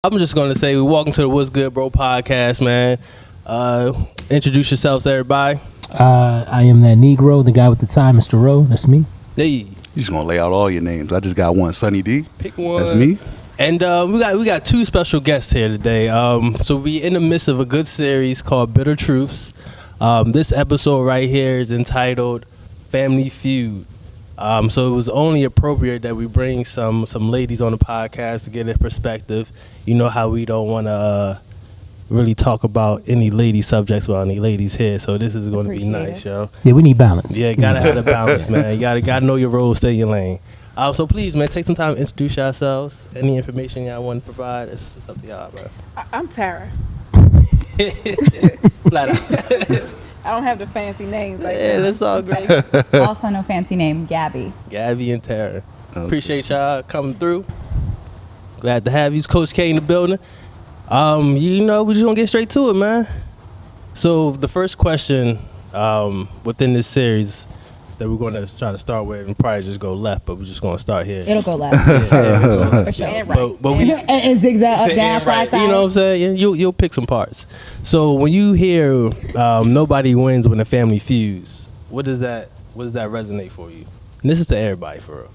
I'm just going to say, welcome to the What's Good Bro podcast, man. Introduce yourselves to everybody. I am that Negro, the guy with the tie, Mr. Rowe. That's me. Hey. You just going to lay out all your names. I just got one, Sunny D. Pick one. That's me. And we got two special guests here today. So we in the midst of a good series called Bitter Truths. This episode right here is entitled Family Feud. So it was only appropriate that we bring some ladies on the podcast to get their perspective. You know how we don't want to really talk about any lady subjects with any ladies here. So this is going to be nice, yo. Yeah, we need balance. Yeah, gotta have the balance, man. You gotta know your role, stay in your lane. So please, man, take some time to introduce yourselves. Any information y'all want to provide, it's up to y'all, bro. I'm Tara. Flat out. I don't have the fancy names like Yeah, that. that's all great. Also no fancy name, Gabby. Gabby and Tara. Okay. Appreciate y'all coming through. Glad to have you. Coach K in the building. You know, we just gonna get straight to it, man. So the first question within this series that we're gonna try to start with, and probably just go left, but we're just gonna start here. It'll go left. For sure. And right. But we and zigzag up, down, right. side. You know what I'm saying? You'll pick some parts. So when you hear nobody wins when a family feuds, what does that resonate for you? And this is to everybody, for real.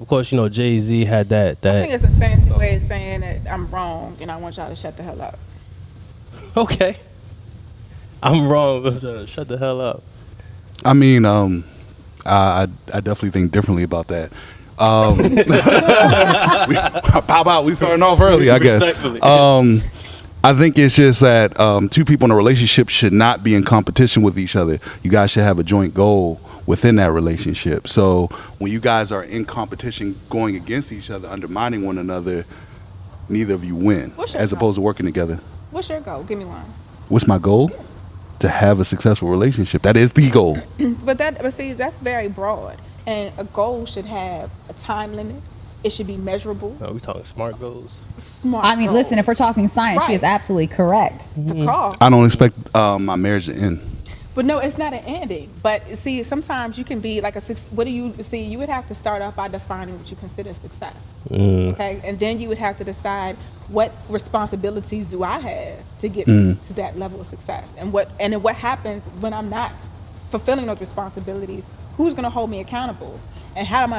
Of course, you know Jay-Z had that. I think it's a fancy way of saying that I'm wrong and I want y'all to shut the hell up. Okay. I'm wrong. Shut the hell up. I mean, I definitely think differently about that. We starting off early, I guess. I think it's just that two people in a relationship should not be in competition with each other. You guys should have a joint goal within that relationship. So when you guys are in competition, going against each other, undermining one another, neither of you win, as opposed to working together. What's your goal? Give me one. What's my goal? To have a successful relationship. That is the goal. But see, that's very broad. And a goal should have a time limit. It should be measurable. No, we talking smart goals. Smart I mean, goals. listen, if we're talking science, she is Right. absolutely correct. The call. I don't expect my marriage to end. But no, it's not an ending. But see, sometimes you can be like what do you see? You would have to start off by defining what you consider success. Okay, and then you would have to decide what responsibilities do I have to get to that level of success, and what happens when I'm not fulfilling those responsibilities. Who's going to hold me accountable, and how am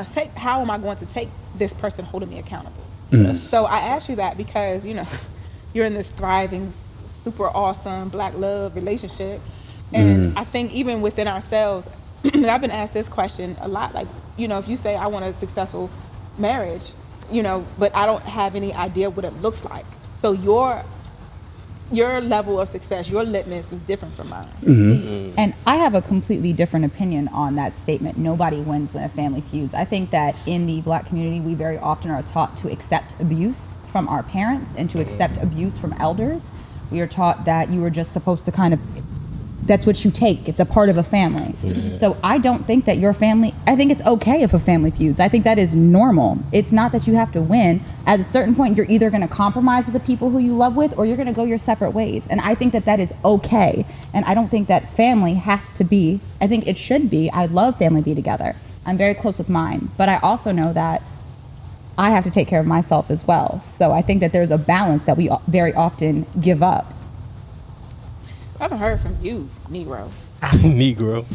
I going to take this person holding me accountable? So I ask you that because you're in this thriving, super awesome Black love relationship. And I think even within ourselves, and I've been asked this question a lot, like, if you say I want a successful marriage, but I don't have any idea what it looks like. So your level of success, your litmus is different from mine. And I have a completely different opinion on that statement. Nobody wins when a family feuds. I think that in the Black community, we very often are taught to accept abuse from our parents and to accept abuse from elders. We are taught that you are just supposed to that's what you take. It's a part of a family. So I don't think that your family, I think it's okay if a family feuds. I think that is normal. It's not that you have to win. At a certain point, you're either going to compromise with the people who you love with, or you're going to go your separate ways. And I think that is okay. And I don't think that family has to be, I think it should be. I love family be together. I'm very close with mine. But I also know that I have to take care of myself as well. So I think that there's a balance that we very often give up. I haven't heard from you, Negro. Negro.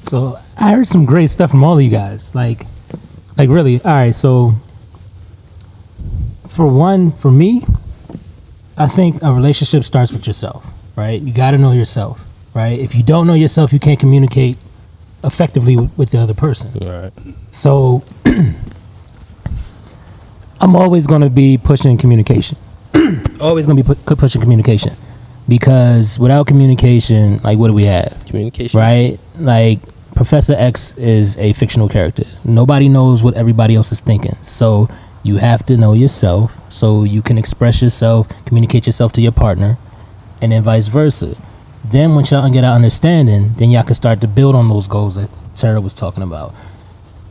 So I heard some great stuff from all of you guys. Like really. All right. So for me, I think a relationship starts with yourself, right? You got to know yourself, right? If you don't know yourself, you can't communicate effectively with the other person. Right. So I'm always going to be pushing communication. Always going to be pushing communication. Because without communication, like, what do we have? Communication. Right? Like, Professor X is a fictional character. Nobody knows what everybody else is thinking. So you have to know yourself so you can express yourself, communicate yourself to your partner, and then vice versa. Then once y'all get an understanding, then y'all can start to build on those goals that Tara was talking about.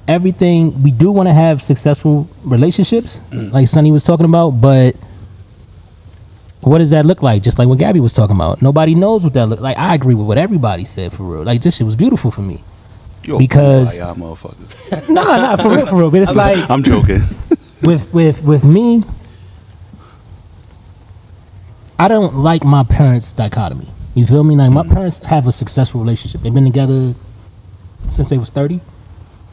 Everything, we do want to have successful relationships, like Sonny was talking about, but what does that look like? Just like what Gabby was talking about. Nobody knows what that look like. I agree with what everybody said, for real. Like, this shit was beautiful for me. Yo, because motherfucker. no, for real. But it's like, I'm joking. with me, I don't like my parents' dichotomy. You feel me? Like my parents have a successful relationship. They've been together since they was 30.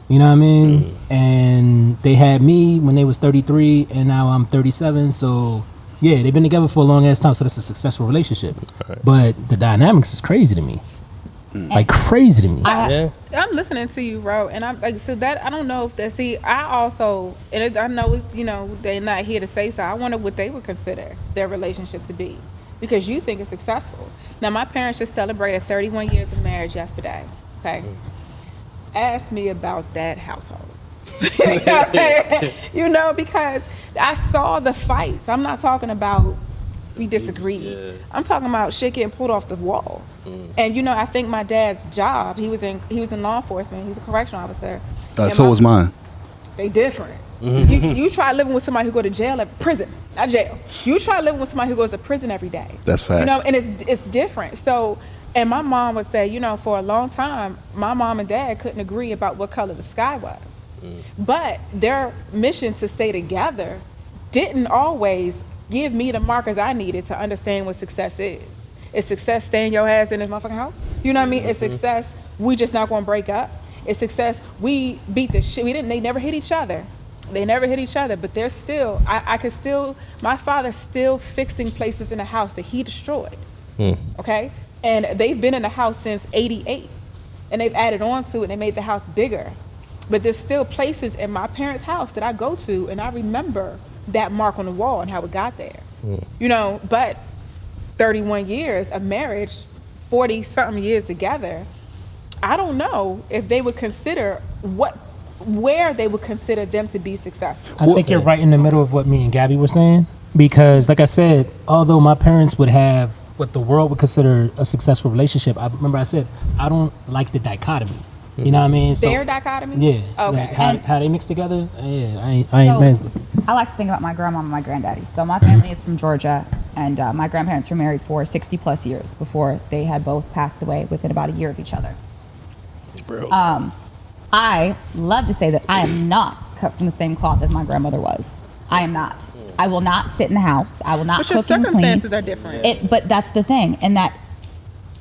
You know what I mean? And they had me when they was 33, and now I'm 37. So yeah, they've been together for a long ass time. So that's a successful relationship. Right. But the dynamics is crazy to me. Like crazy to me. I'm listening to you, bro, and I'm like, so that I don't know if that. See, I also, and I know it's they're not here to say so. I wonder what they would consider their relationship to be, because you think it's successful. Now, my parents just celebrated 31 years of marriage yesterday. Okay, ask me about that household. Because I saw the fights. I'm not talking about we disagreed. Yeah. I'm talking about shit getting pulled off the wall. And I think my dad's job, he was in law enforcement, he was a correctional officer. So was mine. They different. You try living with somebody who go to jail prison, not jail. You try living with somebody who goes to prison every day. That's facts. And it's different. So, and my mom would say, for a long time, my mom and dad couldn't agree about what color the sky was. But their mission to stay together didn't always give me the markers I needed to understand what success is. Is success staying your ass in this motherfucking house? You know what I mean? It's success, we just not gonna break up. It's success, we beat the shit. They never hit each other. But there's still, my father's still fixing places in the house that he destroyed. Okay? And they've been in the house since 88. And they've added on to it and they made the house bigger. But there's still places in my parents' house that I go to and I remember that mark on the wall and how it got there. But 31 years of marriage, 40 something years together, I don't know if they would consider where they would consider them to be successful. I think you're right in the middle of what me and Gabby were saying, because like I said, although my parents would have what the world would consider a successful relationship, I remember I said I don't like the dichotomy. You know what I mean? So, their dichotomy? Yeah. Okay. Like how they mix together? Yeah, I ain't I like to think about my grandma and my granddaddy. So my family is from Georgia, and my grandparents were married for 60 plus years before they had both passed away within about a year of each other. I love to say that I am not cut from the same cloth as my grandmother was. I am not. I will not sit in the house. I will not cook and clean. But your circumstances are different. But that's the thing, and that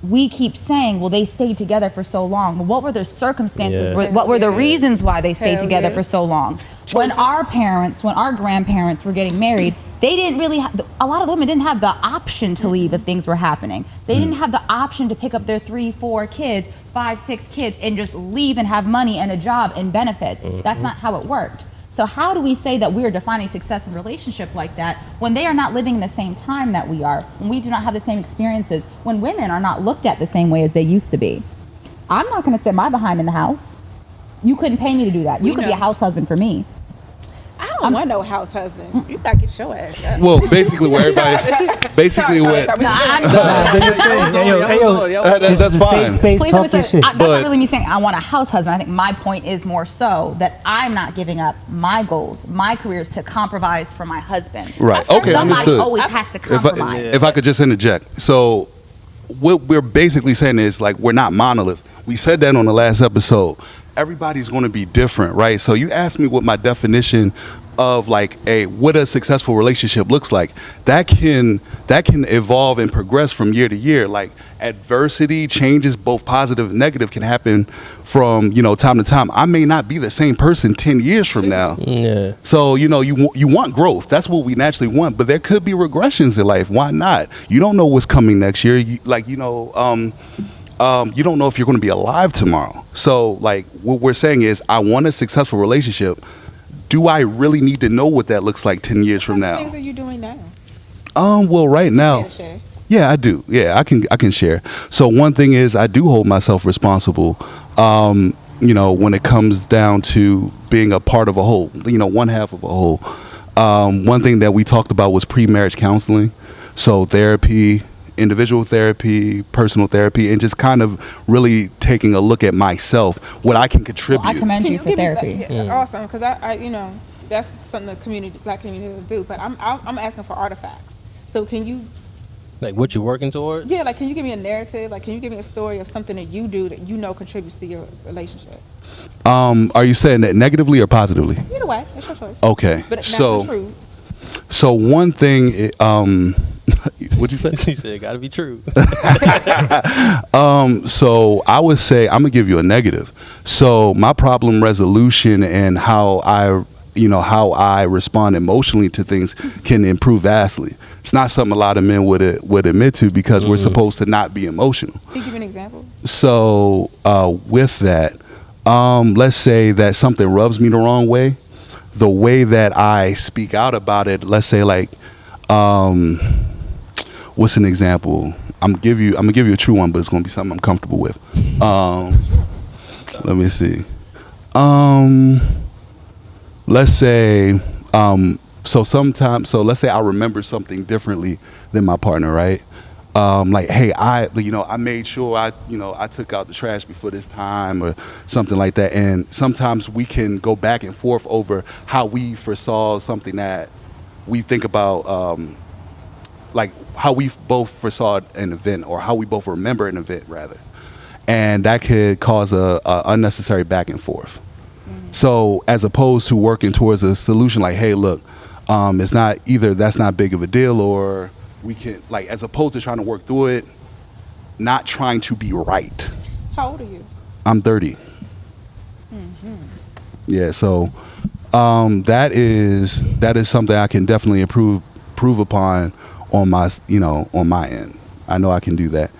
we keep saying, well, they stayed together for so long. Well, what were their circumstances? Yeah. What were the reasons why they stayed together for so long? Choices. When our grandparents were getting married, they didn't really have, a lot of the women didn't have the option to leave if things were happening. They didn't have the option to pick up their 3, 4 kids, 5, 6 kids and just leave and have money and a job and benefits. That's not how it worked. So how do we say that we are defining success in a relationship like that when they are not living in the same time that we are, when we do not have the same experiences, when women are not looked at the same way as they used to be? I'm not going to sit my behind in the house. You couldn't pay me to do that. You could be a house husband for me. I don't want no house husband. You gotta get your ass up. Well, basically what everybody's that's fine. Space, talk your shit. That's not really me saying I want a house husband. I think my point is more so that I'm not giving up my goals, my careers to compromise for my husband. Right. Okay, Somebody understood. always has to compromise. If I could just interject. So what we're basically saying is, like, we're not monoliths. We said that on the last episode. Everybody's going to be different, right? So you asked me what my definition of like what a successful relationship looks like. That can evolve and progress from year to year. Like adversity, changes, both positive and negative, can happen from time to time. I may not be the same person 10 years from now. Yeah. So you want growth. That's what we naturally want. But there could be regressions in life. Why not? You don't know what's coming next year. You don't know if you're going to be alive tomorrow. So like what we're saying is, I want a successful relationship. Do I really need to know what that looks like 10 years from now? What things are you doing now? Well, right now, yeah, I do. Yeah, I can share. So one thing is, I do hold myself responsible. When it comes down to being a part of a whole, one half of a whole. One thing that we talked about was pre-marriage counseling. So therapy, individual therapy, personal therapy, and just kind of really taking a look at myself, what I can contribute. Well, I commend you for therapy. Awesome, because I that's something the black community will do. But I'm asking for artifacts. So can you, like, what you're working towards? Yeah, like, can you give me a narrative? Like, can you give me a story of something that you do that contributes to your relationship? Are you saying that negatively or positively? Either way, it's your choice. Okay, But so one thing, What'd you say? She said, "Gotta be true." So I would say I'm gonna give you a negative. So my problem resolution and how I respond emotionally to things can improve vastly. It's not something a lot of men would admit to because we're supposed to not be emotional. Can you give an example? So with that, let's say that something rubs me the wrong way. The way that I speak out about it, let's say like, what's an example? I'm gonna give you a true one, but it's gonna be something I'm comfortable with. Let me see. Let's say, so let's say I remember something differently than my partner, right? Like, hey, I made sure I took out the trash before this time or something like that. And sometimes we can go back and forth over how we foresaw something that we think about, like how we both foresaw an event or how we both remember an event rather. And that could cause a unnecessary back and forth. So as opposed to working towards a solution like, hey, look, it's not either that's not big of a deal or we can, like, as opposed to trying to work through it, not trying to be right. How old are you? I'm 30. Yeah, so that is something I can definitely improve upon on my end. I know I can do that.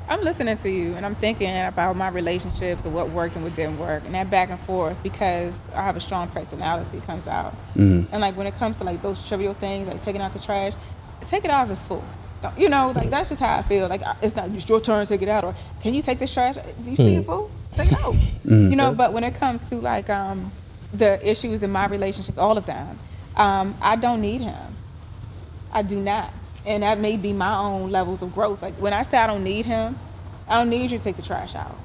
I'm listening to you and I'm thinking about my relationships and what worked and what didn't work and that back and forth because I have a strong personality comes out. And like when it comes to like those trivial things like taking out the trash, take it out if it's full. Like that's just how I feel. Like it's not just your turn to take it out or can you take this trash? Do you see it full? Take it out. But when it comes to like the issues in my relationships, all of them, I don't need him. I do not. And that may be my own levels of growth. Like when I say I don't need him, I don't need you to take the trash out.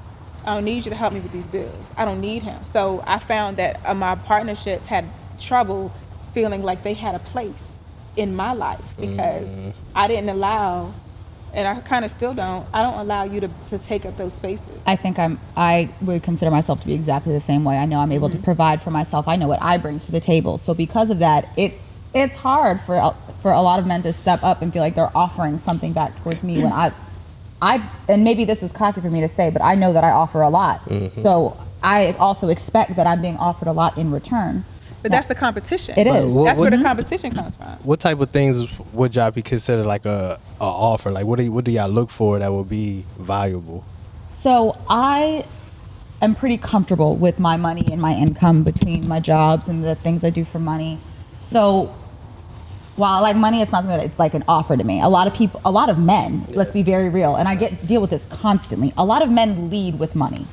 I don't need you to help me with these bills. I don't need him. So I found that my partnerships had trouble feeling like they had a place in my life because I didn't allow, and I kind of still don't, I don't allow you to take up those spaces. I think I would consider myself to be exactly the same way. I know I'm able to provide for myself. I know what I bring to the table. So because of that, it's hard for a lot of men to step up and feel like they're offering something back towards me when I and maybe this is cocky for me to say, but I know that I offer a lot. So I also expect that I'm being offered a lot in return. But that's the competition. It is. That's where the competition comes from. What type of things would y'all be considered like a offer? Like what do y'all look for that would be valuable? So I am pretty comfortable with my money and my income between my jobs and the things I do for money. So while I like money, it's not something that it's like an offer to me. A lot of men, let's be very real, and I deal with this constantly. A lot of men lead with money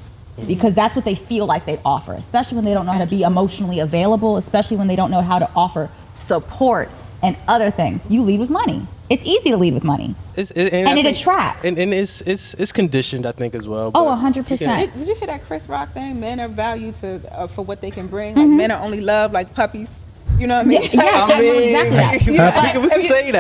because that's what they feel like they offer, especially when they don't know how to be emotionally available, especially when they don't know how to offer support and other things. You lead with money. It's easy to lead with money. And it attracts. And it's conditioned, I think, as well. Oh, 100%. Did you hear that Chris Rock thing? Men are valued for what they can bring. Like men are only loved like puppies. You know what I mean? Yeah, I mean, exactly that. we can say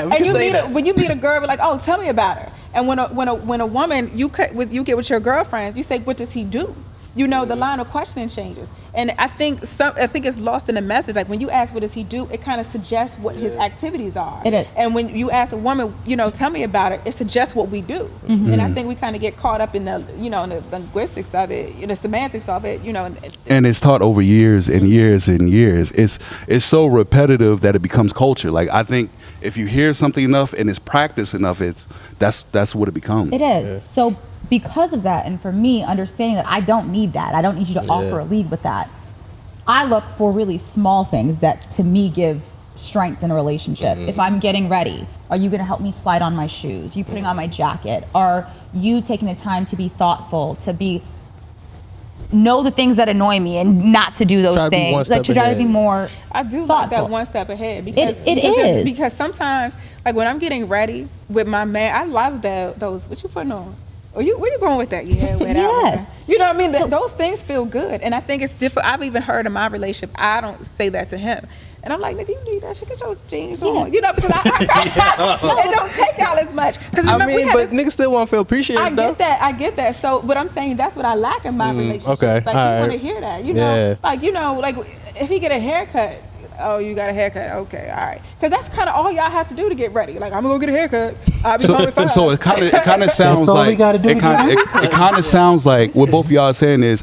that. When you meet a girl, we're like, oh, tell me about her. And when a woman you get with your girlfriends, you say, what does he do? The line of questioning changes. And I think it's lost in the message. Like when you ask what does he do, it kind of suggests what his activities are. It is. And when you ask a woman, tell me about it, it suggests what we do. And I think we kind of get caught up in the, in the linguistics of it, the semantics of it, And it's taught over years and years and years. It's so repetitive that it becomes culture. Like I think if you hear something enough and it's practiced enough, that's what it becomes. It is. Yeah. So because of that, and for me, understanding that I don't need that, I don't need you to offer a lead with that. I look for really small things that to me give strength in a relationship. If I'm getting ready, are you going to help me slide on my shoes? Are you putting on my jacket? Are you taking the time to be thoughtful, to know the things that annoy me and not to do those things? Like to try to be more I do thoughtful. Like that one step ahead because it is. Because sometimes, like when I'm getting ready with my man, I love those. What you putting on? Where you going with that? Yeah, yes. You know what I mean? So, those things feel good, and I think it's different. I've even heard in my relationship, I don't say that to him, and I'm like, nigga, you need that shit. Get your jeans on, because it don't take out as much. Because but niggas still want to feel appreciated. I get that. So, but I'm saying that's what I lack in my relationship. Okay, like you want to hear that, like if he get a haircut. Oh, you got a haircut? Okay, all right. Because that's kind of all y'all have to do to get ready. Like, I'm gonna go get a haircut. I'll be home at 5. So it kind of sounds That's all we like gotta do it to kind of sounds like what both of y'all are saying is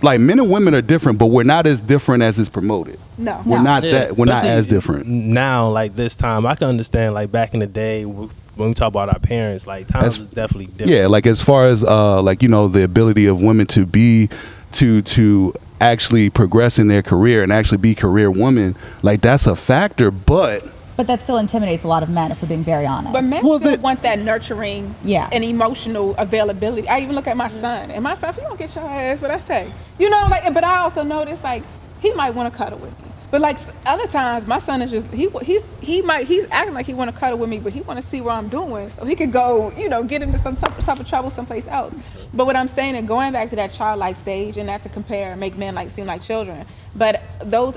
like men and women are different, but we're not as different as it's promoted. No. We're not that. We're not Especially as different. now. Like this time, I can understand. Like back in the day, when we talk about our parents, like times was definitely different. Yeah, like as far as like the ability of women to be to actually progress in their career and actually be career women, like that's a factor, but that still intimidates a lot of men, if we're being very honest. But men Well, still want that nurturing Yeah. and emotional availability. I even look at my son, and my son, if you don't get your ass, what I say, like. But I also notice like he might want to cuddle with me, but like other times my son is just he's acting like he want to cuddle with me, but he want to see what I'm doing so he could go get into some type of trouble someplace else. But what I'm saying is going back to that childlike stage, and not to compare and make men like seem like children, but those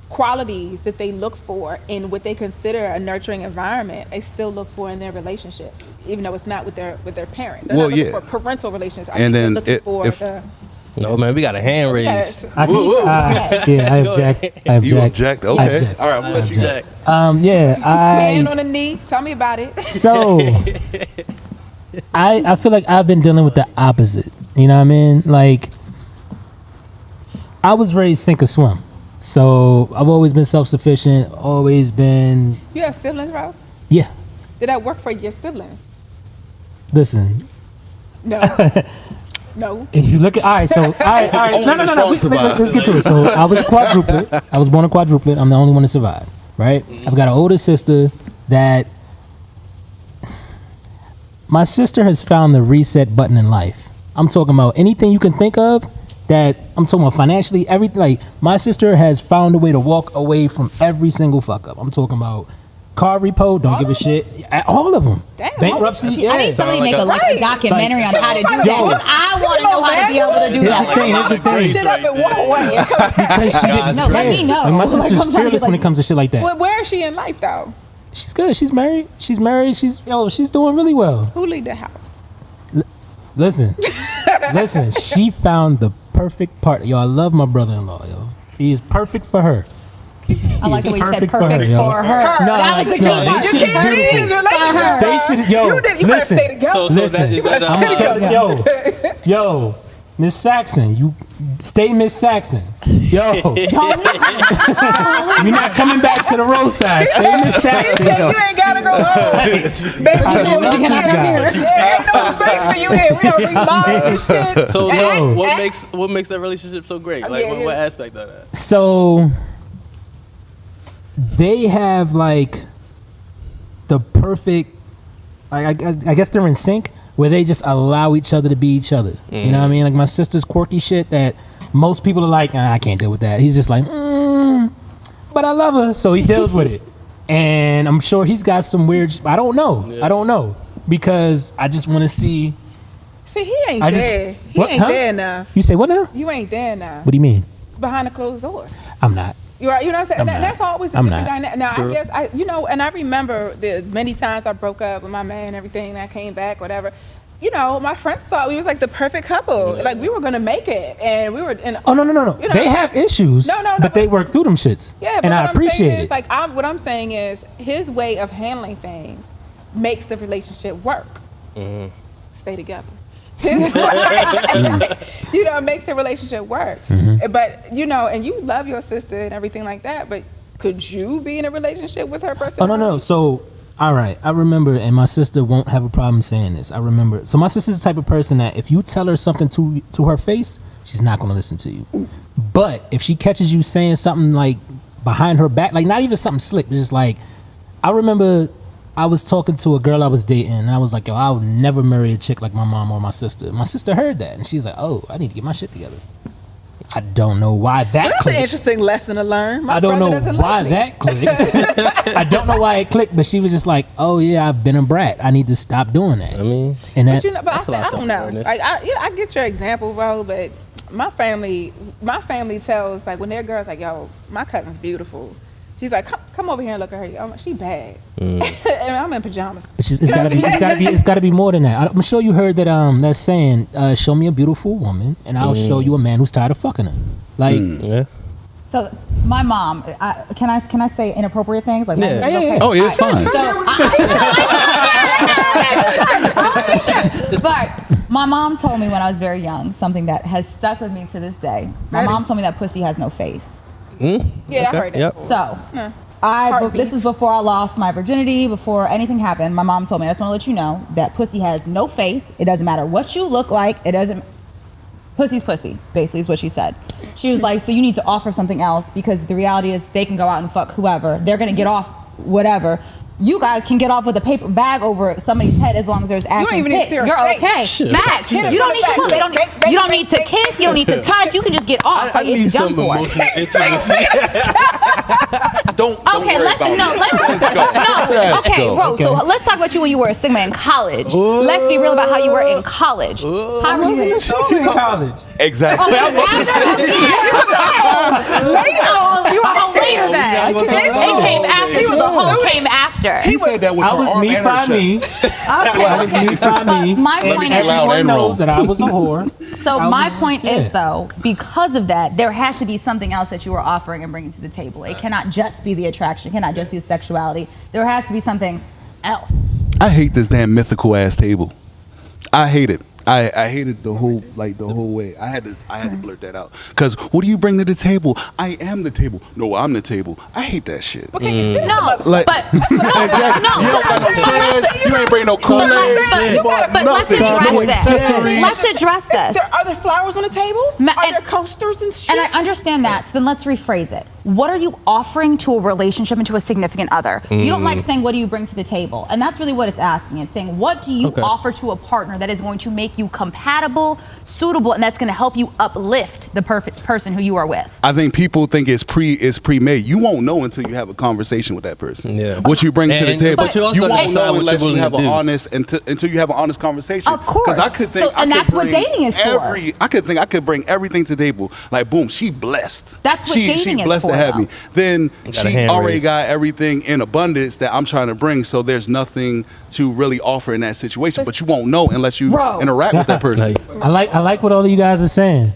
qualities that they look for in what they consider a nurturing environment, they still look for in their relationships, even though it's not with their parent. They're not looking for parental relations. I And think then they're looking for No man, we got a hand raised. I object. I object. You object? Okay. I object. All right, we'll let you Jack. hand on the knee. Tell me about it. So I feel like I've been dealing with the opposite. You know what I mean? Like I was raised sink or swim. So I've always been self-sufficient, always been. You have siblings, bro? Yeah. Did that work for your siblings? Listen. No. No. If you look at, all right. No. Let's get to it. So I was a quadruplet. I was born a quadruplet. I'm the only one to survive, right? I've got an older sister that my sister has found the reset button in life. I'm talking about anything you can think of. That I'm talking about financially, everything. Like my sister has found a way to walk away from every single fuck up. I'm talking about car repo, don't give a shit. All of them. Damn. Bankruptcy. I need somebody to make a documentary on how to do that. Yo. 'Cause I want to know how to be able to do Here's the that. thing. Sit up and walk away. Because she didn't No, let me know. Like, my Like, sister's I'm trying to fearless get, when it comes to shit like that. Well, where is she in life, though? She's good. She's married. She's doing really well. Who lead the house? Listen. She found the perfect partner. Yo, I love my brother-in-law, yo. He is perfect for her. I like the way you said perfect for perfect her, for yo. her. No, That was the key no, part. they You shit is can't be in his beautiful. relationship. They should, yo, You better listen. stay together. So Listen, that is that. I'm gonna tell yo, Miss Saxon, you stay Miss Saxon. Yo, you're not coming back to the roadside. Stay Miss Saxon. You Yo. ain't gotta go home. Baby, I you love Can I this come guy. here? there ain't no space for you here. We don't remodel this shit. So Yo. what makes that relationship so great? Like Yeah, what yeah. aspect of that? So they have like the perfect. I guess they're in sync where they just allow each other to be each other. You know what I mean? Like my sister's quirky shit that most people are like, I can't deal with that. He's just like, but I love her, so he deals with it. And I'm sure he's got some weird. I don't know. Yeah. I don't know because I just want to see. See, he ain't I just- there. He what, ain't huh? there enough. You say what now? You ain't there now. What do you mean? Behind the closed door. I'm not. You right? You know what I'm saying? I'm That, not. that's always a I'm different not. dynamic. Now, True. I guess and I remember the many times I broke up with my man and everything, and I came back, whatever. My friends thought we was like the perfect couple. Like we were gonna make it, and we were in. Oh no. You know, They have issues. No, But they work through them shits. Yeah, but and I what I'm appreciate saying it. is, like, what I'm saying is his way of handling things makes the relationship work. Stay together. Makes the relationship work. But and you love your sister and everything like that. But could you be in a relationship with her person? Oh no. So all right, I remember, and my sister won't have a problem saying this. I remember. So my sister's the type of person that if you tell her something to her face, she's not going to listen to you. But if she catches you saying something like behind her back, like not even something slick, it's just like, I remember I was talking to a girl I was dating, and I was like, yo, I'll never marry a chick like my mom or my sister. My sister heard that, and she's like, oh, I need to get my shit together. I don't know why that That's an clicked. interesting lesson to learn. My I don't brother know doesn't why love me. that clicked. I don't know why it clicked, but she was just like, "Oh yeah, I've been a brat. I need to stop doing that." I mean, and that, But That's a lot I of don't know. self-awareness. Like I get your example, bro. But my family tells like when their girls like, yo, my cousin's beautiful. He's like, come over here and look at her. She bad, and I'm in pajamas. but it's gotta be more than that. I'm sure you heard that that saying, "Show me a beautiful woman, and I'll show you a man who's tired of fucking her." Like, yeah. So my mom, can I say inappropriate things? Like, Yeah. okay. Oh, yeah, it's fine. But my mom told me when I was very young something that has stuck with me to this day. My mom told me that pussy has no face. Yeah, I heard it. Yep. So this was before I lost my virginity, before anything happened. My mom told me, I just want to let you know that pussy has no face. It doesn't matter what you look like. It doesn't. Pussy's pussy, basically, is what she said. She was like, so you need to offer something else, because the reality is they can go out and fuck whoever. They're going to get off whatever. You guys can get off with a paper bag over somebody's head as long as there's ass and tits. You're okay. Max, you don't need to look. You don't need to kiss. You don't need to touch. You can just get off. I need some emotional intimacy. Don't Okay, worry let's about no, it. let's go. no. Okay, go. bro. So let's talk about you when you were a Sigma in college. Let's be real about how you were in college. How were you in college. Exactly. You were a whole later then. It came after. He was a whole came after. He said that with I her was arm me and her by me. chest. Okay. Me by me. My Let me point get is, loud. Everyone and roll. knows that I was a whore. so I my was point just- is though, because of that, there has to be something else that you are offering and bringing to the table. It cannot just be the attraction. It cannot just be the sexuality. There has to be something else. I hate this damn mythical ass table. I hate it. I hated the whole way. I had to blurt that out. Cause what do you bring to the table? I am the table. No, I'm the table. I hate that shit. But can you sit No, on the Like- but Exactly. You don't got no chairs. You ain't bring no Kool-Aid. but let's nothing. address No this. accessories. Let's address this. Are there flowers on the table? Ma- Are and- there coasters and shit? And I understand that, so then let's rephrase it. What are you offering to a relationship and to a significant other? You don't like saying, what do you bring to the table? And that's really what it's asking. It's saying, what do you offer to a partner that is going to make you compatible, suitable, and that's going to help you uplift the perfect person who you are with? I think people think it's pre-made. You won't know until you have a conversation with that person. Yeah. What you bring to the And- table. but you also You gotta won't decide know what unless you're you willing have to an do. honest until you have an honest conversation. Of course. Because I could think So- and that's what dating is for. I could think I could bring everything to the table. Like boom, she blessed. That's what she dating is blessed for, to have me. though. Then Got a she hand already raised. got everything in abundance that I'm trying to bring. So there's nothing to really offer in that situation. But you won't know unless you Bro. interact with that person. I like what all of you guys are saying.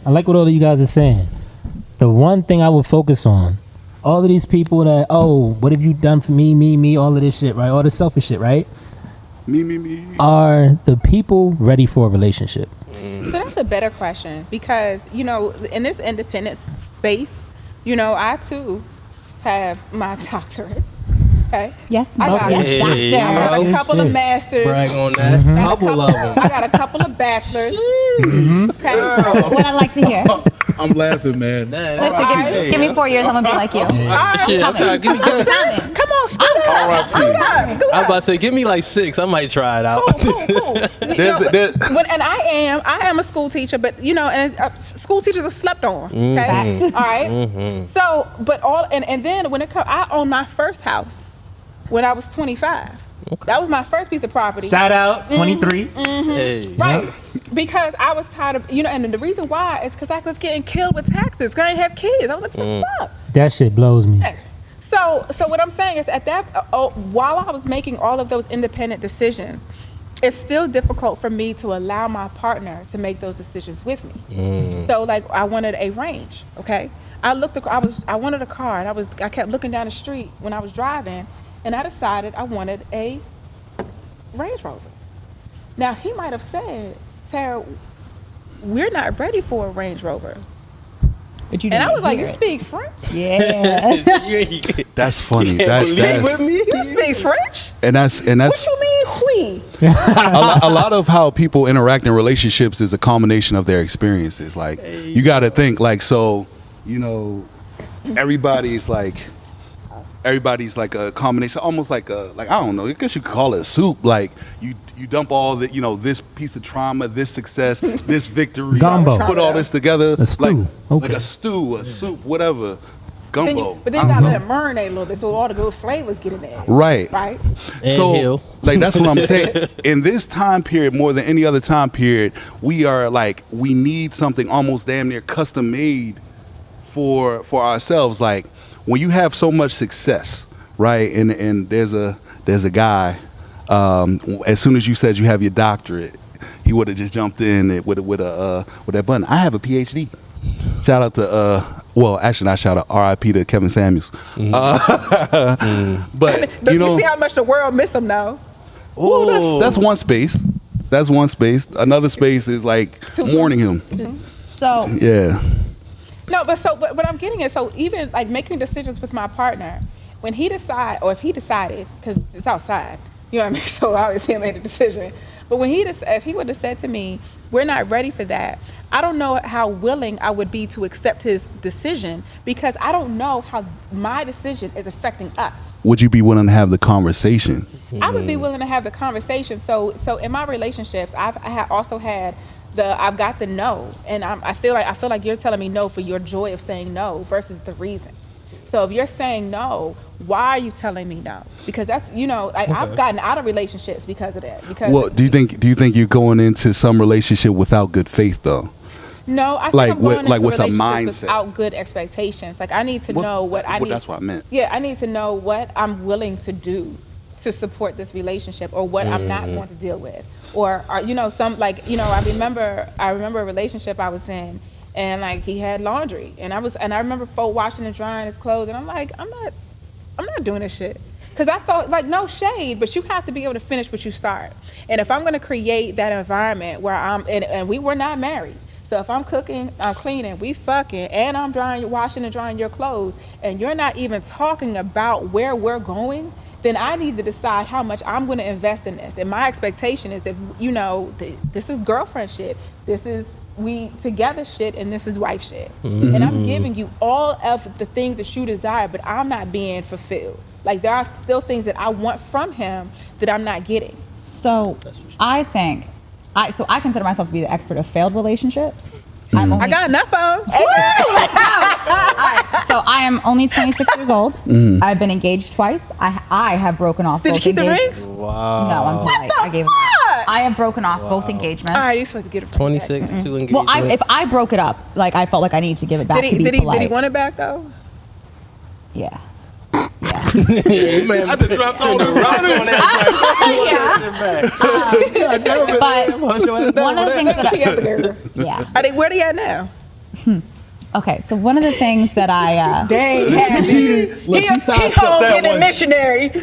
The one thing I would focus on, all of these people that, oh, what have you done for me, all of this shit, right? All this selfish shit, right? Me. Are the people ready for a relationship? So that's a better question, because in this independent space, I too have my doctorate. Okay. Yes, I got, yes, Hey, doctor. hey, I got a Oh, couple of shit. masters. Brag on that. Couple of them. I got a couple of bachelors. Okay. What I like to hear. I'm laughing, man. Listen, give me 4 years, I'm gonna be like you. All right. Shit, I'm trying to give me. I'm coming. Come on, scoot up. R.I.P. Scoot up. I was about to say, give me like 6. I might try it out. There's- I am a school teacher, but and school teachers are slept on. Okay, all right. So, but and then when it comes, I owned my first house when I was 25. That was my first piece of property. Shout out 23. Hey. Right. Because I was tired of, and the reason why is because I was getting killed with taxes because I didn't have kids. I was like, what the fuck? That shit blows me. So what I'm saying is at that, while I was making all of those independent decisions, it's still difficult for me to allow my partner to make those decisions with me. So like I wanted a range, okay? I wanted a car, and I kept looking down the street when I was driving, and I decided I wanted a Range Rover. Now he might have said, Tara, we're not ready for a Range Rover. But you And I didn't was like, hear you it. speak French? Yeah. That's funny. Believe with me. You speak French? and that's What you mean, oui? a lot of how people interact in relationships is a combination of their experiences. Like you got to think like, so, everybody's like a combination, almost like I don't know, I guess you could call it a soup. Like you dump all the, this piece of trauma, this success, this victory, Gumbo. put all this together, A stew. like Okay. a stew, a soup, whatever, gumbo. But then you gotta let it marinate a little bit so all the good flavors get in there. Right. Right? So, Hill. like, that's what I'm saying. In this time period, more than any other time period, we need something almost damn near custom made for ourselves. Like, when you have so much success, right? And there's a guy. As soon as you said you have your doctorate, he would have just jumped in with that button. I have a PhD. Shout out to well, actually not shout out. R.I.P. to Kevin Samuels. But you see how much the world miss him now. Well, that's one space. That's one space. Another space is like mourning him. So Yeah. No, but what I'm getting is, so even like making decisions with my partner, when he decide, or if he decided, because it's outside, you know what I mean? So obviously I made a decision. But when if he would have said to me, we're not ready for that, I don't know how willing I would be to accept his decision, because I don't know how my decision is affecting us. Would you be willing to have the conversation? I would be willing to have the conversation. So in my relationships, I also had I've got the no, and I feel like you're telling me no for your joy of saying no versus the reason. So if you're saying no, why are you telling me no? Because that's, I've gotten out of relationships because of that. Because do you think you're going into some relationship without good faith though? No, I think I'm going into with a mindset without good expectations. Like I need to know what I need. That's what I meant. Yeah, I need to know what I'm willing to do to support this relationship, or what I'm not going to deal with, or I remember a relationship I was in, and like he had laundry, and I remember folk washing and drying his clothes, and I'm like, I'm not doing this shit. Because I thought, like, no shade, but you have to be able to finish what you start. And if I'm going to create that environment where and we were not married. So if I'm cooking, I'm cleaning, we fucking, and I'm washing and drying your clothes, and you're not even talking about where we're going, then I need to decide how much I'm going to invest in this. And my expectation is, if this is girlfriend shit, this is we together shit, and this is wife shit. And I'm giving you all of the things that you desire, but I'm not being fulfilled. Like there are still things that I want from him that I'm not getting. So I think, I consider myself to be the expert of failed relationships. I got enough of them. Alright, so I am only 26 years old. I've been engaged twice. I have broken off. Did you keep the rings? Wow. No, I'm polite. I gave them back. I have broken off both engagements. All right, you're supposed to get it. 26, 2 engagements. Well, if I broke it up, like I felt like I needed to give it back. Did he want it back though? Yeah. I just dropped on the But one of the things that where they at now? Okay, so one of the things that I dang, he's home getting missionary. He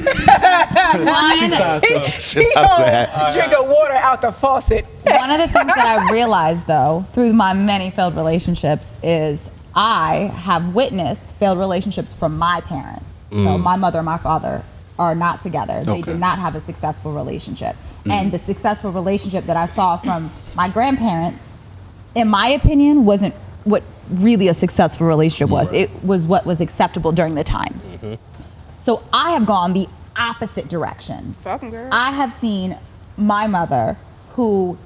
home drinking water out the faucet. One of the things that I realized, though, through my many failed relationships, is I have witnessed failed relationships from my parents. So my mother and my father are not together. They did not have a successful relationship. And the successful relationship that I saw from my grandparents, in my opinion, wasn't what really a successful relationship was. It was what was acceptable during the time. So I have gone the opposite direction. Fucking girl. I have seen my mother, who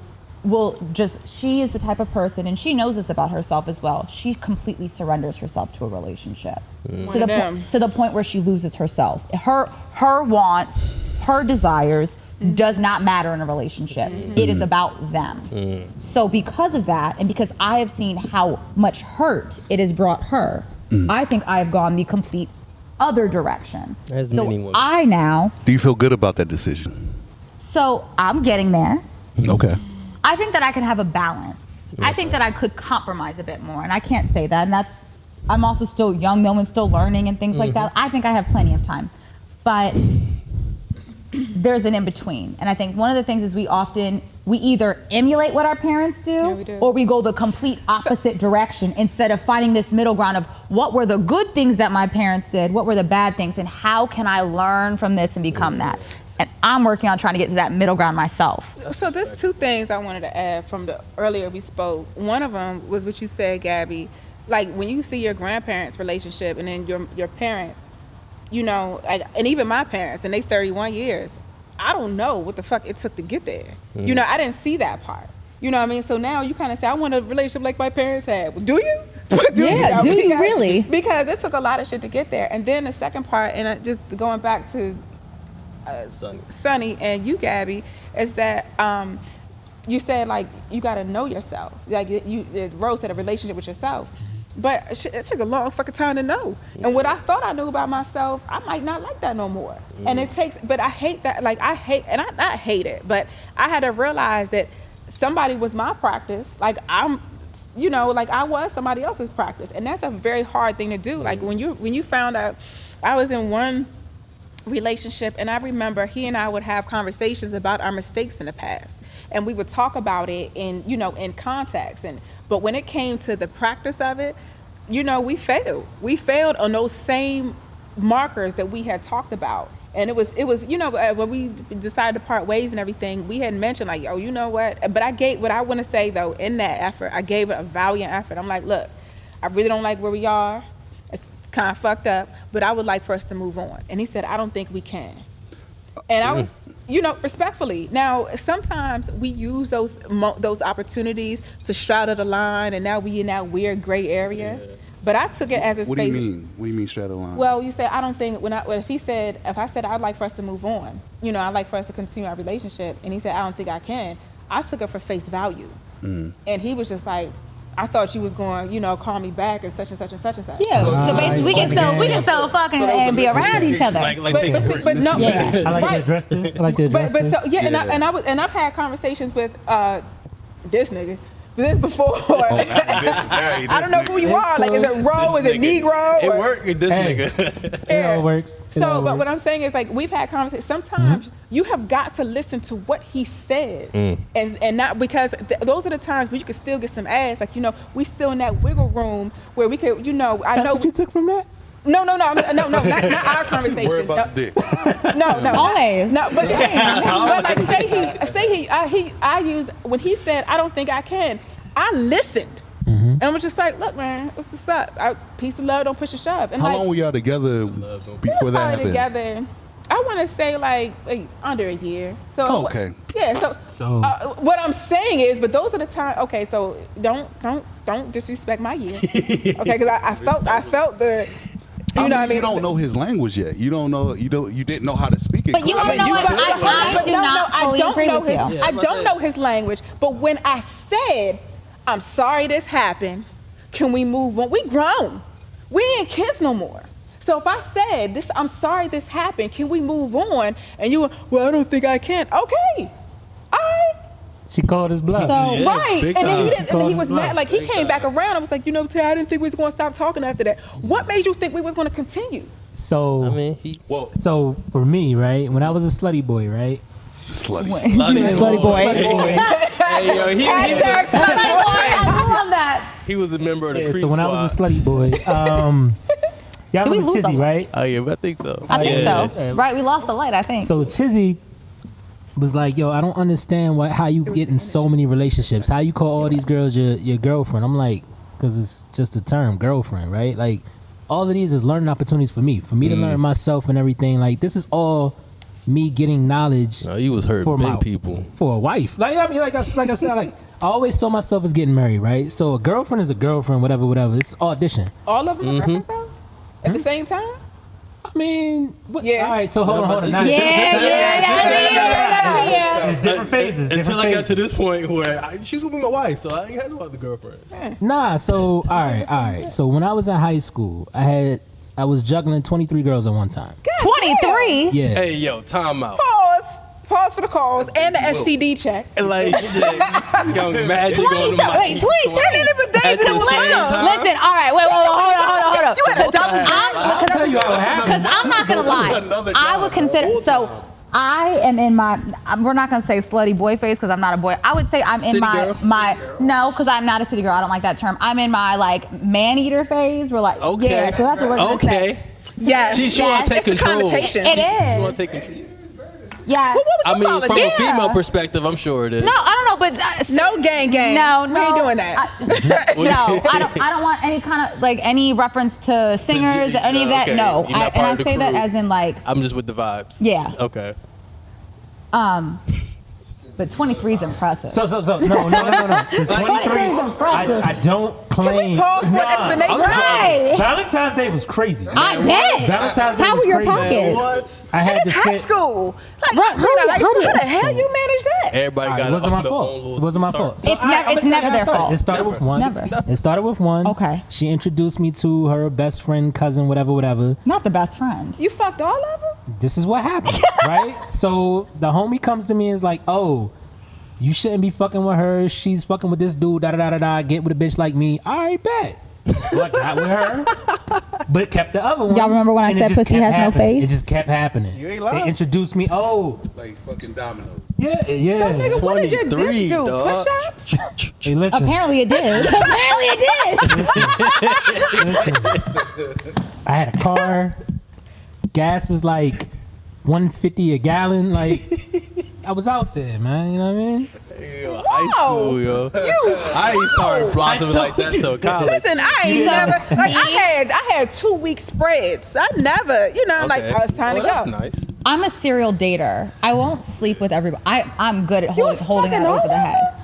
she is the type of person, and she knows this about herself as well, she completely surrenders herself to a relationship to the point where she loses herself. Her wants, her desires does not matter in a relationship. It is about them. So because of that, and because I have seen how much hurt it has brought her, I think I have gone the complete other direction. As many women. Do you feel good about that decision? So I'm getting there. Okay. I think that I could have a balance. I think that I could compromise a bit more, and I can't say that. And I'm also still young, though, and still learning and things like that. I think I have plenty of time, but there's an in between. And I think one of the things is we either emulate what our parents do, or we go the complete opposite direction, instead of finding this middle ground of what were the good things that my parents did, what were the bad things, and how can I learn from this and become that. And I'm working on trying to get to that middle ground myself. So there's two things I wanted to add from the earlier we spoke. One of them was what you said, Gabby. Like when you see your grandparents' relationship and then your parents, and even my parents, and they 31 years, I don't know what the fuck it took to get there. I didn't see that part. You know what I mean? So now you kind of say, I want a relationship like my parents had. Well, do you? Do you really? Because it took a lot of shit to get there. And then the second part, and just going back to Sonny and you, Gabby, is that you said like you got to know yourself. Like Rose had a relationship with yourself, but it took a long fucking time to know. And what I thought I knew about myself, I might not like that no more. And it takes, but I hate that. Like I hate it, but I had to realize that somebody was my practice. Like I'm you know, like I was somebody else's practice, and that's a very hard thing to do. Like when you found out, I was in one relationship, and I remember he and I would have conversations about our mistakes in the past, and we would talk about it in, you know, in context. But when it came to the practice of it, you know, we failed on those same markers that we had talked about. And it was, you know, when we decided to part ways and everything, we had mentioned like, oh, you know what? But I gave, what I want to say though, in that effort, I gave it a valiant effort. I'm like, look, I really don't like where we are. It's kind of fucked up, but I would like for us to move on. And he said, I don't think we can. And I was, you know, respectfully. Now, sometimes we use those opportunities to straddle the line, and now we in that weird gray area. Yeah. But I took it as a space. What do you mean? What do you mean straddle the line? Well, you said I don't think if I said I'd like for us to move on, you know, I'd like for us to continue our relationship, and he said I don't think I can. I took it for face value, and he was just like, I thought you was going, you know, call me back and such and such and such and such. Yeah, so basically we can still fucking and be around each other. But no, yeah. I like to address this. I like to address this. So, yeah, and I've had conversations with this nigga. This before. I don't know who you are. Like, is it Ro? Is it Negro? It worked with this nigga. It all works. But what I'm saying is, like, we've had conversations. Sometimes you have got to listen to what he said, and not because those are the times where you can still get some ass. Like, you know, we still in that wiggle room where we could, you know, I That's know. What you took from that? No, not our conversation. Worry about the dick. No. Always. No, but say I used, when he said, I don't think I can, I listened. And was just like, look, man, what's up? Peace and love, don't push and shove. And how like, long were y'all together before that happened? Together, I want to say like under a year. So okay. Yeah. So what I'm saying is, but those are the times. Okay, so don't disrespect my year. Okay, because I felt the. You know what I mean? You don't know his language yet. You don't know. You didn't know how to speak it. But you don't know what I do not fully agree with you. I don't know his language. But when I said, I'm sorry this happened, can we move on? We grown. We ain't kids no more. So if I said this, I'm sorry this happened, can we move on? And you were, well, I don't think I can. Okay. All right. She called his bluff. So, right. And then he was mad. Like, he came back around. I was like, you know, Tay, I didn't think we was going to stop talking after that. What made you think we was going to continue? So, I mean, so for me, right, when I was a slutty boy, right? Slutty boy. Hey, yo, he slutty boy. I love that. He was a member of the Creep So when I was a slutty boy, y'all remember Chizzy, right? Oh yeah, I think so. I think so. Right, we lost the light, I think. So Chizzy was like, yo, I don't understand how you get in so many relationships. How you call all these girls your girlfriend? I'm like, because it's just a term, girlfriend, right? Like, all of these is learning opportunities for me to learn myself and everything. Like, this is all me getting knowledge. No, you was hurting big people for a wife. Like, I mean, like I said, like I always saw myself as getting married, right? So a girlfriend is a girlfriend, whatever. It's audition. All of them at the same time? I mean, yeah. All right, so hold on. Yeah. It's different phases. Until I got to this point where she's gonna be my wife, so I ain't had no other girlfriends. Nah, so all right. So when I was in high school, I was juggling 23 girls at one time. 23? Yeah. Hey, yo, time out. Pause for the calls and the STD check. And like, shit, young magic on the mic. Wait, 23 different days in a Listen, all right, wait, hold on. Because I'm not going to lie. I would consider, so I am in my, we're not going to say slutty boy phase because I'm not a boy. I would say I'm in no, because I'm not a city girl. I don't like that term. I'm in my like man eater phase. We're like, okay. Yeah, so that's what we're going to say. Yes. She want to take control. It is. You want to take control. Yes. I mean, from a female perspective, I'm sure it is. No, I don't know, but no gang. No, we ain't doing that. I don't want any kind of like any reference to singers, any of that. Okay. No, and I say that as in like. I'm just with the vibes. Yeah. Okay. But 23 is impressive. So no. 23 is impressive. I don't claim. Pause for explanation. Right. Valentine's Day was crazy. I bet. Valentine's Day How was were your crazy. pockets? I had to high fit. school. Like, how the hell you manage that? Everybody got it. Wasn't my fault. It wasn't my fault. So it's never their fault. It started with one. Never. It started with one. Okay. She introduced me to her best friend, cousin, whatever. Not the best friend. You fucked all of them? This is what happened, right? So the homie comes to me and is like, oh, You shouldn't be fucking with her. She's fucking with this dude. Da da da da da. Get with a bitch like me. All right, bet. So I got with her, but kept the other one. Y'all remember when I and said it just pussy kept has no happening. face? It just kept happening. You ain't lying. They introduced me. Oh, Like fucking dominoes. yeah. Nigga, what did your dick 23, do? dog. Push-ups? Hey, listen. Apparently it did. Apparently it did. Listen. I had a car. Gas was like $1.50 a gallon. Like, I was out there, man. You know what I mean? Yo, high school, yo. I ain't started blossoming like that till college. Listen, I ain't never like I had 2 week spreads. I never, like Okay. I was trying to Well, go. that's nice. I'm a serial dater. I won't sleep with everybody. I'm good at holding fucking that over the over? head.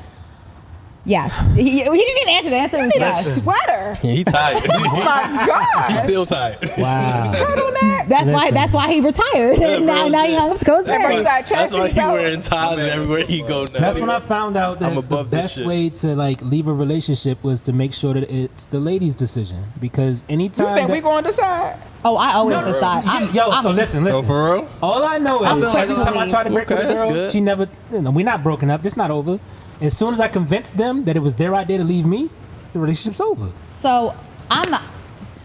Yes. He didn't even answer. The answer was yes. Listen. Sweater. Yeah, he tired. Oh my god. He's still tired. Wow. Turtleneck. That's why he retired. now he hung up the coat. That's why you got That's why he chastity belt. wearing ties everywhere he go now. That's when I found out that I'm the above this best shit. way to like leave a relationship was to make sure that it's the lady's decision. Because You anytime think that, we going to decide? Oh, I always decide. so listen. Oh, for real? All I know is I'm every time I try to break Okay, with a that's girl, good. she never. We're not broken up. It's not over. As soon as I convinced them that it was their idea to leave me, the relationship's over. So I'm not.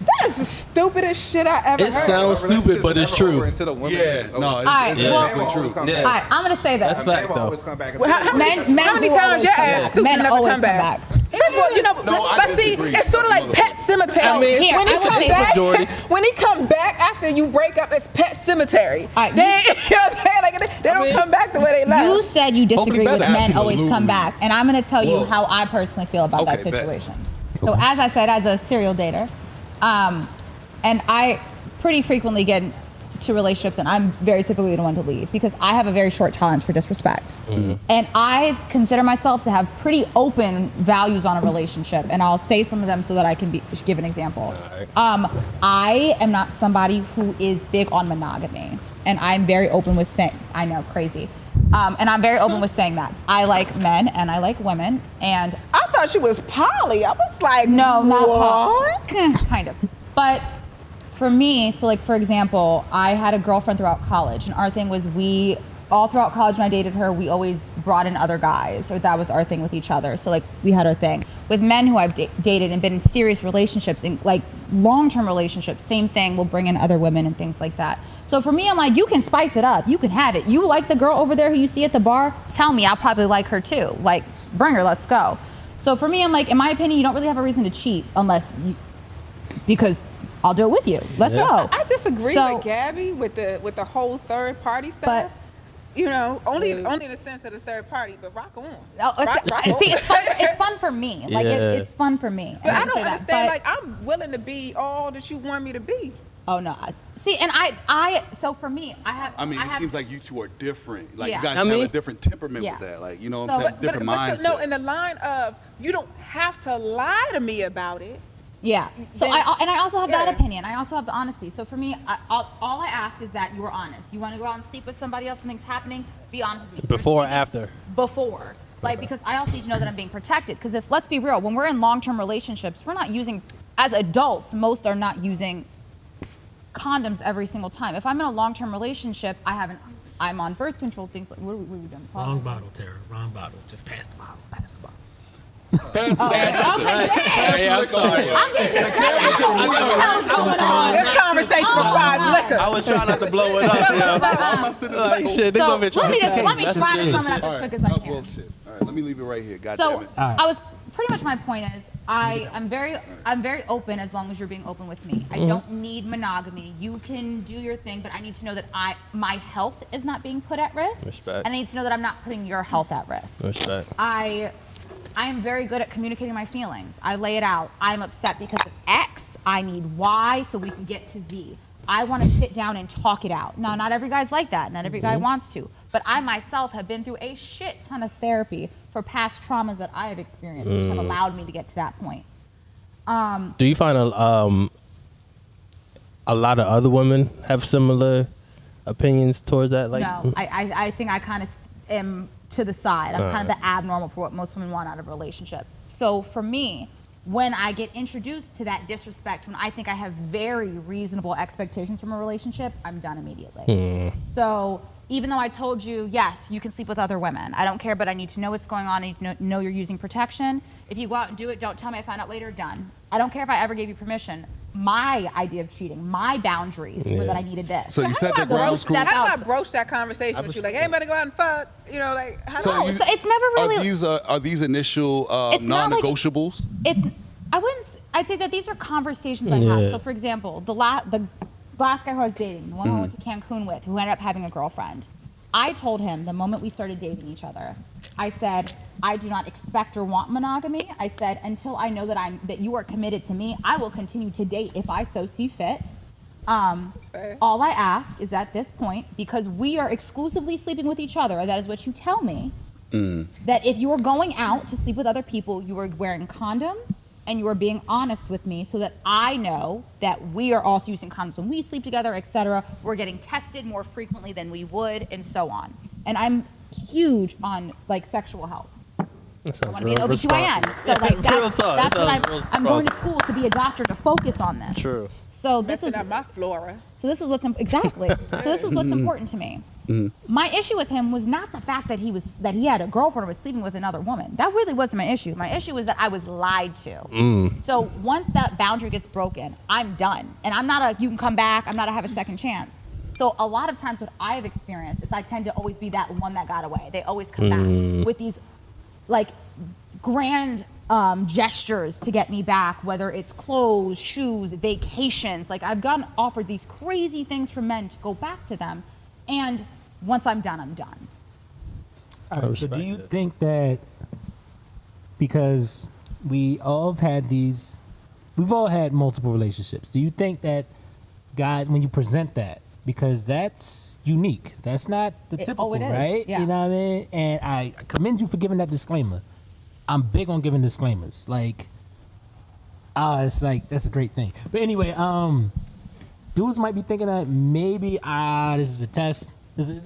That is the stupidest shit I ever It heard. sounds stupid, but it's true. Until the woman Yeah, is no, over. it's Alright, well- definitely true. Yeah. All right, I'm gonna say this. That's fact, though. Always come back. Well, how many Men do always times your come ass back. stupid Men enough to always come back? First of all, No, I but see, disagree. it's sort of like Pet Cemetery. I mean, Here, when he I would comes say back, majority. when he come back after you break up, it's Pet Cemetery. Alright, They, you know what I'm saying? Like, they don't come back the way they left. You said you disagree with better. men always come Absolutely. back, and I'm going to tell you Whoa. how I personally feel about that Okay, bet. situation. So, as I said, as a serial dater, and I pretty frequently get into relationships, and I'm very typically the one to leave because I have a very short tolerance for disrespect, and I consider myself to have pretty open values on a relationship, and I'll say some of them so that I can give an example. I am not somebody who is big on monogamy, and I'm very open with saying, I know, crazy. And I'm very open with saying that. I like men and I like women, and I thought she was poly. I was like, no, not what? kind of. But for me, so like for example, I had a girlfriend throughout college, and our thing was we all throughout college when I dated her, we always brought in other guys, or that was our thing with each other. So like we had our thing. With men who I've dated and been in serious relationships, in like long-term relationships, same thing, we'll bring in other women and things like that. So for me, I'm like, you can spice it up. You can have it. You like the girl over there who you see at the bar? Tell me, I'll probably like her too. Like, bring her, let's go. So for me, I'm like, in my opinion, you don't really have a reason to cheat because I'll do it with you. Let's go. I disagree So- with Gabby with the whole third party stuff. But- only in the sense of the third party, but rock on. Oh, Rock on. see, it's fun for me. Like Yeah. it's fun for me. But I would don't say that. understand. But- Like, I'm willing to be all that you want me to be. oh no, see, and I so for me, I have. I mean, I it have, seems like you two are different. Like Yeah. you guys I have mean- a different temperament Yeah. with that. Like, you know what So- I'm saying? Different mindset. No, in the line of you don't have to lie to me about it. Yeah. So Then- I also have that Yeah. opinion. I also have the honesty. So for me, all I ask is that you are honest. You want to go out and sleep with somebody else, something's happening, be honest with me. Before or You're sleeping- after? Before. Like, because I also need to know that I'm being protected. Because if, let's be real, when we're in long-term relationships, we're not using, as adults, most are not using condoms every single time. If I'm in a long-term relationship, I'm on birth control, things like, what are we doing? Wrong bottle, Tara. Wrong bottle. Just pass the bottle. Pass the bottle. Okay, damn. Hey, I'm sorry. I'm getting distracted. I don't know what the hell is going on. This conversation requires liquor. I was trying not to blow it up. Like, shit, they So gonna be trying to let me That's try to serious. sum it up as quick as I Oh, can. bullshit. All right, let me leave it right here. God So damn it. I was pretty much my point is I'm very open as long as you're being open with me. I don't need monogamy. You can do your thing, but I need to know that my health is not being put at risk. Respect. And I need to know that I'm not putting your health at risk. Respect. I am very good at communicating my feelings. I lay it out. I'm upset because of X. I need Y so we can get to Z. I want to sit down and talk it out. Now, not every guy's like that. Not every guy wants to. But I myself have been through a shit ton of therapy for past traumas that I have experienced, which have allowed me to get to that point. Do you find a lot of other women have similar opinions towards that? Like, No, I think I kind of am to the side. I'm kind of the abnormal for what most women want out of a relationship. So for me, when I get introduced to that disrespect, when I think I have very reasonable expectations from a relationship, I'm done immediately. So even though I told you, yes, you can sleep with other women. I don't care, but I need to know what's going on. I need to know you're using protection. If you go out and do it, don't tell me. I find out later, done. I don't care if I ever gave you permission. My idea of cheating, my boundaries were that I needed this. So you set the ground rules. How do I broach that conversation with you? Like, hey, better go out and fuck. You know, like, how So it's never really. Are these initial non-negotiables? I'd say that these are conversations I have. So, for example, the last guy who I was dating, the one I went to Cancun with, who ended up having a girlfriend, I told him the moment we started dating each other, I said, I do not expect or want monogamy. I said, until I know that you are committed to me, I will continue to date if I so see fit. All I ask is at this point, because we are exclusively sleeping with each other, that is what you tell me, that if you are going out to sleep with other people, you are wearing condoms and you are being honest with me so that I know that we are also using condoms when we sleep together, etc. We're getting tested more frequently than we would, and so on. And I'm huge on like sexual health. I want to be an OBGYN. So like that's what I'm going to school to be a doctor to focus on this. True. So this is my flora. So this is what's exactly. So this is what's important to me. My issue with him was not the fact that he had a girlfriend or was sleeping with another woman. That really wasn't my issue. My issue was that I was lied to. So once that boundary gets broken, I'm done. And I'm not a you can come back. I'm not a have a second chance. So a lot of times what I have experienced is I tend to always be that one that got away. They always come back with these like grand gestures to get me back, whether it's clothes, shoes, vacations. Like I've gotten offered these crazy things from men to go back to them. And once I'm done, I'm done. All right, so do you think that because we've all had multiple relationships, do you think that guys, when you present that, because that's unique, that's not the typical, right? Yeah. You know what I mean? And I commend you for giving that disclaimer. I'm big on giving disclaimers. Like, it's like, that's a great thing. But anyway, dudes might be thinking that maybe, this is a test.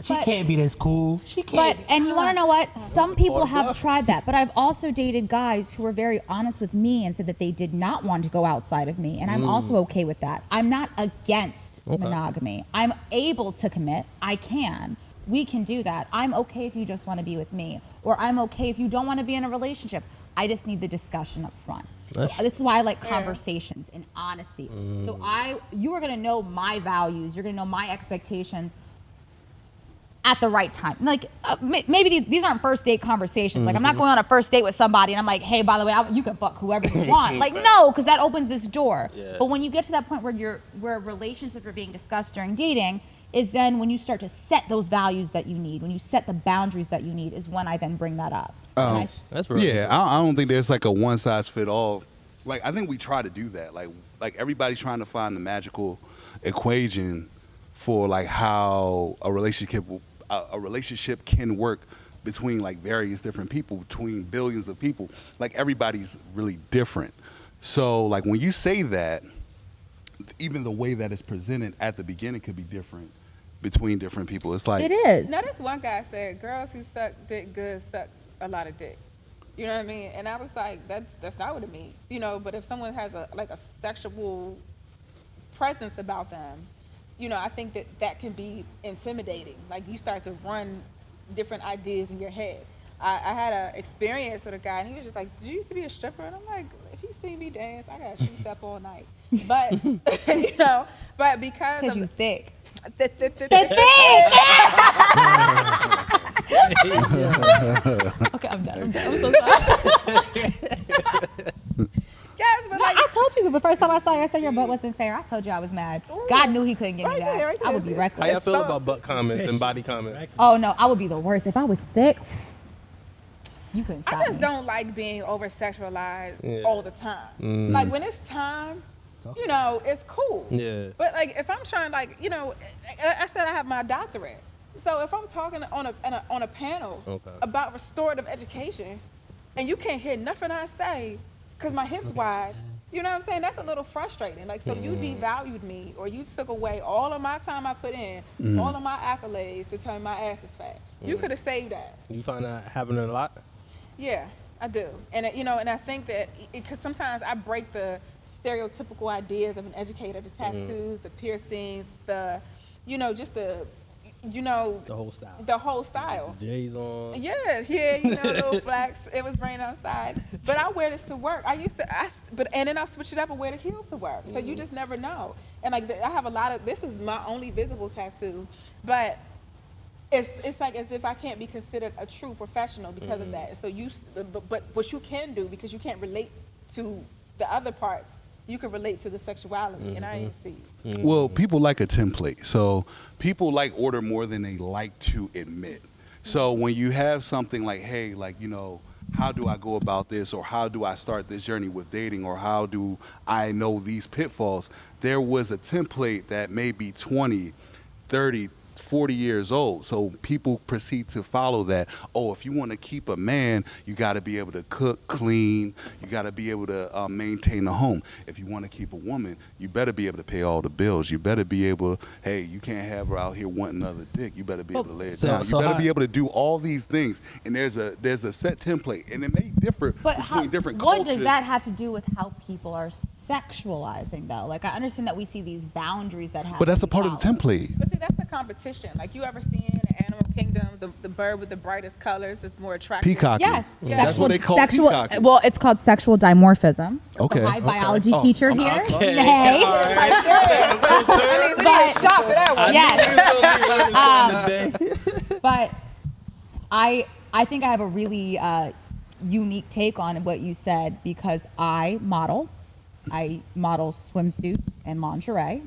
She can't be this cool. She can't. But, and you want to know what? Some people have tried that. But I've also dated guys who were very honest with me and said that they did not want to go outside of me. And I'm also okay with that. I'm not against monogamy. I'm able to commit. I can. We can do that. I'm okay if you just want to be with me. Or I'm okay if you don't want to be in a relationship. I just need the discussion up front. This is why I like conversations and honesty. So you are going to know my values. You're going to know my expectations at the right time. Like maybe these aren't first date conversations. Like I'm not going on a first date with somebody and I'm like, hey, by the way, you can fuck whoever you want. Like no, because that opens this door. Yeah. But when you get to that point where relationships are being discussed during dating, is then when you start to set those values that you need, when you set the boundaries that you need, is when I then bring that up. That's right. Yeah, I don't think there's like a one size fit all. Like I think we try to do that. Like everybody's trying to find the magical equation for like how a relationship can work between like various different people, between billions of people. Like everybody's really different. So like when you say that, even the way that it's presented at the beginning could be different between different people. It's like it is. Now this one guy said girls who suck dick good suck a lot of dick. You know what I mean? And I was like, that's not what it means. You know, but if someone has a sexual presence about them, you know, I think that can be intimidating. Like you start to run different ideas in your head. I had an experience with a guy and he was just like, did you used to be a stripper? And I'm like, if you see me dance, I got 2-step all night. But, you know, but because you thick. Thick. Okay, I'm done. I'm so sorry. Yes, but like, I told you the first time I saw you, I said your butt wasn't fair. I told you I was mad. God knew he couldn't get me back. Right there. I would be reckless. How y'all feel about butt comments and body comments? Oh no, I would be the worst. If I was thick, you couldn't stop me. I just don't like being over sexualized all the time. Like when it's time, you know, it's cool. Yeah. But like if I'm trying, like, you know, I said I have my doctorate. So if I'm talking on a panel about restorative education, and you can't hear nothing I say because my hips wide, you know what I'm saying? That's a little frustrating. Like, so you devalued me, or you took away all of my time I put in, all of my accolades to tell me my ass is fat. You could have saved that. You find that happening a lot? Yeah, I do. And you know, and I think that because sometimes I break the stereotypical ideas of an educator, the tattoos, the piercings, the, you know, just the you know, The whole style. The whole style. J's on. Yeah, you know, little flax. It was raining outside, but I wear this to work. And then I switch it up and wear the heels to work. So you just never know. And like, I have a lot of. This is my only visible tattoo, but it's like as if I can't be considered a true professional because of that. So but what you can do, because you can't relate to the other parts, you can relate to the sexuality, and I didn't see. Well, people like a template. So people like order more than they like to admit. So when you have something like, hey, like, you know, how do I go about this, or how do I start this journey with dating, or how do I know these pitfalls? There was a template that may be 20, 30, 40 years old. So people proceed to follow that. Oh, if you want to keep a man, you got to be able to cook, clean. You got to be able to maintain the home. If you want to keep a woman, you better be able to pay all the bills. You better be able, hey, you can't have her out here wanting another dick. You better be able to lay it down. You better be able to do all these things. And there's a set template, and it may differ between different cultures. What does that have to do with how people are sexualizing, though? Like, I understand that we see these boundaries that have. But that's a part of the template. But see, that's the competition. Like, you ever seen the animal kingdom, the bird with the brightest colors is more attractive? Peacocking. Yes. Yeah. That's what they call sexual. peacocking. Well, it's called sexual dimorphism. Okay. So, hi, okay. biology teacher here. Okay. Hey. Right there. I mean, we need a shot for that one. Yes. But I think I have a really unique take on what you said, because I model swimsuits and lingerie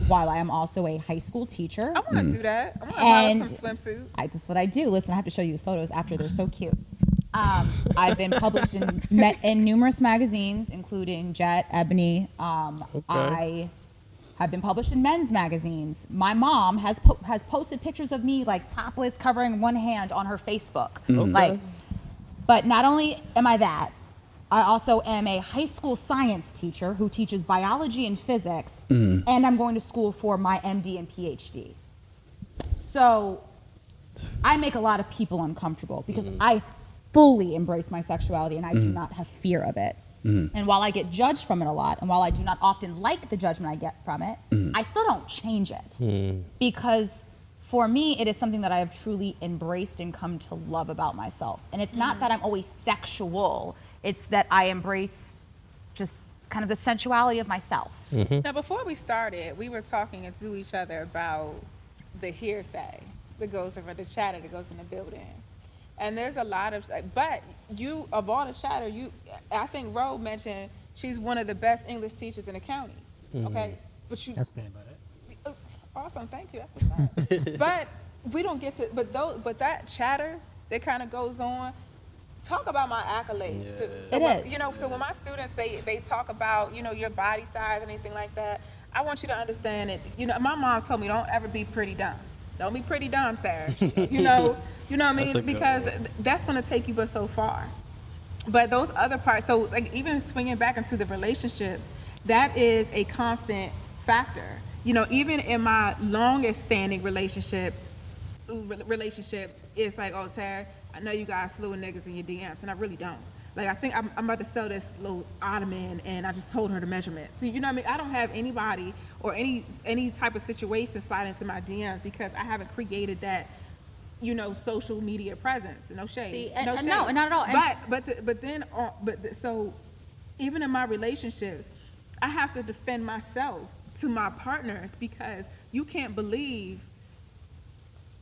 while I am also a high school teacher. I want to do that. I want to model some swimsuits. That's what I do. Listen, I have to show you these photos after. They're so cute. I've been published in numerous magazines, including Jet, Ebony. I have been published in men's magazines. My mom has posted pictures of me like topless, covering one hand on her Facebook. Like, but not only am I that, I also am a high school science teacher who teaches biology and physics, and I'm going to school for my MD and PhD. So I make a lot of people uncomfortable because I fully embrace my sexuality and I do not have fear of it. And while I get judged from it a lot, and while I do not often like the judgment I get from it, I still don't change it. Because for me, it is something that I have truly embraced and come to love about myself. And it's not that I'm always sexual, it's that I embrace just kind of the sensuality of myself. Now, before we started, we were talking to each other about the hearsay that goes over the chatter that goes in the building. And there's a lot of, but you, of all the chatter, I think Ro mentioned she's one of the best English teachers in the county. Okay? But you, I stand by that. awesome, thank you, that's what's up. But we don't get to, but that chatter that kind of goes on, talk about my accolades too. So so when my students they talk about, your body size, anything like that, I want you to understand that, my mom told me, don't ever be pretty dumb. Don't be pretty dumb, Sarah. You know what I mean? Because that's going to take you but so far. But those other parts, so like even swinging back into the relationships, that is a constant factor. Even in my longest standing relationships, it's like, oh, Sarah, I know you got a slew of niggas in your DMs, and I really don't. Like, I think I'm about to sell this little ottoman, and I just told her the measurement. So, you know what I mean? I don't have anybody or any type of situation slide into my DMs because I haven't created that, social media presence. No shade. See, no shade. No, not at all. So even in my relationships, I have to defend myself to my partners because you can't believe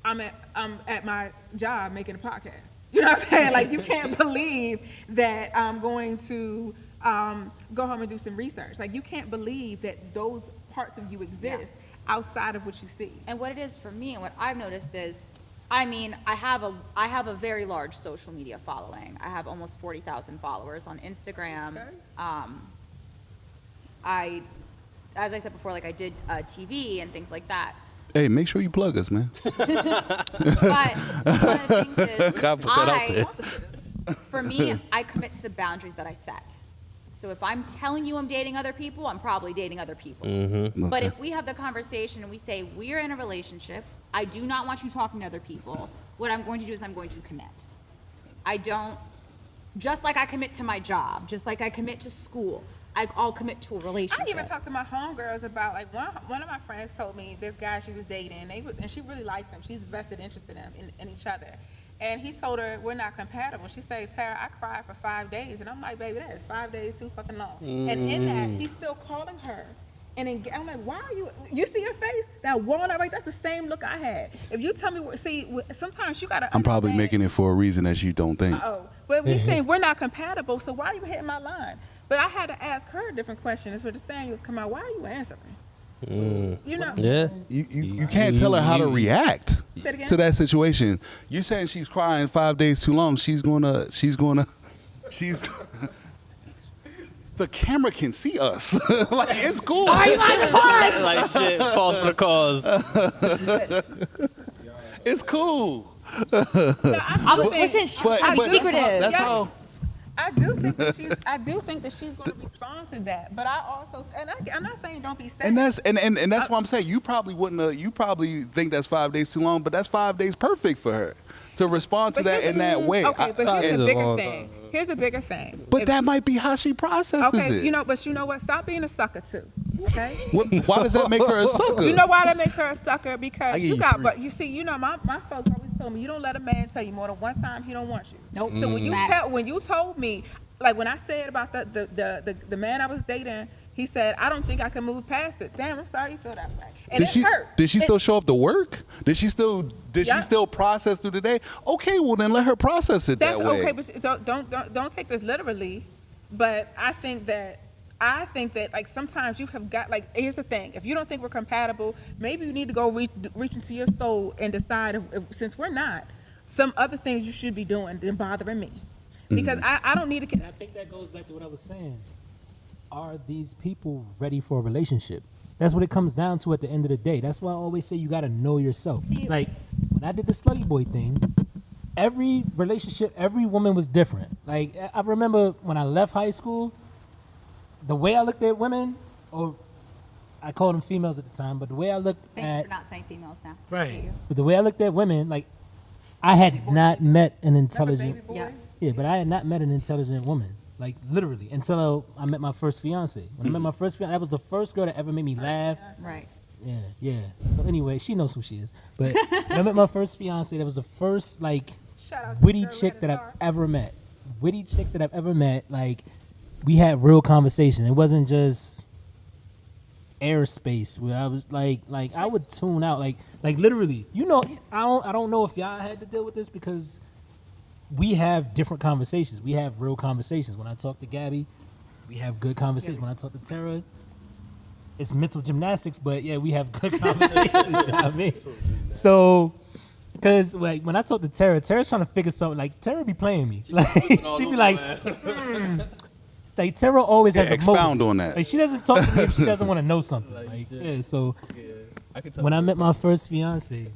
I'm at my job making a podcast. You know what I'm saying? Like, you can't believe that I'm going to go home and do some research. Like, you can't believe that those parts of you exist outside of what you see. And what it is for me, and what I've noticed is, I have a very large social media following. I have almost 40,000 followers on Instagram. Okay. As I said before, like I did TV and things like that. Hey, make sure you plug us, man. But one of the things is, Gotta put that out there. for me, I commit to the boundaries that I set. So if I'm telling you I'm dating other people, I'm probably dating other people. But if we have the conversation and we say, we're in a relationship, I do not want you talking to other people, what I'm going to do is I'm going to commit. I don't, just like I commit to my job, just like I commit to school, I'll commit to a relationship. I even talked to my homegirls about like one of my friends told me this guy she was dating, and she really likes him. She's vested interest in each other. And he told her we're not compatible. She said, Tara, I cried for 5 days, and I'm like, baby, that is 5 days too fucking long. And in that, he's still calling her. And I'm like, why are you? You see your face? That walnut right? That's the same look I had. If you tell me, sometimes you gotta. I'm probably understand. making it for a reason that you don't think. But he's saying we're not compatible, so why are you hitting my line? But I had to ask her a different question. It's where the Samuels come out. Why are you answering? You know. Yeah. You can't tell her how to react Say it again? to that situation. You're saying she's crying 5 days too long. She's the camera can see us. Like, it's cool. Like shit, false for the cause. It's cool. I was listen, secretive. That's Yes. how. I do think that she's going to respond to that. But I also, I'm not saying don't be sad. And that's what I'm saying. You probably wouldn't. You probably think that's 5 days too long, but that's 5 days perfect for her to respond to that in that way. Okay, but here's it's the a bigger long thing. Here's the bigger thing. But that might be how she processes Okay, it. you know what? Stop being a sucker too. Okay. Why does that make her a sucker? You know why that makes her a sucker? Because give you you got, three. but you see, you know, my folks always told me you don't let a man tell you more than one time he don't want you. Nope. So Facts. when you told me, like when I said about the man I was dating, he said I don't think I can move past it. Damn, I'm sorry you feel that way. And it hurt. Did she It- still show up to work? Did she still process through the day? Okay, well then let her process it That's that way. okay, but don't take this literally. But I think that like sometimes you have got like here's the thing: if you don't think we're compatible, maybe you need to go reach into your soul and decide if since we're not, some other things you should be doing than bothering me, because I don't need to. And I think that goes back to what I was saying. Are these people ready for a relationship? That's what it comes down to at the end of the day. That's why I always say you got to know yourself. Like when I did the slutty boy thing, every relationship, every woman was different. Like I remember when I left high school, the way I looked at women, or I called them females at the time, but the way I looked Thank you at for not saying females now. Right. Thank you. but the way I looked at women, like I had not met an intelligent Baby boy. Yeah. yeah, but I had not met an intelligent woman, like literally, until I met my first fiance. When I met my first fiance, that was the first girl that ever made me laugh. Right. Yeah. So anyway, she knows who she is. But when I met my first fiance, that was the first like Shout out to witty the girl chick with that the I've star. ever met. Witty chick that I've ever met. Like we had real conversation. It wasn't just airspace where I was like I would tune out like literally. You know, I don't know if y'all had to deal with this because we have different conversations. We have real conversations. When I talk to Gabby, we have good conversations. When I talk to Tara, it's mental gymnastics, but yeah, we have good conversations. You know what I mean? So, because like when I talk to Tara, Tara's trying to figure something. Like Tara be playing me. Like she be like, like Tara always has a expound motive. on that. Like she doesn't talk to me if she doesn't want to know something. Like yeah, so I can tell when I met my first fiance,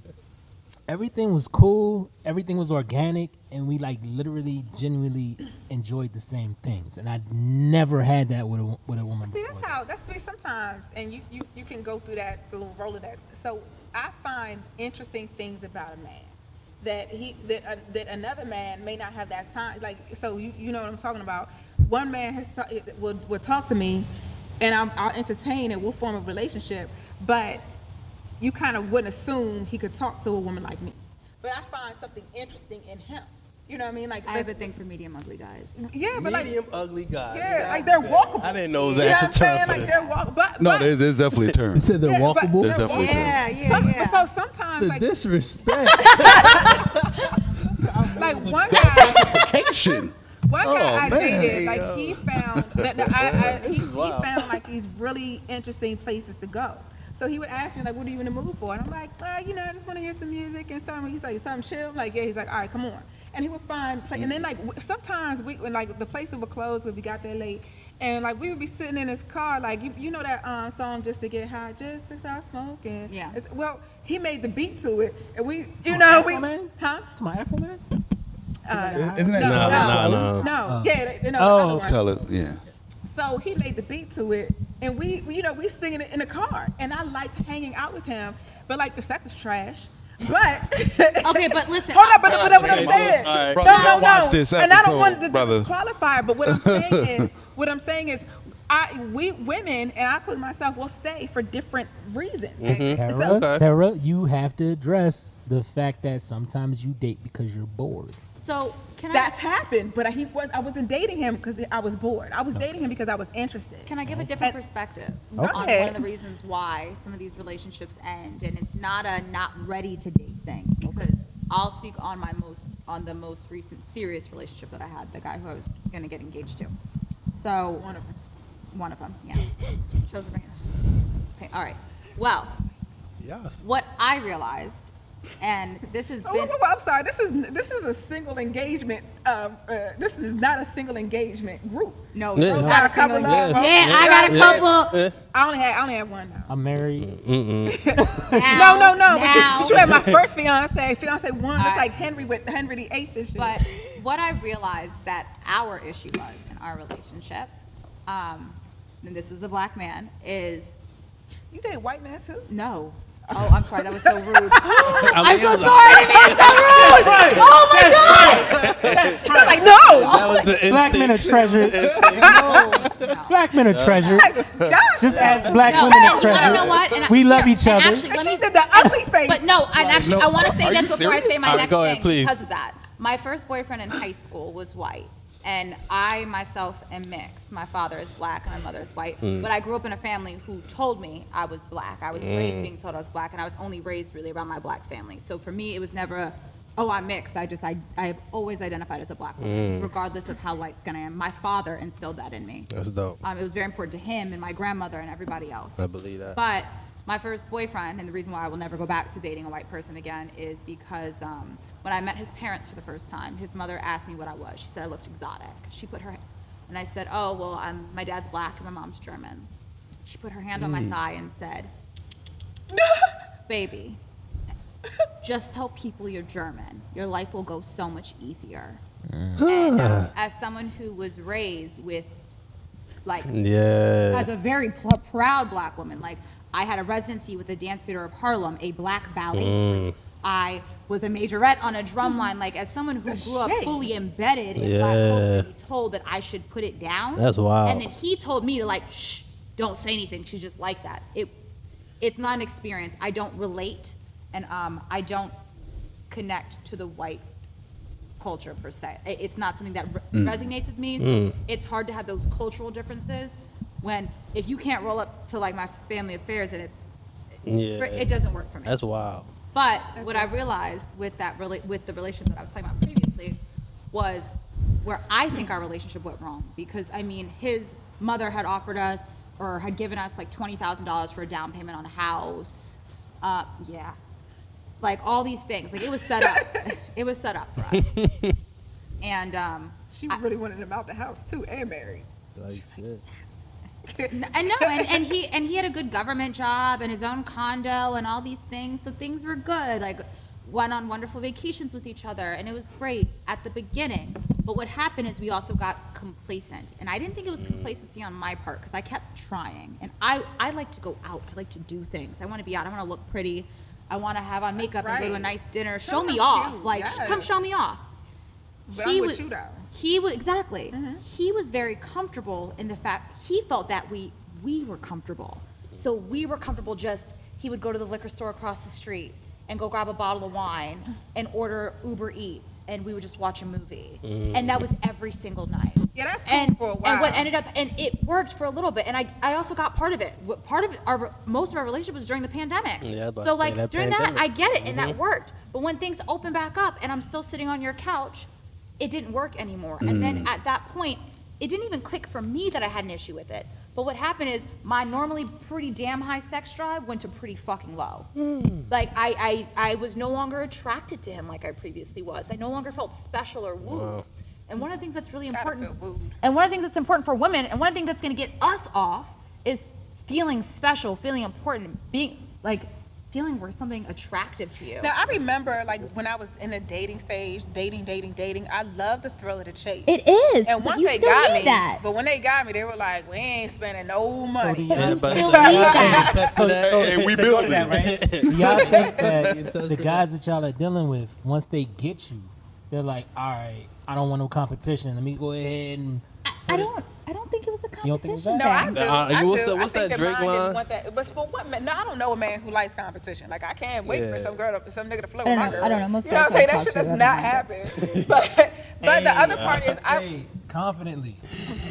everything was cool, everything was organic, and we like literally genuinely enjoyed the same things. And I never had that with a woman See, before. that's me sometimes, and you can go through the little Rolodex. So I find interesting things about a man that another man may not have that time. Like, so you know what I'm talking about. One man will talk to me, and I'll entertain and we'll form a relationship, but you kind of wouldn't assume he could talk to a woman like me. But I find something interesting in him. You know what I mean? Like I have a thing for medium ugly guys. yeah, but like medium ugly guy. yeah, like they're walkable. I didn't know it was You know an what I'm actual term saying? for Like this. they're walkable. No, there's definitely a term. You said they're Yeah, but walkable. There's definitely a term. Yeah. So sometimes The like disrespect. one guy Vacation. One guy Oh, I man. dated, like he found he found like these really interesting places to go. So he would ask me like, "What are you in the mood for?" And I'm like, you know, I just want to hear some music and something. He's like, "Something chill." I'm like, yeah. He's like, "All right, come on." And he would find, and then like sometimes when like the places would close when we got there late, and like we would be sitting in his car, like you know that song "Just to Get High, Just to Stop Smoking." Yeah. Well, he made the beat to it, and we, Afro Man? huh? To my Afro Man? Isn't that No. Yeah, the Oh, other one. Tell it, yeah. So he made the beat to it, and we singing it in the car, and I liked hanging out with him, but like the sex was trash. But Okay, but listen. hold up, but what I'm saying, All right. Brother, don't watch this and I don't episode, want to brother. disqualify. But what I'm saying is, we women, and I include myself, will stay for different reasons. Tara, you have to address the fact that sometimes you date because you're bored. So That's happened, but I wasn't dating him because I was bored. I was dating him because I was interested. Can I give a different perspective Go on ahead. one of the reasons why some of these relationships end, and it's not a not ready to date thing, because I'll speak on the most recent serious relationship that I had, the guy who I was going to get engaged to. So one of them, yeah. Chose to bring it up. Okay, all right. Well, Yes. what I realized, and this has been. I'm sorry. This is a single engagement. This is not a single engagement group. No, Yeah. no, Got a couple of. Yeah, I got a couple. I only have one now. I'm married. Now, No. now. But you had my first fiance one. All That's right. like Henry VIII and shit. But what I realized that our issue was in our relationship, and this is a black man, is You date white man too? no. Oh, I'm sorry, that was so rude. I'm so sorry to be so rude. Oh my God. I was like, no. That was the Black men are treasured. No. Black men are treasured. Gosh. Just as black No, women are you treasured. know what? And We love here, each and other. Actually, And let she me, said the ugly face. but no, I want to say Are you this before I say serious? my All right, next go ahead, thing please. because of that. My first boyfriend in high school was white, and I myself am mixed. My father is black and my mother is white, but I grew up in a family who told me I was black. I was raised being told I was black, and I was only raised really around my black family. So for me, it was never a, oh, I'm mixed. I have always identified as a black woman, regardless of how light skinned I am. My father instilled that in me. That's dope. It was very important to him and my grandmother and everybody else. I believe that. But my first boyfriend, and the reason why I will never go back to dating a white person again, is because when I met his parents for the first time, his mother asked me what I was. She said I looked exotic. She put her, and I said, oh, well, my dad's black and my mom's German. She put her hand on my thigh and said, baby, just tell people you're German. Your life will go so much easier. And as someone who was raised with, like, Yeah. as a very proud black woman. Like, I had a residency with the Dance Theater of Harlem, a black ballet troupe. I was a majorette on a drum line. Like, as someone who grew up fully embedded in black culture, to be told that I should put it down. That's wild. And then he told me to, like, shh, don't say anything. She's just like that. It's not an experience. I don't relate, and I don't connect to the white culture per se. It's not something that resonates with me. So it's hard to have those cultural differences when if you can't roll up to like my family affairs and it doesn't work for me. That's wild. But what I realized with with the relationship that I was talking about previously was where I think our relationship went wrong, because I mean his mother had offered us or had given us like $20,000 for a down payment on a house. Like all these things. Like it was set up. It was set up for us. And She really wanted him out the house too, and married. I know, and he had a good government job and his own condo and all these things, so things were good. Like went on wonderful vacations with each other, and it was great at the beginning. But what happened is we also got complacent, and I didn't think it was complacency on my part because I kept trying. And I like to go out. I like to do things. I want to be out. I want to look pretty. I want to have on makeup and go to a nice dinner. Show me off. cute. Like come show me off. But I'm with you though. He was exactly. He was very comfortable in the fact he felt that we were comfortable. So we were comfortable. He would go to the liquor store across the street and go grab a bottle of wine and order Uber Eats, and we would just watch a movie. And that was every single night. Yeah, that's cool for a while. And what ended up, and it worked for a little bit. And I also got part of it. Most of our relationship was during the pandemic. Yeah, I was about so to say like that during pandemic. that, I get it, and that worked. But when things open back up, and I'm still sitting on your couch, it didn't work anymore. And then at that point, it didn't even click for me that I had an issue with it. But what happened is my normally pretty damn high sex drive went to pretty fucking low. Like I was no longer attracted to him like I previously was. I no longer felt special or wooed. Wow. And one of the things that's really Gotta important, feel wooed. and one of the things that's important for women, and one of the things that's going to get us off is feeling special, feeling important, feeling we're something attractive to you. Now I remember like when I was in the dating stage, dating. I love the thrill of the chase. It is. And but once you they still got need me, that. but when they got me, they were like, "We ain't spending no money." do Yeah, you but still need that. attest to that. Hey, we to go to building. that, right? Y'all think that the guys that y'all are dealing with, once they get you, they're like, all right, I don't want no competition. Let me go ahead and I don't think it was a You don't think it was competition. No, that? I do. Nah, I what's do. that- what's I think that that Drake mine line? didn't want that. But for what man? No, I don't know a man who likes competition. Like I can't wait for Yeah. some nigga to flirt I with don't my know. girl. I don't know. Most you know what guys I'm saying? who I That shit talk does to not haven't happen. But the other part is I. say confidently,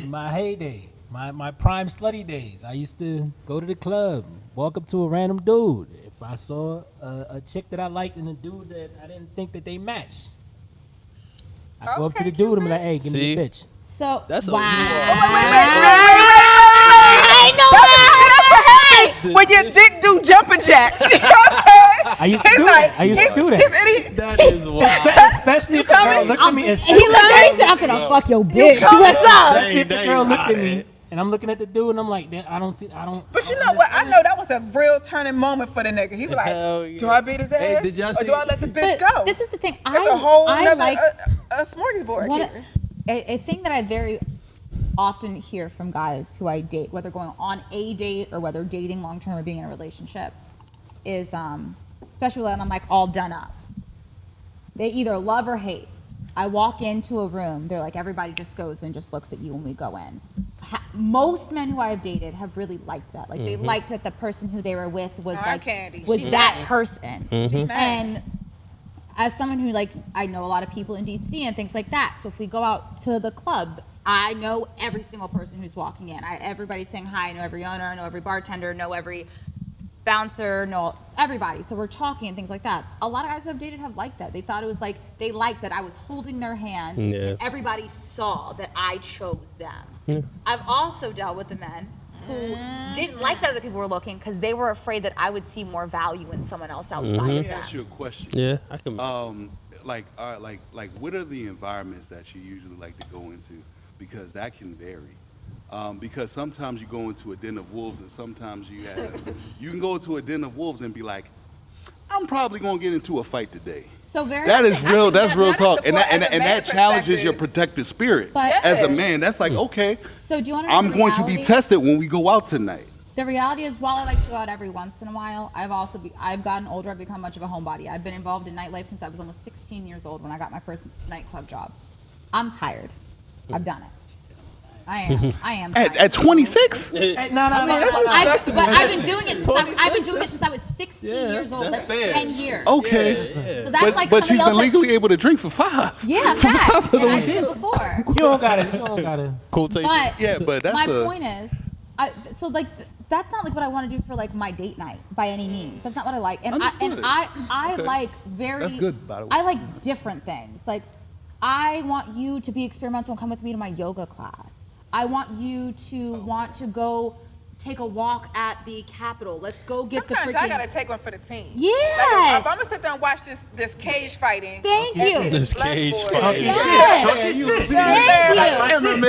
my heyday, my prime slutty days. I used to go to the club, walk up to a random dude. If I saw a chick that I liked and a dude that I didn't think that they matched, I go up to Okay, the dude and be like, Kizzy. "Hey, give me a See? bitch." So That's a- wow. I know that. When your dick do jumping jacks. You know what I'm saying? I used to do that. I used to do that. That is wild. Especially if the girl looked at me. He looked at me and said, "I'm finna fuck your bitch." What's up? Especially if the girl looked at me and I'm looking at the dude and I'm like, I don't. But you know what? I know that was a real turning moment for the nigga. He was like, Hell yeah. do I beat his ass? Hey, did y'all or see- do I let the bitch But go? this is the thing. That's a whole I nother like a smorgasbord What here. a thing that I very often hear from guys who I date, whether going on a date or whether dating long term or being in a relationship, is especially when I'm like all done up. They either love or hate. I walk into a room, they're like, everybody just goes and just looks at you when we go in. Most men who I have dated have really liked that. Like they liked that the person who they were with was Eye like candy. was She that mad. person. She mad. And as someone who like I know a lot of people in DC and things like that. So if we go out to the club, I know every single person who's walking in. Everybody's saying hi. I know every owner. I know every bartender. Know every bouncer. Know everybody. So we're talking and things like that. A lot of guys who I've dated have liked that. They thought it was like they liked that I was holding their hand. Yeah. And everybody saw that I chose them. I've also dealt with the men who didn't like that other people were looking because they were afraid that I would see more value in someone else outside Let of me them. ask you a question. Yeah, I can. Like what are the environments that you usually like to go into? Because that can vary. Because sometimes you go into a den of wolves, and sometimes you can go into a den of wolves and be like, I'm probably gonna get into a fight today. So very That is real. That's real that's talk, the and point that as a and man that challenges your perspective. protective spirit. But- As a Yeah. man, that's like okay. So do you want to know I'm the going to be reality? tested when we go out tonight. The reality is, while I like to go out every once in a while, I've gotten older. I've become much of a homebody. I've been involved in nightlife since I was almost 16 years old when I got my first nightclub job. I'm tired. I've done it. I am. Tired. At 26? No. But I've been doing it since I was 16 years old. that's That's fair. 10 years. Okay. So that's like But somebody she's else been legally able to drink for 5. Yeah, fact. And I did it before. You don't gotta. Quotation. But Yeah, but that's my a- point is, that's not like what I want to do for like my date night by any means. That's not what I like. And Understood. I Okay. like very. That's good, by the way. I like different things. Like I want you to be experimental and come with me to my yoga class. I want you to want to go take a walk at the Capitol. Let's go get Sometimes the y'all freaking. gotta take one for the team. Yes. Like, if I'm gonna sit there and watch this cage fighting. Thank and you. see This blood cage sport, fighting. Yes. Talk your shit. Thank you.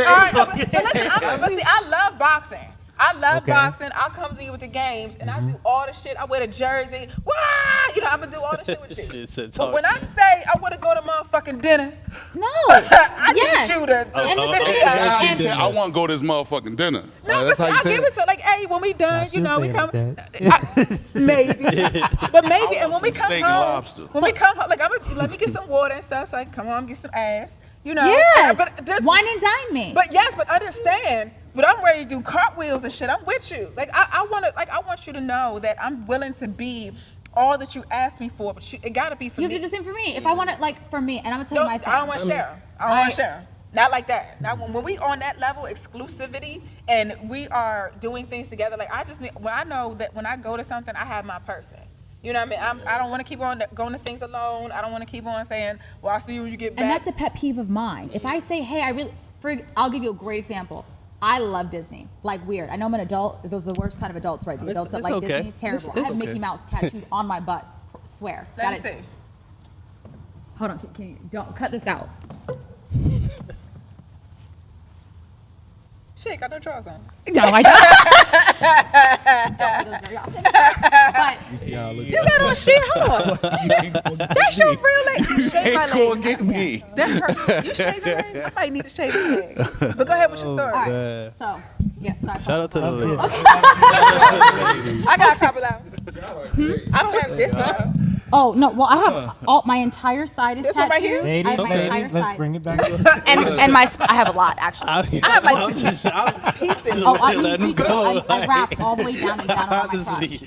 All right, but listen, but see, I love boxing. I love Okay. boxing. I'll come to you with the games, and I do all the shit. I wear the jersey. Wah! You know, I'm gonna do all the shit with you. Shit, But talk when I say I want to go to motherfucking dinner, No. I Yes. need you to And sit the there. thing She is, said, I want to go to this motherfucking dinner. No, but That's see, how you I say give it? it to like, hey, when we done, you should know, we say it come. like Maybe, but maybe, and when we some come steak and home, lobster. when we come home, like let me get some water and stuff. So I come home, get some ass, you know. yes. But there's, Wine and dine me. but yes, but understand. But I'm ready to do cartwheels and shit. I'm with you. Like I want you to know that I'm willing to be all that you asked me for. But it gotta be for you me. have to do the same for me. If I want it, like for me, and I'm gonna tell you No, my I thing. don't want to share. I don't want to share. Not like that. Now, when we on that level, exclusivity, and we are doing things together, like I just need, when I know that when I go to something, I have my person. You know what I mean? I don't want to keep on going to things alone. I don't want to keep on saying, well, I'll see you when you get back. And that's a pet peeve of mine. If I say, hey, I'll give you a great example. I love Disney, like weird. I know I'm an adult. Those are the worst kind of adults, right? The adults that it's like okay. Disney, terrible. It's I have okay. Mickey Mouse tattooed on my butt. Swear. Let me Got it. see. Hold on, can you don't cut this out? Shit, got no drawers on. No, I don't. Don't do those very often. But You got on shit, hold on. That's your real leg. You shave my Ain't gonna legs. get me. That hurt. You shave your legs? I might need to shave your legs. But go ahead with your story. all right. man. So, yeah, sorry. Shout out to the lady. I got a couple out. I don't have this though. Oh no! Well, I have all my entire side is This one right here? tattooed. I have my entire Ladies, let's side. bring it back. and I have a lot actually. I have like pieces. Oh, I wrap all the way down and down around my Honestly.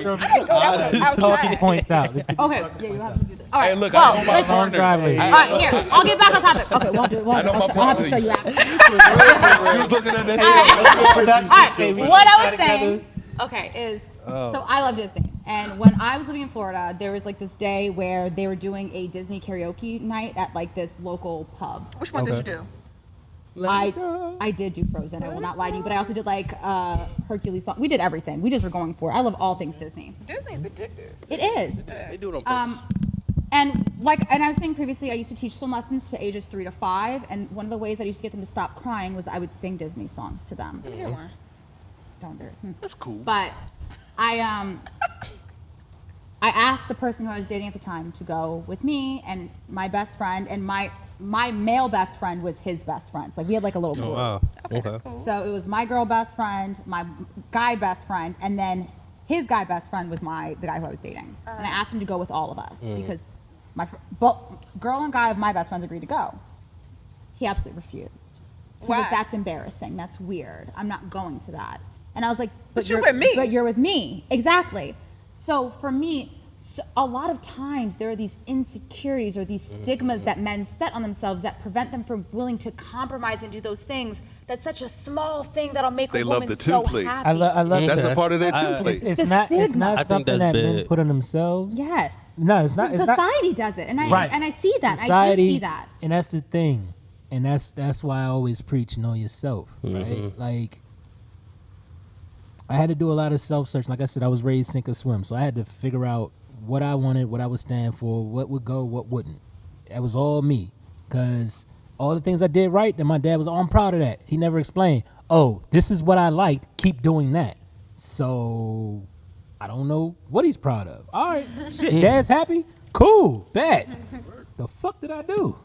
crotch. Talking points out. Let's get Okay, yeah, you have to do this. All right. Hey, look, well, I know my listen. long drive, ladies. All right, here. I'll get back on topic. Okay, I know my I'll have to partner. show you after. I was looking at that. production. All right, Hey, we what I got was together. saying, okay, is so I love Disney, and when I was living in Florida, there was like this day where they were doing a Disney karaoke night at like this local pub. Which one did you do? I did do Frozen. I will not lie to you, but I also did like Hercules song. We did everything. We just were going for it. I love all things Disney. Disney's addictive. It is. They do it on purpose. And I was saying previously, I used to teach swim lessons to ages 3 to 5, and one of the ways I used to get them to stop crying was I would sing Disney songs to them. Don't do it. That's cool. But I asked the person who I was dating at the time to go with me and my best friend, and my male best friend was his best friend. So like we had like a little group. Wow. Okay. So it was my girl best friend, my guy best friend, and then his guy best friend was the guy who I was dating. And I asked him to go with all of us because both girl and guy of my best friends agreed to go. He absolutely refused. He's like, Why? that's embarrassing. That's weird. I'm not going to that. And I was like, But you're with me. But you're with me. Exactly. So for me, a lot of times there are these insecurities or these stigmas that men set on themselves that prevent them from willing to compromise and do those things. That's such a small thing that'll make They a love woman the so template. happy. I love That's that. a part of their template. It's The not stigma. I think something that's that men big. put on themselves. Yes. No, it's not. It's not. Society does it, and I Right. and I see that. I do Society, see that. and that's the thing, and that's why I always preach know yourself, right? Like I had to do a lot of self search. Like I said, I was raised sink or swim, so I had to figure out what I wanted, what I would stand for, what would go, what wouldn't. That was all me, because all the things I did right, then my dad was, oh, I'm proud of that. He never explained, oh, this is what I liked, keep doing that. So I don't know what he's proud of. All right, shit, dad's happy? Cool, bet. The fuck did I do?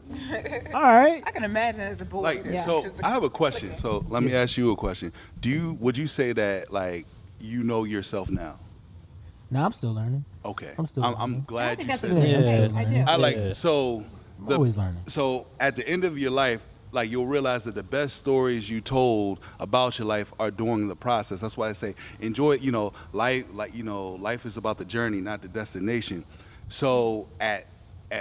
All right. I can imagine as a boy. Like, so I have a question. So let me ask you a question. Would you say that like you know yourself now? Now I'm still learning. Okay. I'm still I'm learning. I glad think you that's a said good that. thing. I do. I like Yeah. so I'm always learning. So at the end of your life, like you'll realize that the best stories you told about your life are during the process. That's why I say enjoy it. You know, life life is about the journey, not the destination. So at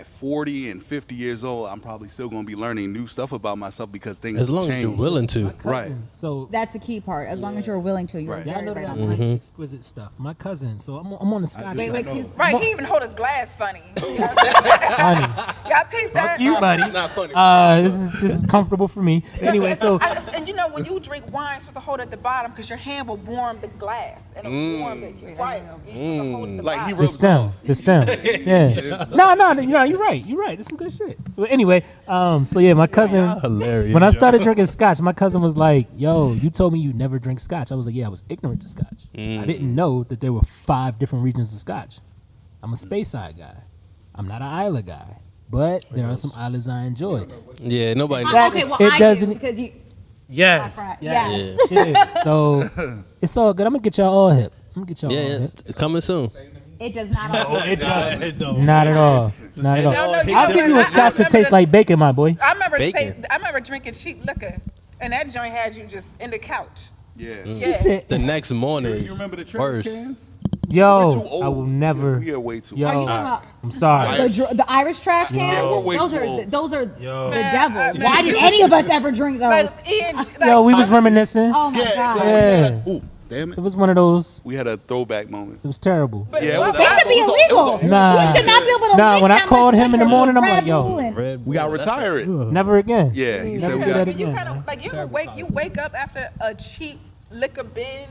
40 and 50 years old, I'm probably still going to be learning new stuff about myself because things As long change. as you're willing to. Right. So That's a key part. As long as you're willing to, you're Right. y'all very know right that on I point. like exquisite stuff. My cousin, so I'm on the Scotch. Wait, side. he's, Right, he even hold his glass funny. Honey, Y'all peep that? fuck you, buddy. Not funny. This is comfortable for me. Anyway, so And you know, when you drink wine, you're supposed to hold it at the bottom because your hand will warm the glass. And it'll warm the, right. You're supposed to hold it at the Like he bottom. the rubs stem, off. the stem. Yeah. No, you're right. You're right. That's some good shit. Well, anyway, so yeah, my cousin. Hilarious. When I started drinking scotch, my cousin was like, "Yo, you told me you never drink scotch." I was like, "Yeah, I was ignorant to scotch. I didn't know that there were 5 different regions of scotch. I'm a Speyside guy. I'm not an Isla guy, but there are some islands I enjoy." Yeah, nobody. Okay, well, It I doesn't- do because you. Yes. Right. Yeah. Yes. Shit. So it's all good. I'm gonna get y'all all hip. Yeah, it's coming soon. It does not. all It don't. Not at all. Not at all. No, you I'll know give you what? a scotch that tastes like bacon, my boy. I remember Bacon. I remember drinking cheap liquor, and that joint had you just in the couch. Yeah. Yeah. The next morning. You remember the trash worse. cans? Yo, We're too old. I will never. We are way too Yo, Are you old. talking about I'm sorry. the Irish trash cans? Yeah, we're way those too are old. those are the Man, devil. man, Why did you- any of us ever drink those? Like, Ian, like, Yo, we was reminiscing. Oh my god. Yeah, Ooh, damn it. it was one of those. We had a throwback moment. It was terrible. but Yeah, it what was- It should be illegal. Nah. We should not be able to. Nah, mix when I that called much him in the liquor morning, with I'm like, Red yo. Bull and- Red We got to retire it. Never again. Yeah, he said Never we do got that to. you again. kind of man. like you ever wake up after a cheap liquor binge.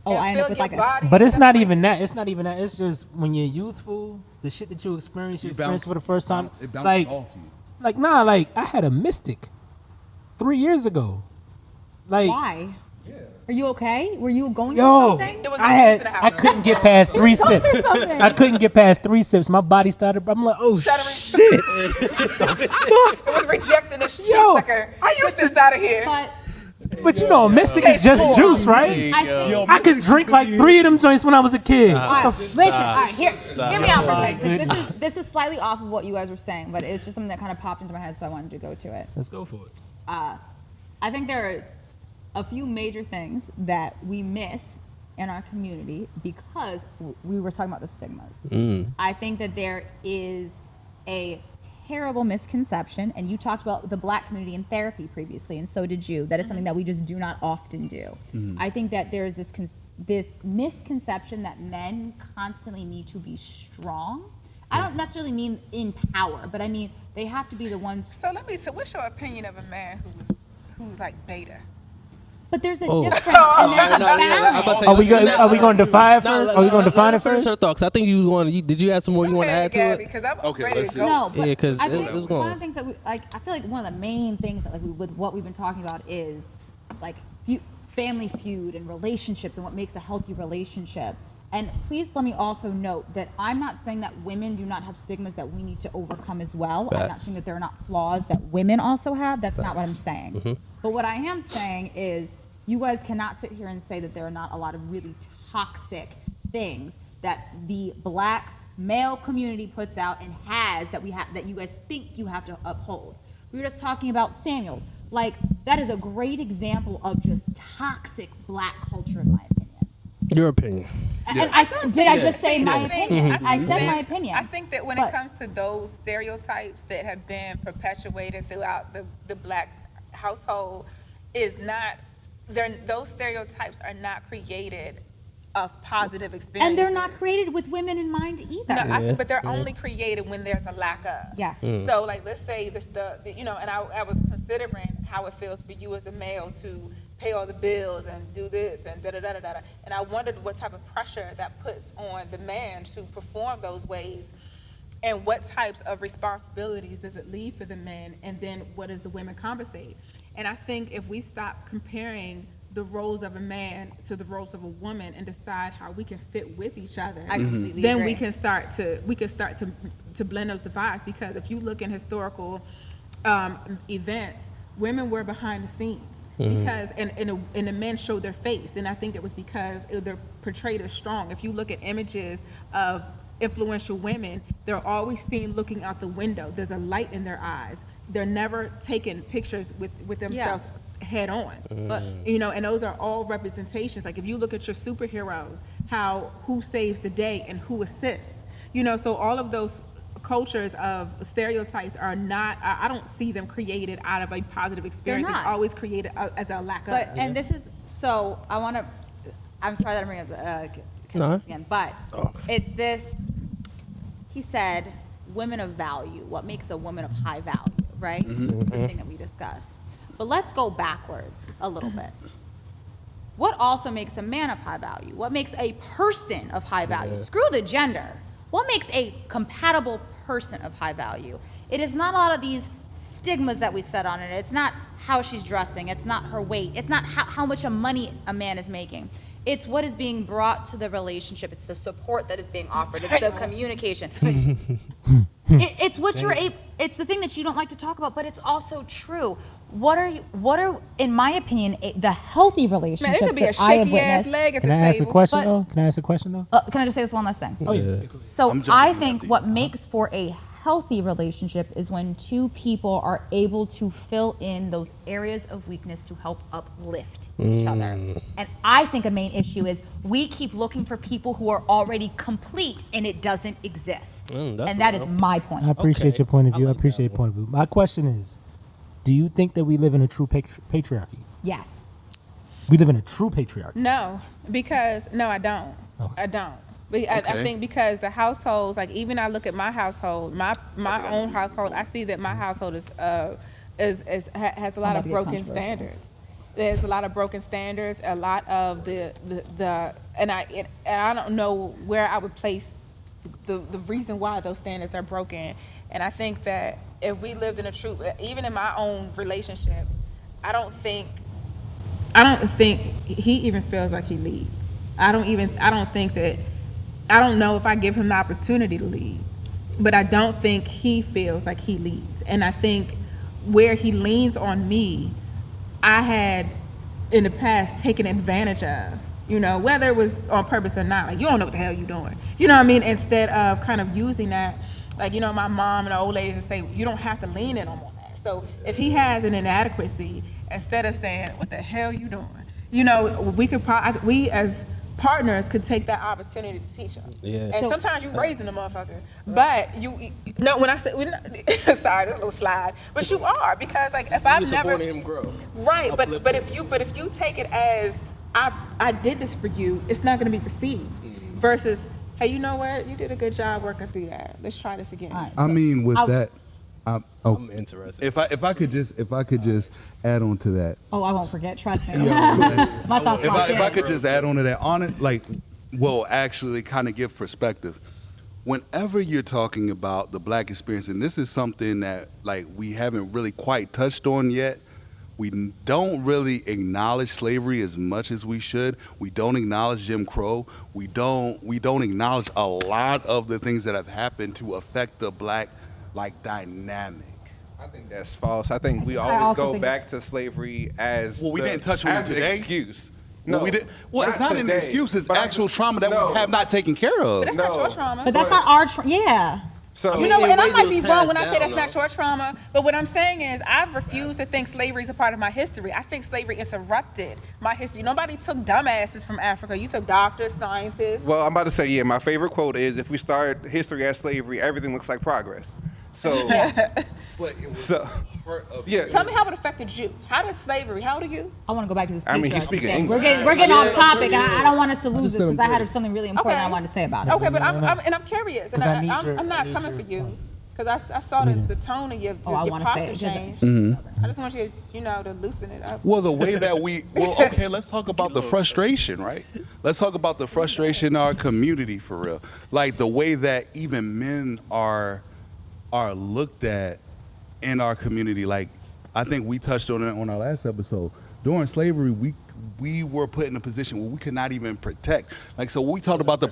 Oh, and I end feel up with your like a- body But it's not separate? even that. It's not even that. It's just when you're youthful, the shit that you experience bounce- for the first time. It bounces Like, off you. like I had a mystic 3 years ago. Like, Why? Are you okay? Were you going through yo, something? There was I no reason to had, have I no- couldn't get past 3 sips. something. I couldn't get past 3 sips. My body started. I'm like, oh Shuddering. shit. It was rejecting this cheap Yo, liquor. Get this out of here. But But you know, Mystic is just juice, right? I could drink like 3 of them joints when I was a kid. All right, listen. All right, hear me out for a second. This is slightly off of what you guys were saying, but it's just something that kind of popped into my head, so I wanted to go to it. Let's go for it. I think there are a few major things that we miss in our community because we were talking about the stigmas. I think that there is a terrible misconception, and you talked about the Black community in therapy previously, and so did you. That is something that we just do not often do. I think that there is this misconception that men constantly need to be strong. I don't necessarily mean in power, but I mean they have to be the ones. So what's your opinion of a man who's like beta? But there's a difference, and there's a balance. Are we going to define it first? Are we going to define it first? Her thoughts. I think you want. Did you have some more you want to add to it? Because I'm Okay, ready let's to see. go. No, but Yeah, 'cause I think it was one going. of the things that I feel like one of the main things that with what we've been talking about is like family feud and relationships and what makes a healthy relationship. And please let me also note that I'm not saying that women do not have stigmas that we need to overcome as well. I'm not Facts. saying that there are not flaws that women also have. That's not what I'm saying. But what I am saying is you guys cannot sit here and say that there are not a lot of really toxic things that the Black male community puts out and has that that you guys think you have to uphold. We were just talking about Samuels. Like, that is a great example of just toxic Black culture, in my opinion. Your opinion. And I just say my opinion? I said my opinion. I think that when it comes to those stereotypes that have been perpetuated throughout the Black household, those stereotypes are not created of positive experiences. And they're not created with women in mind either. No, but they're only created when there's a lack of. Yes. So, like, let's say and I was considering how it feels for you as a male to pay all the bills and do this and da-da-da-da-da. And I wondered what type of pressure that puts on the man to perform those ways, and what types of responsibilities does it leave for the men, and then what does the women compensate? And I think if we stop comparing the roles of a man to the roles of a woman and decide how we can fit with each other, I completely then agree. we can start to blend those divides. Because if you look in historical events, women were behind the scenes because and the men showed their face, and I think it was because they're portrayed as strong. If you look at images of influential women, they're always seen looking out the window. There's a light in their eyes. They're never taking pictures with themselves head on. But and those are all representations. Like if you look at your superheroes, who saves the day and who assists. So all of those cultures of stereotypes are not, I don't see them created out of a positive experience. It's always created as a lack of. And this is, so I want to, I'm sorry that I'm bringing up again, but it's this, he said, women of value, what makes a woman of high value, right? So this is the thing that we discussed. But let's go backwards a little bit. What also makes a man of high value? What makes a person of high value? Screw the gender. What makes a compatible person of high value? It is not a lot of these stigmas that we set on it. It's not how she's dressing. It's not her weight. It's not how much money a man is making. It's what is being brought to the relationship. It's the support that is being offered. It's the communication. It's what you're able. It's the thing that you don't like to talk about, but it's also true. What are, in my opinion, the healthy relationships that I have witnessed? Can I ask a question though? Can I just say this one last thing? Oh yeah. So I think what makes for a healthy relationship is when two people are able to fill in those areas of weakness to help uplift each other. And I think a main issue is we keep looking for people who are already complete, and it doesn't exist. And that is my point. I appreciate your point of view. I appreciate your point of view. My question is, do you think that we live in a true patriarchy? Yes. We live in a true patriarchy. No, I don't. Okay. I don't. I think because the households, like even I look at my household, my own household, I see that my household has a lot of broken standards. There's a lot of broken standards, a lot of and I don't know where I would place the reason why those standards are broken. And I think that if we lived in a true, even in my own relationship, I don't think he even feels like he leads. I don't know if I give him the opportunity to lead, but I don't think he feels like he leads. And I think where he leans on me, I had in the past taken advantage of, you know, whether it was on purpose or not. Like, you don't know what the hell you're doing. You know what I mean? Instead of kind of using that, like, you know, my mom and the old ladies would say, you don't have to lean in on that. So if he has an inadequacy, instead of saying, what the hell you doing? You know, we as partners could take that opportunity to teach them. Yeah. And sometimes you raising the motherfucker, but when I say, sorry, this little slide, but you are, because like if I've never supporting him grow, right, but if you take it as I did this for you, it's not going to be received. Versus, hey, you know what, you did a good job working through that. Let's try this again. Right. I mean, with that, I'm interested. if I could just add on to that. Oh, I won't forget. Trust me. Yeah, My thoughts. If I could just add on to that, actually kind of give perspective. Whenever you're talking about the Black experience, and this is something that like we haven't really quite touched on yet, we don't really acknowledge slavery as much as we should. We don't acknowledge Jim Crow. We don't acknowledge a lot of the things that have happened to affect the Black dynamic. I think that's false. I think we I always also go think back to slavery as We the- didn't touch on as it an today. excuse. Well, No, we did. Well, it's not an today, excuse. It's but actual trauma that no. we have not taken care of. But that's not No. your trauma. But that's not our. Yeah. So You know what, and I ways might it be was wrong when I passed say that's down, not your trauma, but what I'm saying is I've refused to think slavery is a part of my history. I think slavery interrupted my history. Nobody took dumbasses from Africa. You took doctors, scientists. Well, I'm about to say, yeah, my favorite quote is, if we start history as slavery, everything looks like progress. So, But it was so part of yeah. Tell me how it affected you. How did slavery, how old are you? I want to go back to this. I mean, he's patriarchal speaking thing. English. We're getting off topic, and I don't want us to lose it said because I I'm had something really important I wanted to say about it. Okay, but I'm curious, and 'Cause I need I'm your- I not need coming your for you. point. Because I saw the tone of your I wanna say posture it, change. Mm-hmm. I just want you to loosen it up. Well, the way that okay, let's talk about the frustration, right? Let's talk about the frustration in our community for real. Like the way that even men are looked at in our community. Like I think we touched on it on our last episode. During slavery, we were put in a position where we could not even protect. Like so, when we talked about the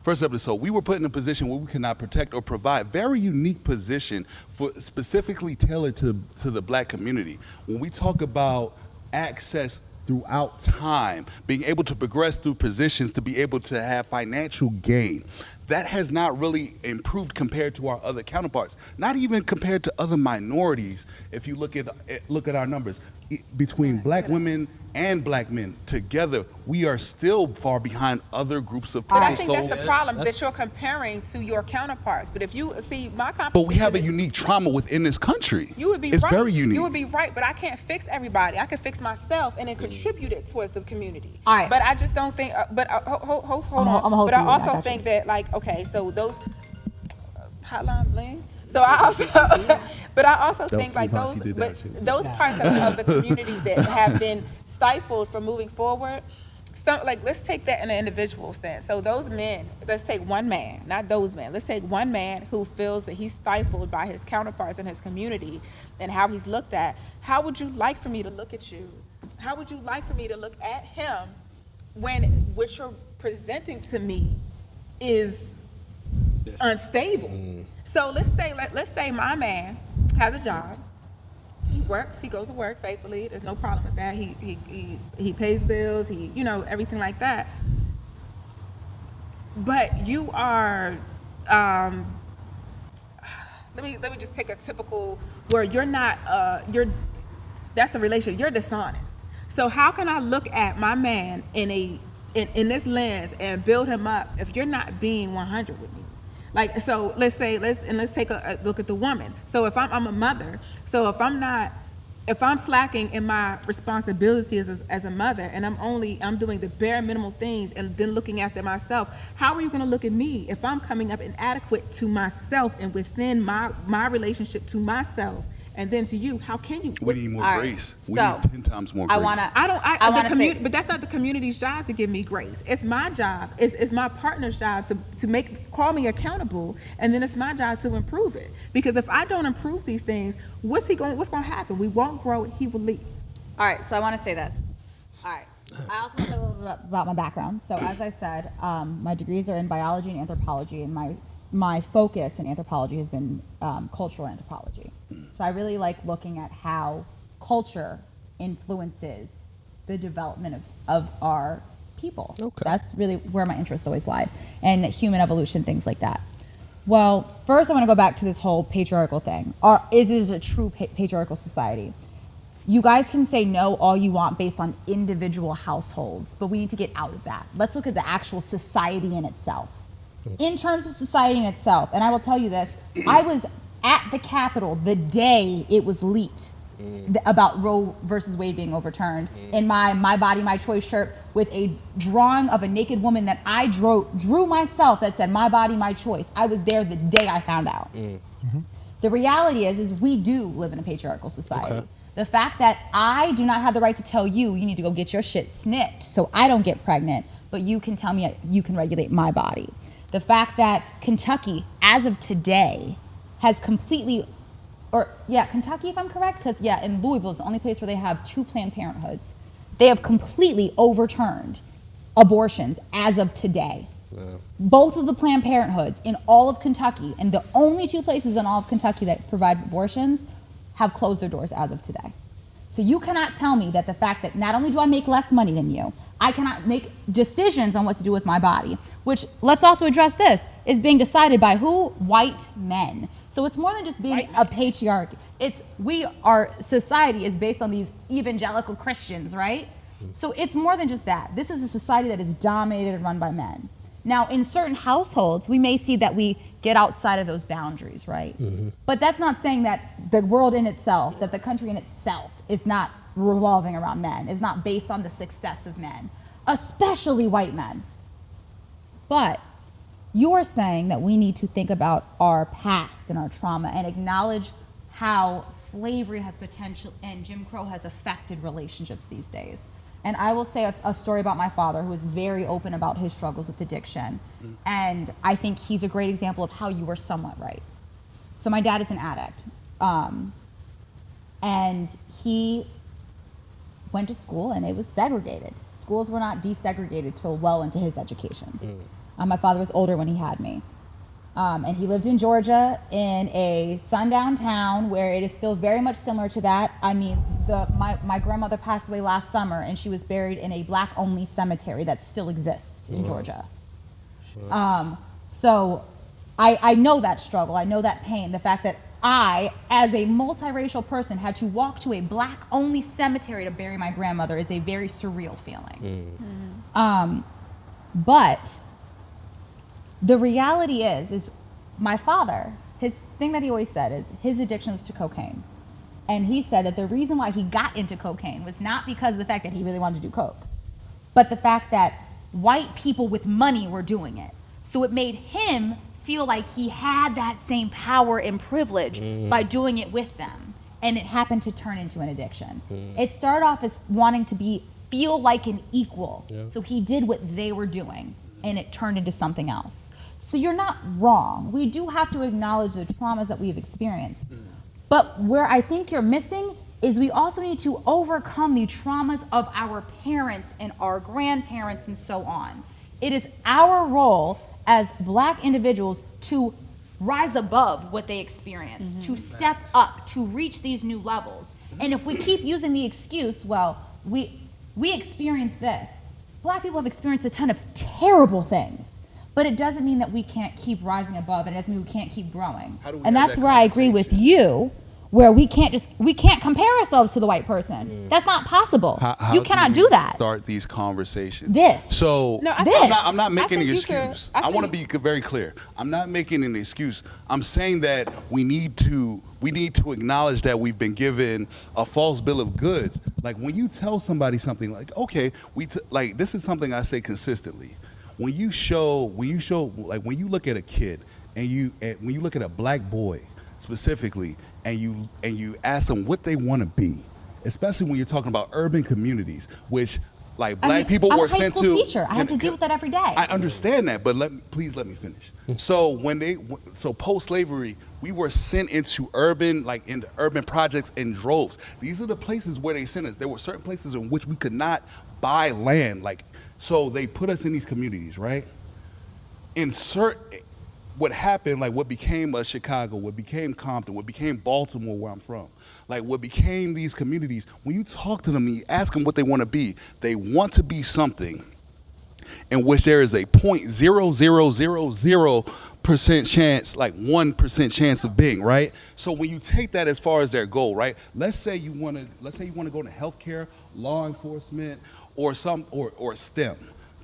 first episode, we were put in a position where we could not protect or provide. Very unique position for specifically tailored to the Black community. When we talk about access throughout time, being able to progress through positions to be able to have financial gain, that has not really improved compared to our other counterparts. Not even compared to other minorities. If you look at our numbers, between Black women and Black men together, we are still far behind other groups of people. But I think that's the problem, that you're comparing to your counterparts. But if you see my competition, But we have a unique trauma within this country. You would be it's right. very unique. You would be right, but I can't fix everybody. I can fix myself and then contribute it towards the community. All right. But I just don't think. Hold on. I'm a hold but I for you. I also got you. think that okay, so those hotline bling. So I also, but I also think like how she did that shit. those parts of the community that have been stifled from moving forward. So like let's take that in an individual sense. So those men, let's take one man, not those men. Let's take one man who feels that he's stifled by his counterparts in his community and how he's looked at. How would you like for me to look at you? How would you like for me to look at him when what you're presenting to me is unstable? So let's say my man has a job. He works. He goes to work faithfully. There's no problem with that. He pays bills. Everything like that. But you are. Let me just take a typical where you're not. That's the relationship. You're dishonest. So how can I look at my man in this lens and build him up if you're not being 100 with me? Like, so let's take a look at the woman. So if I'm a mother, so if I'm slacking in my responsibilities as a mother and I'm doing the bare minimal things and then looking after myself, how are you going to look at me if I'm coming up inadequate to myself and within my relationship to myself and then to you? How can you? We need more All right, grace. We so, need 10 times more grace. But that's not the community's job to give me grace. It's my job. It's my partner's job to call me accountable, and then it's my job to improve it. Because if I don't improve these things, what's going to happen? We won't grow. He will leave. All right, so I want to say this. All right. I also want to say a little bit about my background. So as I said, my degrees are in biology and anthropology, and my focus in anthropology has been cultural anthropology. So I really like looking at how culture influences the development of our people. Okay. That's really where my interests always lied, and human evolution, things like that. Well, first I want to go back to this whole patriarchal thing. Is this a true patriarchal society? You guys can say no all you want based on individual households, but we need to get out of that. Let's look at the actual society in itself. In terms of society in itself, and I will tell you this, I was at the Capitol the day it was leaked about Roe versus Wade being overturned in my Body, My Choice shirt with a drawing of a naked woman that I drew myself that said, my body, my choice. I was there the day I found out. The reality is we do live in a patriarchal society. Okay. The fact that I do not have the right to tell you need to go get your shit snipped so I don't get pregnant, but you can tell me you can regulate my body. The fact that Kentucky, as of today, has completely, Kentucky if I'm correct, because in Louisville is the only place where they have 2 Planned Parenthoods. They have completely overturned abortions as of today. Wow. Both of the Planned Parenthoods in all of Kentucky, and the only 2 places in all of Kentucky that provide abortions, have closed their doors as of today. So you cannot tell me that the fact that not only do I make less money than you, I cannot make decisions on what to do with my body, which, let's also address this, is being decided by who? White men. So it's more than just being a patriarchy. Our society is based on these evangelical Christians, right? So it's more than just that. This is a society that is dominated and run by men. Now, in certain households, we may see that we get outside of those boundaries, right? But that's not saying that the world in itself, that the country in itself is not revolving around men, is not based on the success of men, especially white men. But you're saying that we need to think about our past and our trauma and acknowledge how slavery has potential and Jim Crow has affected relationships these days. And I will say a story about my father, who is very open about his struggles with addiction. And I think he's a great example of how you were somewhat right. So my dad is an addict. And he went to school and it was segregated. Schools were not desegregated till well into his education. My father was older when he had me. And he lived in Georgia in a sundown town where it is still very much similar to that. I mean, my grandmother passed away last summer and she was buried in a black-only cemetery that still exists in Georgia. So I know that struggle. I know that pain. The fact that I, as a multiracial person, had to walk to a black-only cemetery to bury my grandmother is a very surreal feeling. But the reality is my father, his thing that he always said is his addiction was to cocaine. And he said that the reason why he got into cocaine was not because of the fact that he really wanted to do coke, but the fact that white people with money were doing it. So it made him feel like he had that same power and privilege by doing it with them. And it happened to turn into an addiction. It started off as wanting to feel like an equal. So he did what they were doing, and it turned into something else. So you're not wrong. We do have to acknowledge the traumas that we've experienced. But where I think you're missing is we also need to overcome the traumas of our parents and our grandparents and so on. It is our role as black individuals to rise above what they experienced, to step up, to reach these new levels. And if we keep using the excuse, well, we experienced this. Black people have experienced a ton of terrible things, but it doesn't mean that we can't keep rising above, and it doesn't mean we can't keep growing. And that's where I agree with you, where we can't compare ourselves to the white person. That's not possible. How you cannot do that. Start these conversations. So I'm not making an excuse. I want to be very clear. I'm not making an excuse. I'm saying that we need to acknowledge that we've been given a false bill of goods. Like when you tell somebody something like, okay, like this is something I say consistently. When you look at a kid and when you look at a black boy specifically, and you ask them what they want to be, especially when you're talking about urban communities, which like black people were sent to. I'm a high school teacher. I have to deal with that every day. I understand that, but please let me finish. So post-slavery, we were sent into urban projects in droves. These are the places where they sent us. There were certain places in which we could not buy land, so they put us in these communities, right? what happened, like what became Chicago, what became Compton, what became Baltimore, where I'm from, like what became these communities, when you talk to them and you ask them what they want to be, they want to be something in which there is a 0.0000% chance, like 1% chance of being, right? So when you take that as far as their goal, right? Let's say you want to go into healthcare, law enforcement, or STEM.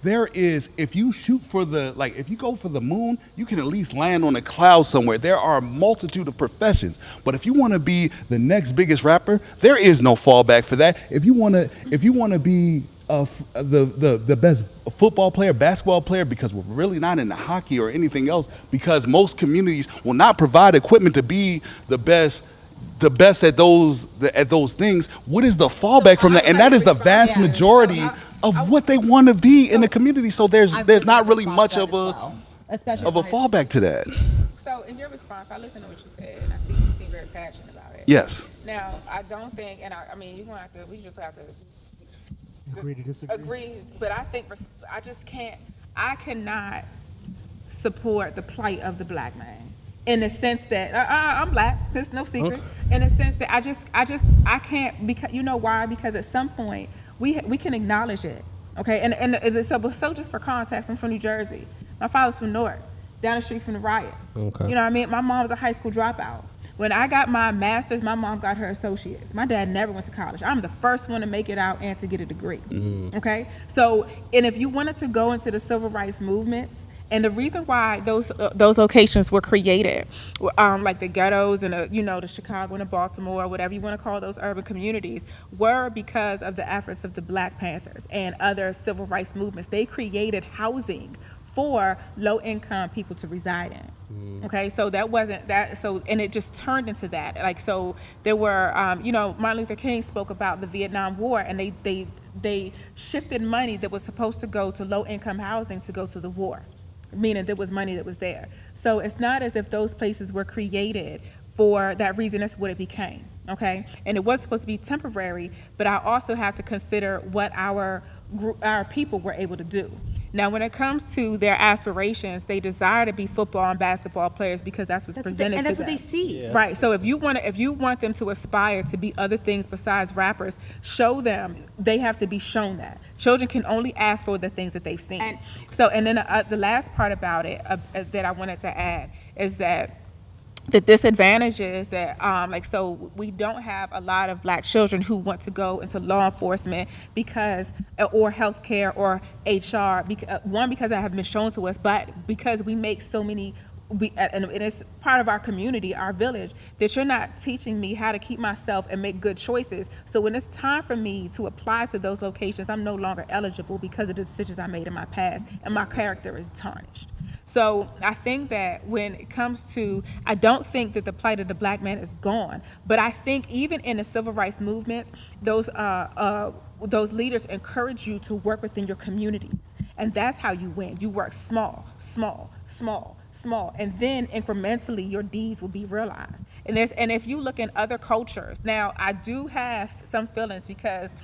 There is, if you shoot for if you go for the moon, you can at least land on a cloud somewhere. There are a multitude of professions. But if you want to be the next biggest rapper, there is no fallback for that. If you want to be the best football player, basketball player, because we're really not into hockey or anything else, because most communities will not provide equipment to be the best at those things. What is the fallback from that? And that is the vast majority of what they want to be in the community. So there's not really much of a fallback to that. So in your response, I listened to what you said, and I see you seem very passionate about it. Yes. Now, I don't think, and I mean, we just have to Agree to disagree. agree, but I think I cannot support the plight of the black man. In the sense that I'm black, there's no secret. In the sense that I can't, because you know why? Because at some point we can acknowledge it, okay? And so just for context, I'm from New Jersey. My father's from Newark, down the street from the riots. Okay. You know what I mean? My mom was a high school dropout. When I got my master's, my mom got her associates. My dad never went to college. I'm the first one to make it out and to get a degree. Okay? So, and if you wanted to go into the civil rights movements, and the reason why those locations were created, like the ghettos and the Chicago and the Baltimore, whatever you want to call those urban communities, were because of the efforts of the Black Panthers and other civil rights movements. They created housing for low-income people to reside in. Okay, so that wasn't that. So, and it just turned into that. Like, so there were, Martin Luther King spoke about the Vietnam War, and they shifted money that was supposed to go to low-income housing to go to the war, meaning there was money that was there. So it's not as if those places were created for that reason. That's what it became. Okay, and it was supposed to be temporary, but I also have to consider what our people were able to do. Now, when it comes to their aspirations, they desire to be football and basketball players because that's what's presented to them. And that's what they see. Yeah. Right. So if you want them to aspire to be other things besides rappers, show them. They have to be shown that. Children can only ask for the things that they've seen. And then the last part about it that I wanted to add is that the disadvantage is that, so we don't have a lot of black children who want to go into law enforcement or healthcare or HR, because that have been shown to us, but because we make so many, and it's part of our community, our village, that you're not teaching me how to keep myself and make good choices. So when it's time for me to apply to those locations, I'm no longer eligible because of the decisions I made in my past, and my character is tarnished. So I think that when it comes to, I don't think that the plight of the black man is gone, but I think even in the civil rights movements, those leaders encourage you to work within your communities, and that's how you win. You work small, and then incrementally your deeds will be realized. And if you look in other cultures, now I do have some feelings because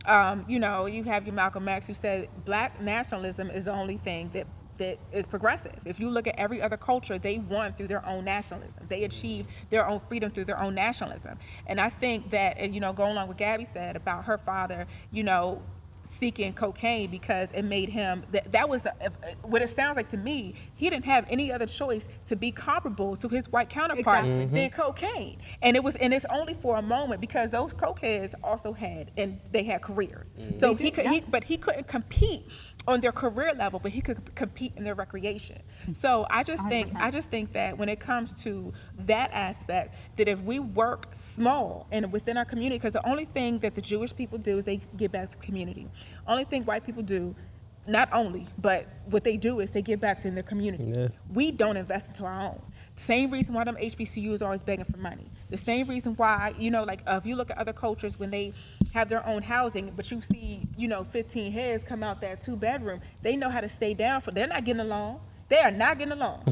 you have your Malcolm X who said black nationalism is the only thing that is progressive. If you look at every other culture, they won through their own nationalism. They achieved their own freedom through their own nationalism. And I think that, going along with Gabby said about her father, seeking cocaine because it made him, that was what it sounds like to me. He didn't have any other choice to be comparable to his white counterparts than cocaine. And it's only for a moment because those cokeheads also had careers. So he couldn't compete on their career level, but he could compete in their recreation. So I just think that when it comes to that aspect, that if we work small and within our community, because the only thing that the Jewish people do is they give back to the community. Only thing white people do, not only, but what they do is they give back to their community. Yeah. We don't invest into our own. Same reason why them HBCUs are always begging for money. The same reason why, if you look at other cultures when they have their own housing, but you see, 15 heads come out that 2-bedroom, they know how to stay down they're not getting along. They are not getting along.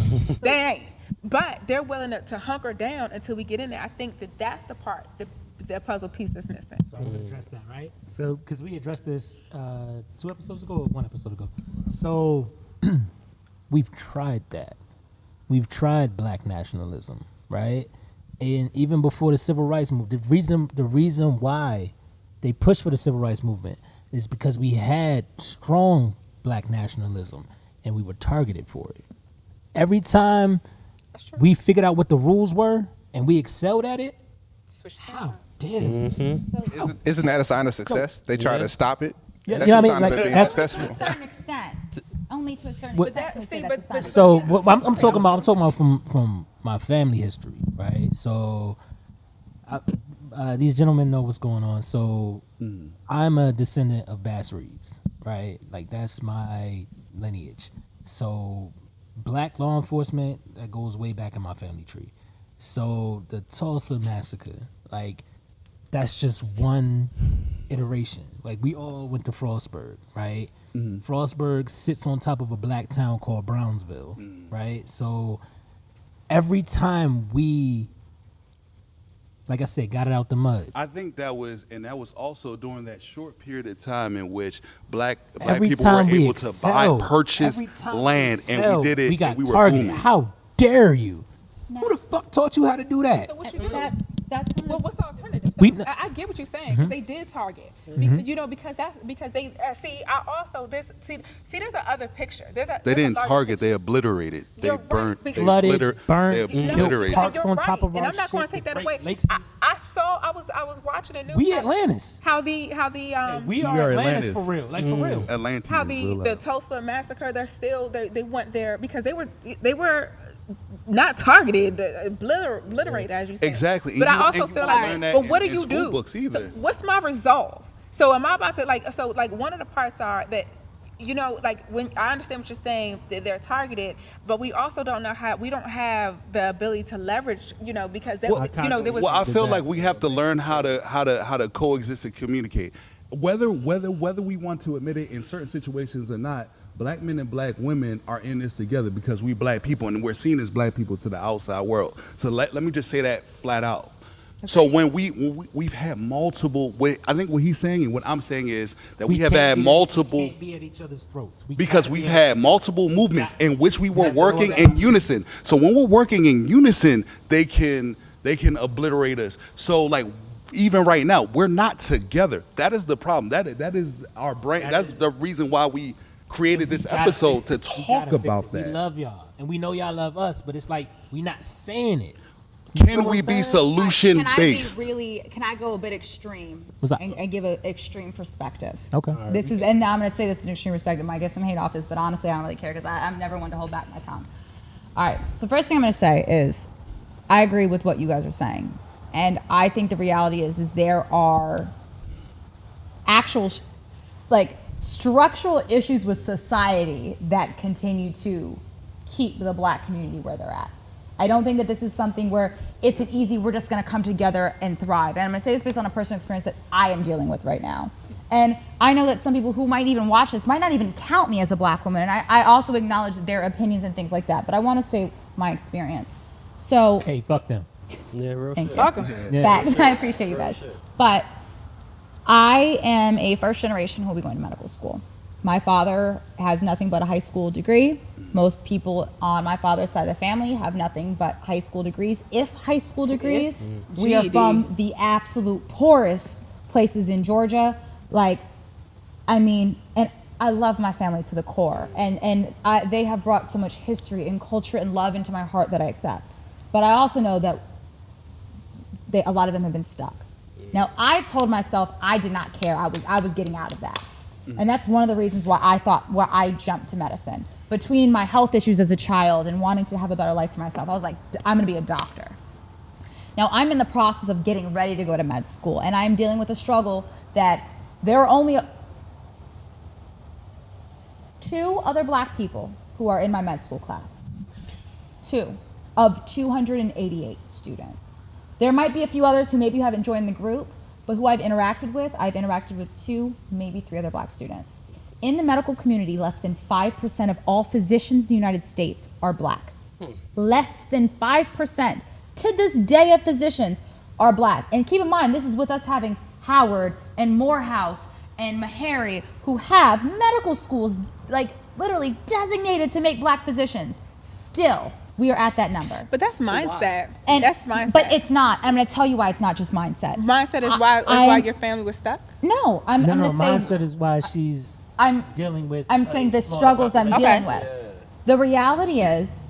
They ain't. But they're willing to hunker down until we get in there. I think that's the part, the puzzle piece that's missing. So I'm going to address that, right? So, because we addressed this 2 episodes ago or 1 episode ago. So, we've tried that. we've tried black nationalism, right? And even before the civil rights movement, the reason why they pushed for the civil rights movement is because we had strong black nationalism and we were targeted for it. Every time we figured out what the rules were and we excelled at it, how dare they? Isn't that a sign of success? They try to stop it. Yeah, That's you know a what I sign mean? of it being Like, successessful. To a certain extent. Only to a certain What- extent. can we say See, that's a but- sign. So what I'm talking about from my family history, right? So these gentlemen know what's going on. So I'm a descendant of Bass Reeves, right? Like that's my lineage. So black law enforcement, that goes way back in my family tree. So the Tulsa massacre, like that's just one iteration. Like we all went to Frostburg, right? Frostburg sits on top of a black town called Brownsville, right? So every time we, like I said, got it out the mud. I think that was also during that short period of time in which black Every people were time we able to buy, excelled, purchase every time land, and we excelled, did it. We got and we were targeted. booming. How dare you? Who the fuck taught you how to do that? So what you do? That's one Well, of what's the alternative? So We- I get what you're saying. 'Cause they did target, you know, because they see. I also see. There's a other picture. They there's didn't a larger target. picture. They obliterated. They You're right, burnt. because- They Flooded, obliter- burnt, They built obliterated. parks You're on right, top of and our I'm not going to shit, take that the away. Great Lakes. I saw. I was watching the news. We Atlantis. How the We are Atlantis, Atlantis. for real. Like for real. Atlanteans. how real the life. Tulsa massacre. They went there because they were not targeted, obliterated, as you said. Exactly. But And I you- also and you feel won't like, learn that but what do in you school do? books either. So what's my resolve? So am I about to like one of the parts are that, you know, like when I understand what you're saying, that they're targeted, but we also don't have the ability to leverage, you know, because there was. Well, I feel like we have to learn how to coexist and communicate. Whether we want to admit it in certain situations or not, black men and black women are in this together because we black people and we're seen as black people to the outside world. So let me just say that flat out. Okay. So when we've had multiple, I think what he's saying and what I'm saying is that we have had multiple. We can't be at each other's throats. Because we've had multiple movements in which we were working in unison. So when we're working in unison, they can obliterate us. So like even right now, we're not together. That is the problem. That is our brain. That's the reason why we created this episode to talk about that. We love y'all, and we know y'all love us, but it's like we not saying it. Can we be solution based? Can I go a bit extreme What's up? and give an extreme perspective? Okay. This is, and I'm going to say this in extreme perspective. Might get some hate off this, but honestly, I don't really care because I'm never one to hold back my tongue. All right. So first thing I'm going to say is, I agree with what you guys are saying, and I think the reality is there are actual structural issues with society that continue to keep the black community where they're at. I don't think that this is something where it's an easy, we're just going to come together and thrive. And I'm going to say this based on a personal experience that I am dealing with right now. And I know that some people who might even watch this might not even count me as a black woman. And I also acknowledge their opinions and things like that. But I want to say my experience. So, Hey, fuck them. Yeah, real thank shit. you. Facts. I appreciate you guys. But I am a first generation who will be going to medical school. My father has nothing but a high school degree. Most people on my father's side of the family have nothing but high school degrees. If high school degrees, we are GED. from the absolute poorest places in Georgia. And I love my family to the core. And they have brought so much history and culture and love into my heart that I accept. But I also know that a lot of them have been stuck. Now, I told myself I did not care. I was getting out of that. And that's one of the reasons why I jumped to medicine. Between my health issues as a child and wanting to have a better life for myself, I was like, I'm going to be a doctor. Now, I'm in the process of getting ready to go to med school, and I'm dealing with a struggle that there are only 2 other black people who are in my med school class. 2 of 288 students. There might be a few others who maybe haven't joined the group, but who I've interacted with 2, maybe 3 other black students. In the medical community, less than 5% of all physicians in the United States are black. Less than 5% to this day of physicians are black. And keep in mind, this is with us having Howard and Morehouse and Meharry, who have medical schools like literally designated to make black physicians. Still, We are at that number. But that's mindset. And that's mindset. But it's not. I'm going to tell you why it's not just mindset. Mindset is why your family was stuck. No, I'm No, going to say mindset is why she's dealing with. I'm saying the struggles I'm dealing with. The reality is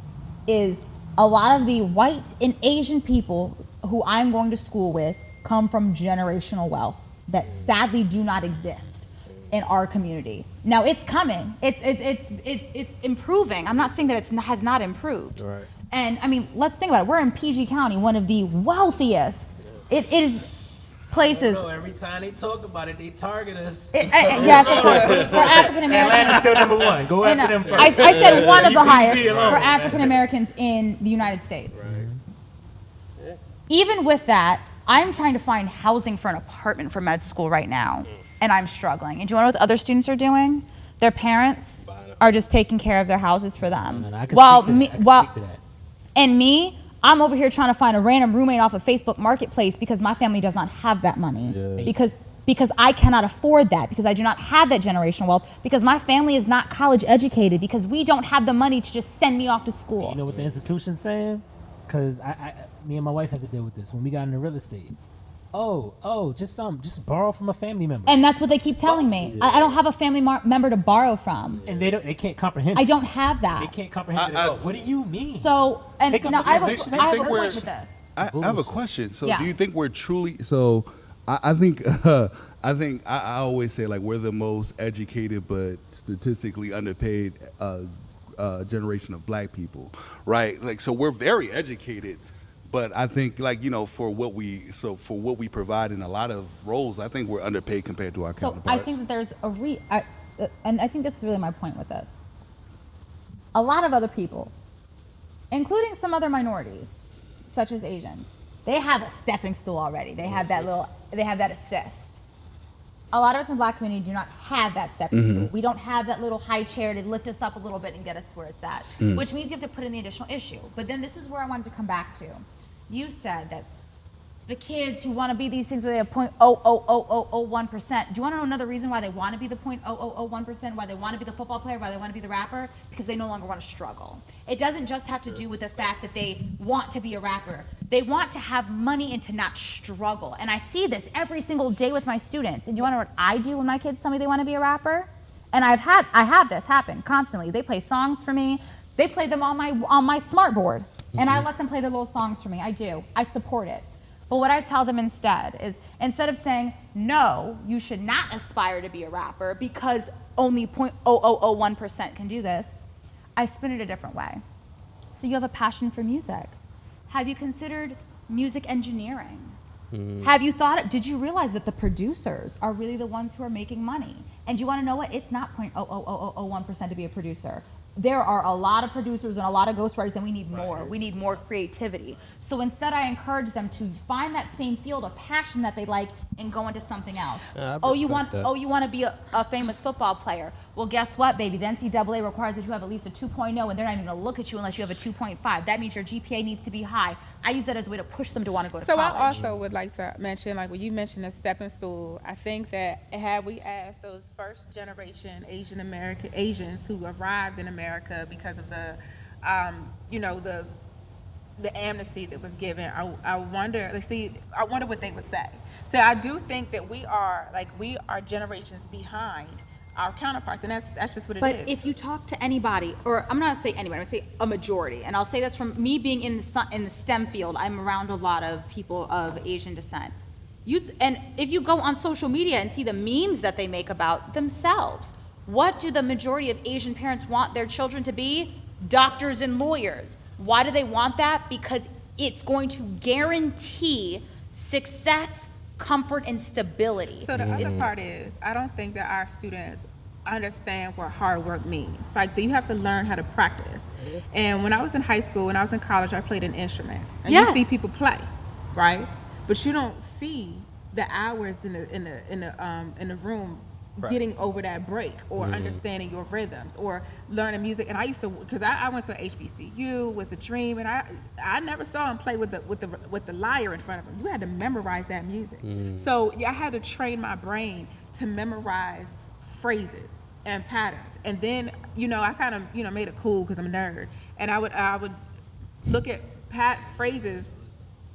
a lot of the white and Asian people who I'm going to school with come from generational wealth that sadly do not exist in our community. Now it's coming. It's improving. I'm not saying that it has not improved. Right. And I mean, let's think about it. We're in PG County, one of the wealthiest. It is places. Every time they talk about it, they target us. Yes, of course. For African Americans. Atlanta's still number one. Go after them first. I said one of the highest Easy alone. for African Americans in the United States. Right. Even with that, I'm trying to find housing for an apartment for med school right now, and I'm struggling. And do you know what other students are doing? Their parents are just taking care of their houses for them. And me, I'm over here trying to find a random roommate off of Facebook Marketplace because my family does not have that money. Yeah. Because I cannot afford that, because I do not have that generational wealth, because my family is not college educated, because we don't have the money to just send me off to school. You know what the institution's saying? Because me and my wife had to deal with this when we got into real estate. Just borrow from a family member. And that's what they keep telling me. I don't have a family member to borrow from. And they can't comprehend it. I don't have that. They can't comprehend it at all. What do you mean? So, and now I have a point with this. I have a question. So Yeah. do you think we're truly, so I think I always say, like, we're the most educated but statistically underpaid generation of black people, right? Like, so we're very educated, but I think, like, you know, for what we provide in a lot of roles, I think we're underpaid compared to our counterparts. I think that there's and I think this is really my point with this. A lot of other people, including some other minorities, such as Asians, they have a stepping stool already. They have that assist. A lot of us in the black community do not have that stepping stool. We don't have that little high chair to lift us up a little bit and get us to where it's at, which means you have to put in the additional issue. But then this is where I wanted to come back to. You said that the kids who want to be these things where they have 0.00001%. Do you want to know another reason why they want to be the 0.001%, why they want to be the football player, why they want to be the rapper? Because they no longer want to struggle. It doesn't just have to do with the fact that they want to be a rapper. They want to have money and to not struggle. And I see this every single day with my students. And do you want to know what I do when my kids tell me they want to be a rapper? And I have this happen constantly. They play songs for me. They play them on my smart board. And I let them play their little songs for me. I do. I support it. But what I tell them instead is, instead of saying, no, you should not aspire to be a rapper because only 0.0001% can do this, I spin it a different way. So you have a passion for music. Have you considered music engineering? Have you did you realize that the producers are really the ones who are making money? And do you want to know what? It's not 0.00001% to be a producer. There are a lot of producers and a lot of ghostwriters, and we need more. We need more creativity. So instead, I encourage them to find that same field of passion that they like and go into something else. You want to be a famous football player? Well, guess what, baby? The NCAA requires that you have at least a 2.0, and they're not even going to look at you unless you have a 2.5. That means your GPA needs to be high. I use that as a way to push them to want to go to college. So I also would like to mention, like when you mentioned a stepping stool, I think that had we asked those first generation Asian American Asians who arrived in America because of the, the amnesty that was given, I wonder what they would say. So I do think that we are generations behind our counterparts, and that's just what it is. But if you talk to anybody, or I'm not gonna say anybody, I'm gonna say a majority, and I'll say this from me being in the STEM field, I'm around a lot of people of Asian descent. And if you go on social media and see the memes that they make about themselves, what do the majority of Asian parents want their children to be? Doctors and lawyers. Why do they want that? Because it's going to guarantee success, comfort, and stability. So the other part is, I don't think that our students understand what hard work means. Like, you have to learn how to practice. And when I was in high school, when I was in college, I played an instrument. And you see people play, right? But you don't see the hours in the room getting over that break, or understanding your rhythms, or learning music. And I used to, because I went to a HBCU, was a dream, and I never saw him play with the lyre in front of him. You had to memorize that music. So I had to train my brain to memorize phrases and patterns. And then, I kind of, made it cool because I'm a nerd, and I would look at pat phrases,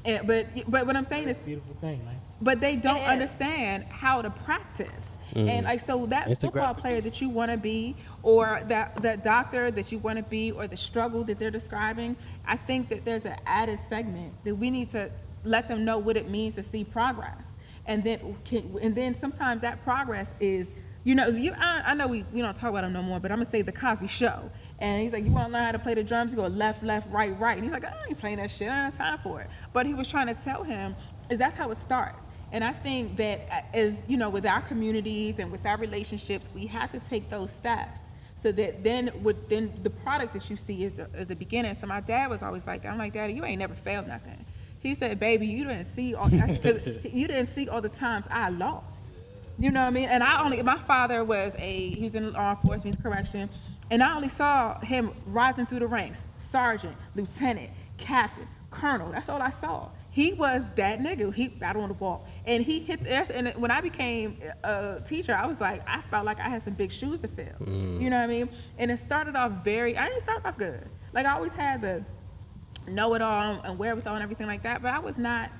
but what I'm saying is, Beautiful thing, man. but they don't It is. understand how to practice. And like, so that It's the football graphic. player that you want to be, or that doctor that you want to be, or the struggle that they're describing, I think that there's an added segment that we need to let them know what it means to see progress. And then sometimes that progress is, I know we don't talk about him no more, but I'm gonna say the Cosby Show. And he's like, you want to learn how to play the drums? You go left, left, right, right. And he's like, I ain't playing that shit. I don't have time for it. But he was trying to tell him is that's how it starts. And I think that as with our communities and with our relationships, we have to take those steps so that then the product that you see is the beginning. So my dad was always like, I'm like, Daddy, you ain't never failed nothing. He said, baby, you didn't see all the times I lost. You know what I mean? And my father he was in law enforcement, correction, and I only saw him rising through the ranks, sergeant, lieutenant, captain, colonel. That's all I saw. He was that nigga. He battled on the wall, and he hit. And when I became a teacher, I was like, I felt like I had some big shoes to fill. You know what I mean? And it started off I didn't start off good. Like, I always had the know-it-all and wherewithal and everything like that, but I was not,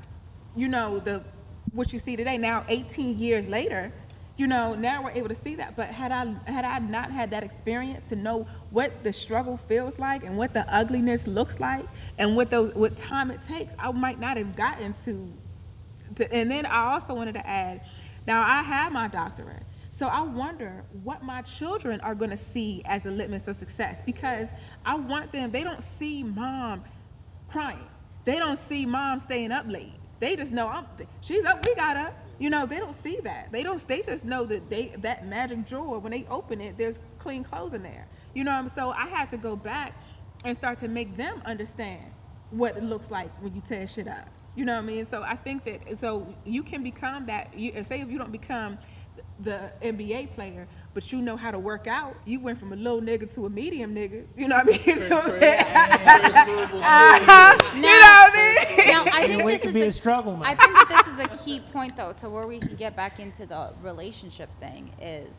what you see today. Now, 18 years later, now we're able to see that. But had I not had that experience to know what the struggle feels like and what the ugliness looks like and what time it takes, I might not have gotten to. And then I also wanted to add, now I have my doctorate. So I wonder what my children are going to see as a litmus of success, because I want them, they don't see mom crying. They don't see mom staying up late. They just know she's up, we got up. They don't see that. They just know that that magic drawer, when they open it, there's clean clothes in there. So I had to go back and start to make them understand what it looks like when you tear shit up. You know what I mean? So I think that, so you can become that, say if you don't become the NBA player, but you know how to work out, you went from a little nigga to a medium nigga. You know what I mean? You know what I mean? Now, I think It can be a struggle, man. I think that this is a key point, though, to where we can get back into the relationship thing is,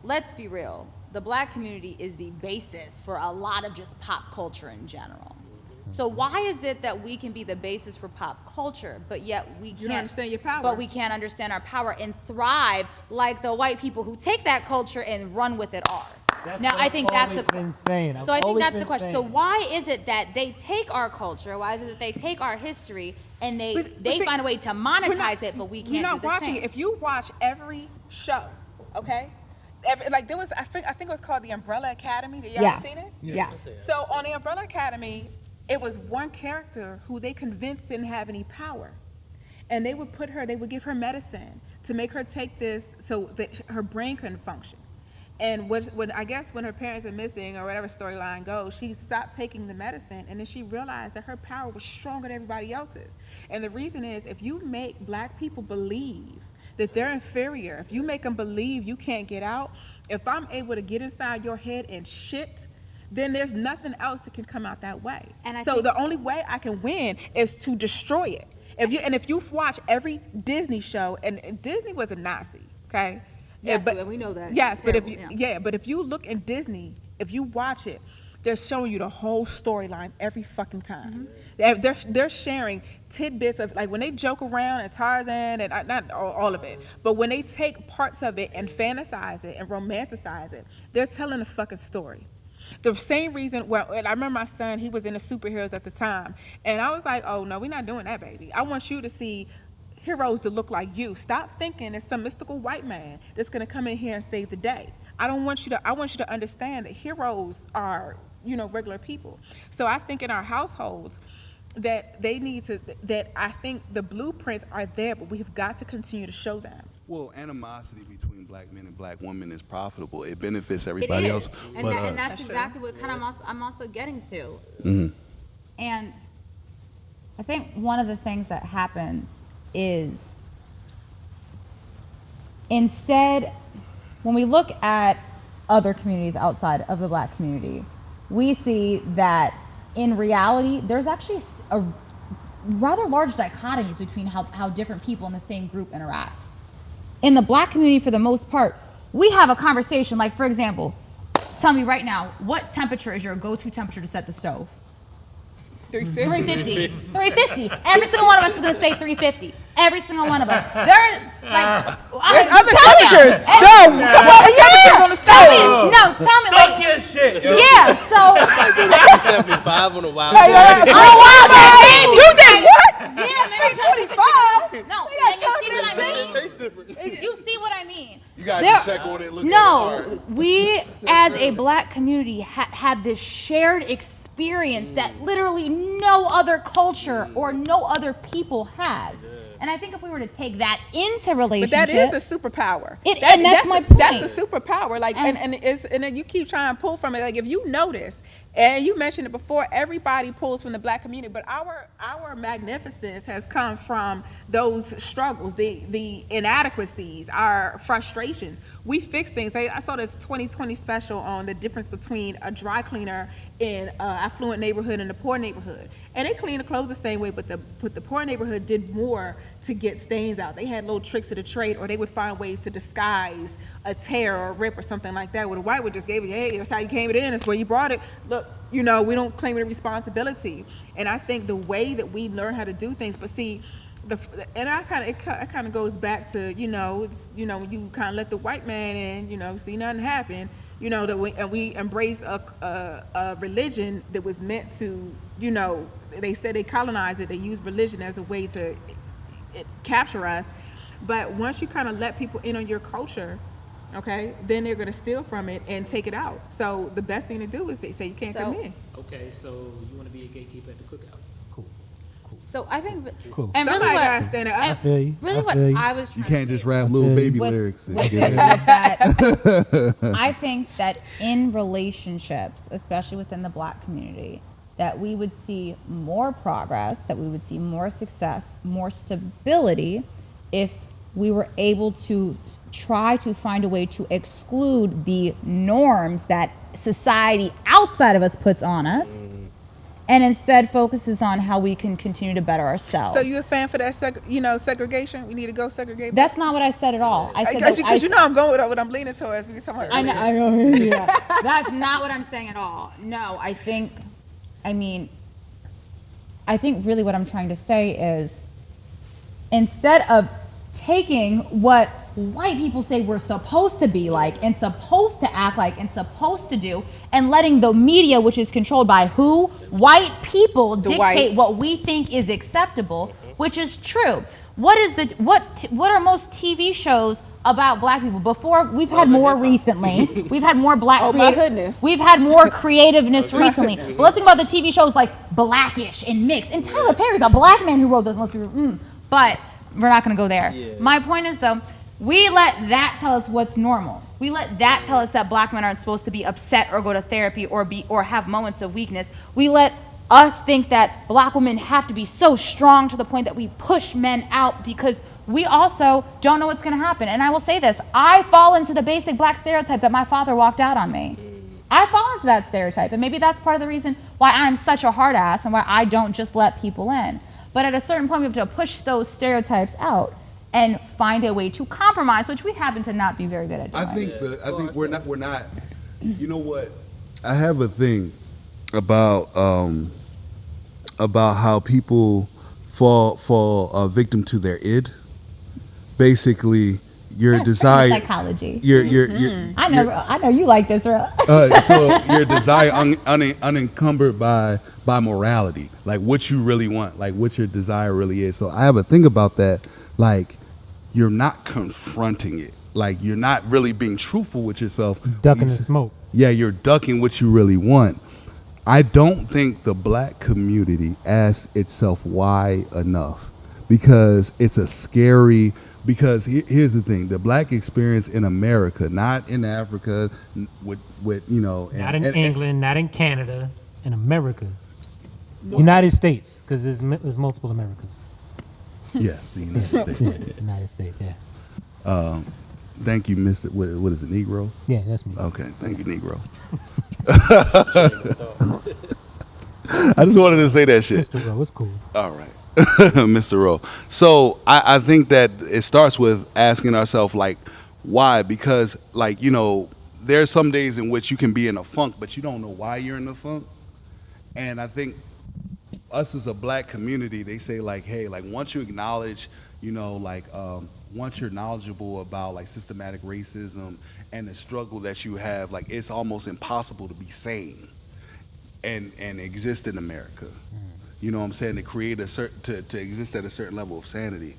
let's be real, the black community is the basis for a lot of just pop culture in general. So why is it that we can be the basis for pop culture, but yet we can't understand your power? But we can't understand our power and thrive like the white people who take that culture and run with it are. That's Now what I think I've that's always been saying. So I think always that's the been question. So saying. why is it that they take our culture? Why is it that they take our history and they see, find a way to monetize it, but we can't You're not do the watching same? it. If you watch every show, okay? There was, I think it was called the Umbrella Academy. Did y'all ever seen it? Yeah. So on the Umbrella Academy, it was one character who they convinced didn't have any power. And they would give her medicine to make her take this so that her brain couldn't function. And when her parents are missing or whatever storyline goes, she stopped taking the medicine, and then she realized that her power was stronger than everybody else's. And the reason is, if you make black people believe that they're inferior, if you make them believe you can't get out, if I'm able to get inside your head and shit, then there's nothing else that can come out that way. And so the only way I can win is to destroy it. If you've watched every Disney show, and Disney was a Nazi, okay? Yes, but we know that. Yes, but Terrible, but if you look in Disney, if you watch it, they're showing you the whole storyline every fucking time. They're sharing tidbits of, like, when they joke around and Tarzan, and not all of it, but when they take parts of it and fantasize it and romanticize it, they're telling a fucking story. The same reason, and I remember my son, he was into superheroes at the time, and I was like, oh no, we're not doing that, baby. I want you to see heroes that look like you. Stop thinking it's some mystical white man that's gonna come in here and save the day. I want you to understand that heroes are, regular people. So I think in our households that I think the blueprints are there, but we've got to continue to show them. Well, animosity between black men and black women is profitable. It benefits everybody else but us. And that's exactly what I'm also getting to. Mm-hmm. And I think one of the things that happens is, instead, when we look at other communities outside of the black community, we see that in reality, there's actually a rather large dichotomies between how different people in the same group interact. In the black community, for the most part, we have a conversation, like, for example, tell me right now, what temperature is your go-to temperature to set the stove? 350. 350. Every single one of us is gonna say 350. Every single one of us. There's other temperatures. No, come on, the temperatures on the Tell me, stove. no, tell me. Talk your shit, yo. Yeah, so. 75 on a wild. Oh, wow, man. You did what? Yeah, man. 325. No, and you see what I mean? Tastes different. You see what I mean? You gotta There- just check on it. Look at No, we as a black community have this shared experience that literally no other culture or no other people has. And I think if we were to take that into But relationships, that is the superpower. And that's my point. That's the superpower. Like, and then you keep trying to pull from it. Like, if you notice, and you mentioned it before, everybody pulls from the black community, but our magnificence has come from those struggles, the inadequacies, our frustrations. We fix things. I saw this 2020 special on the difference between a dry cleaner in an affluent neighborhood and a poor neighborhood, and they clean the clothes the same way, but the poor neighborhood did more to get stains out. They had little tricks of the trade, or they would find ways to disguise a tear or a rip or something like that. Where the white would just gave it, hey, that's how you came it in, that's where you brought it. Look, we don't claim the responsibility. And I think the way that we learn how to do things, but see, it kind of goes back to when you kind of let the white man in, see nothing happen, that we embrace a religion that was meant to, they said they colonized it, they used religion as a way to capture us. But once you kind of let people in on your culture, okay, then they're going to steal from it and take it out. So the best thing to do is say you can't come in. Okay, so you want to be a gatekeeper at the cookout? Cool. So I think, Cool. and really Somebody what, got to stand up. I feel you. really I what feel you. I was You trying can't to just say- rap little baby With- lyrics. And with get the it. fact that I think that in relationships, especially within the black community, that we would see more progress, that we would see more success, more stability if we were able to try to find a way to exclude the norms that society outside of us puts on us, and instead focuses on how we can continue to better ourselves. So you a fan for that segregation? We need to go segregate. That's not what I said at all. I said Because I'm going with what I'm leaning towards. We talking about I know. Yeah. That's not what I'm saying at all. No, I think really what I'm trying to say is, instead of taking what white people say we're supposed to be like and supposed to act like and supposed to do, and letting the media, which is controlled by who? White people, dictate whites. what we think is acceptable, which is true. What are most TV shows about black people? Before, we've had more recently. We've had more black. Oh, my goodness. We've had more creativeness recently. But let's think about the TV shows like Blackish and Mix. And Tyler Perry's a black man who wrote those. But we're not going to go there. Yeah. My point is, though, we let that tell us what's normal. We let that tell us that black men aren't supposed to be upset or go to therapy or have moments of weakness. We let us think that black women have to be so strong to the point that we push men out, because we also don't know what's going to happen. And I will say this, I fall into the basic black stereotype that my father walked out on me. I fall into that stereotype, and maybe that's part of the reason why I'm such a hard ass and why I don't just let people in. But at a certain point, we have to push those stereotypes out and find a way to compromise, which we happen to not be very good at doing. I think we're not. You know what? I have a thing about how people fall a victim to their id. Basically, your That's desire. psychology. Your I know you like this, Earl. so your desire unencumbered by morality, like what you really want, like what your desire really is. So I have a thing about that, like you're not confronting it, like you're not really being truthful with yourself. Ducking the smoke. Yeah, you're ducking what you really want. I don't think the black community asks itself why enough, because it's a scary. Because here's the thing: the black experience in America, not in Africa, with Not in England, not in Canada, in America. United States, because there's multiple Americas. Yes, the United States. United States, yeah. Thank you, Mr. What is it, Negro? Yeah, that's me. Okay, thank you, Negro. I just wanted to say that shit. Mr. Rowe, it's cool. All right. Mr. Rowe. So I think that it starts with asking ourselves, like, why? Because, like, there's some days in which you can be in a funk, but you don't know why you're in the funk. And I think us as a black community, they say like, hey, like once you acknowledge, you know, like once you're knowledgeable about like systematic racism and the struggle that you have, like it's almost impossible to be sane and exist in America. You know what I'm saying? To create a certain to exist at a certain level of sanity.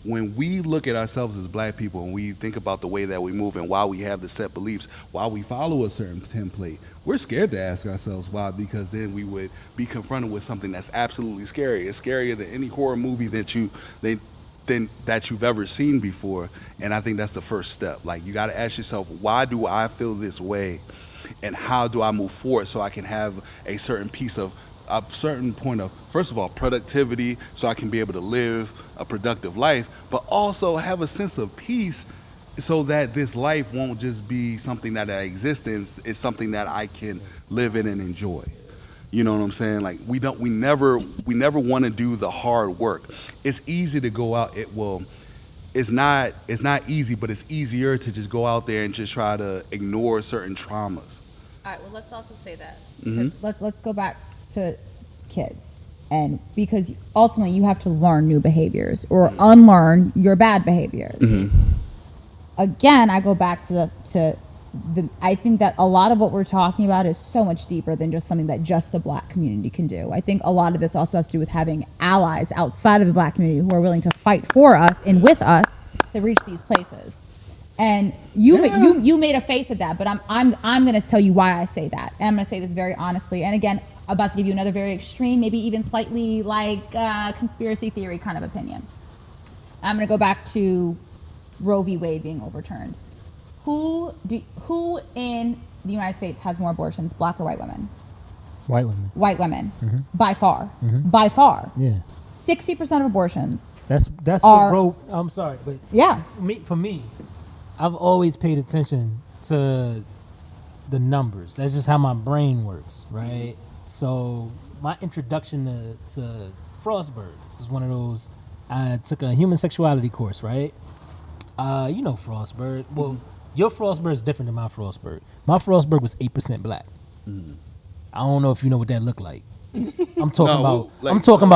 When we look at ourselves as black people and we think about the way that we move and why we have the set beliefs, why we follow a certain template, we're scared to ask ourselves why, because then we would be confronted with something that's absolutely scary. It's scarier than any horror movie that you've ever seen before. And I think that's the first step. Like, you got to ask yourself, why do I feel this way? And how do I move forward so I can have a certain point of, first of all, productivity, so I can be able to live a productive life, but also have a sense of peace so that this life won't just be something that I exist in, it's something that I can live in and enjoy. You know what I'm saying? Like, we never want to do the hard work. It's easy to go out, it's not easy, but it's easier to just go out there and just try to ignore certain traumas. All right, well, let's also say this. Mm-hmm. Let's go back to kids, and because ultimately you have to learn new behaviors or unlearn your bad behaviors. Mm-hmm. Again, I go back to the I think that a lot of what we're talking about is so much deeper than just something that just the black community can do. I think a lot of this also has to do with having allies outside of the black community who are willing to fight for us and with us to reach these places. And you made a face at that, but I'm going to tell you why I say that. And I'm going to say this very honestly. And again, I'm about to give you another very extreme, maybe even slightly like conspiracy theory kind of opinion. I'm going to go back to Roe v. Wade being overturned. Who in the United States has more abortions, black or white women? White women. White women, mm-hmm. by far. Mm-hmm. By far. Yeah. 60% of abortions. That's are, what Roe. I'm sorry, but yeah. For me, I've always paid attention to the numbers. That's just how my brain works, right? So my introduction to Frostburg was one of those. I took a human sexuality course, right? You know Frostburg. Well, your Frostburg is different than my Frostburg. My Frostburg was 8% black. Mm. I don't know if you know what that looked like. I'm talking about. I'm talking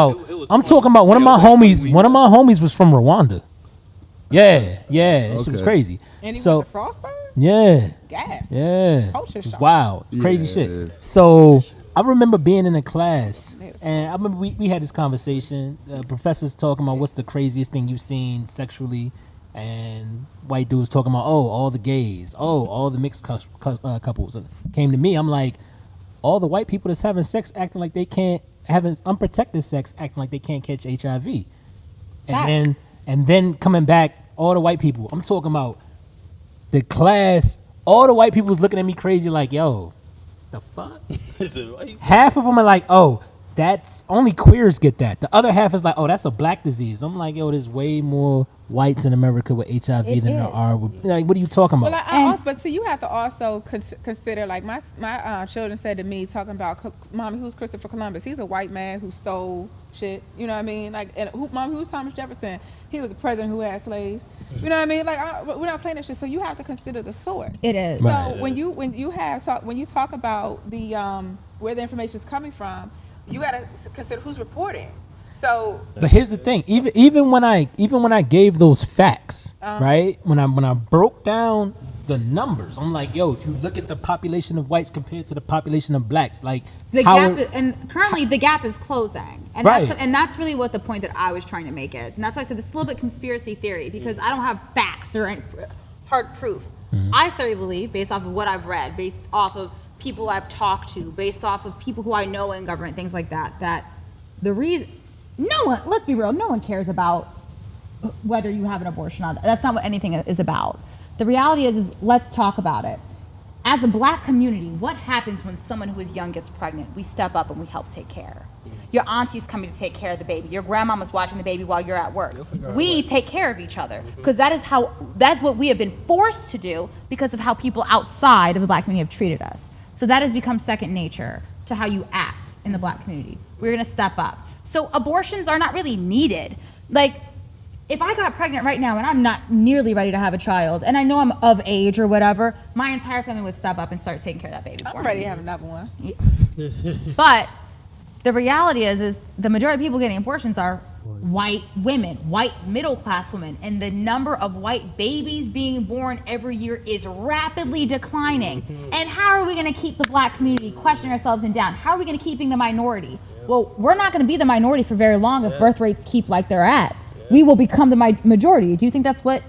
about one of my homies. One of my homies was from Rwanda. Yeah, that shit was crazy. And he so, went to Frostburg? Yeah. Gas. Yeah. Culture It was shock. wild. Yeah, Crazy it shit. is. So I remember being in a class, and I remember we had this conversation. Professors talking about what's the craziest thing you've seen sexually, and white dudes talking about, all the gays, all the mixed couples. And came to me, I'm like, all the white people that's having sex acting like they can't, having unprotected sex acting like they can't catch HIV. And then coming back, all the white people, I'm talking about the class, all the white people was looking at me crazy like, yo, the fuck? Half of them are like, oh, that's only queers get that. The other half is like, oh, that's a black disease. I'm like, yo, there's way more whites in America with HIV than there are with, like, what are you talking about? Well, but see, you have to also consider, like, my children said to me, talking about, Mommy, who's Christopher Columbus? He's a white man who stole shit, you know what I mean? Like, and Mommy, who's Thomas Jefferson? He was a president who had slaves. You know what I mean? Like, we're not playing that shit, so you have to consider the source. It is. So Right. when you talk about the where the information is coming from, you got to consider who's reporting. So, But here's the thing: even when I gave those facts, right? When I broke down the numbers, I'm like, yo, if you look at the population of whites compared to the population of blacks, like Currently the gap is closing, and Right. that's really what the point that I was trying to make is, and that's why I said this is a little bit conspiracy theory, because I don't have facts or hard proof. I thoroughly believe, based off of what I've read, based off of people I've talked to, based off of people who I know in government, things like that, that the reason. Let's be real, no one cares about whether you have an abortion or not. That's not what anything is about. The reality is let's talk about it. As a black community, what happens when someone who is young gets pregnant? We step up and we help take care. Your auntie's coming to take care of the baby. Your grandmama's watching the baby while you're at work. We take care of each other, because that's what we have been forced to do because of how people outside of the black community have treated us. So that has become second nature to how you act in the black community. We're gonna step up. So abortions are not really needed. Like, if I got pregnant right now and I'm not nearly ready to have a child, and I know I'm of age or whatever, my entire family would step up and start taking care of that baby for me. I'm ready to have another one. But The reality is the majority of people getting abortions are white women, white middle class women, and the number of white babies being born every year is rapidly declining. And how are we going to keep the black community questioning ourselves and down? How are we going to keeping the minority? Well, we're not going to be the minority for very long if birth rates keep like they're at. We will become the majority. Do you think that's what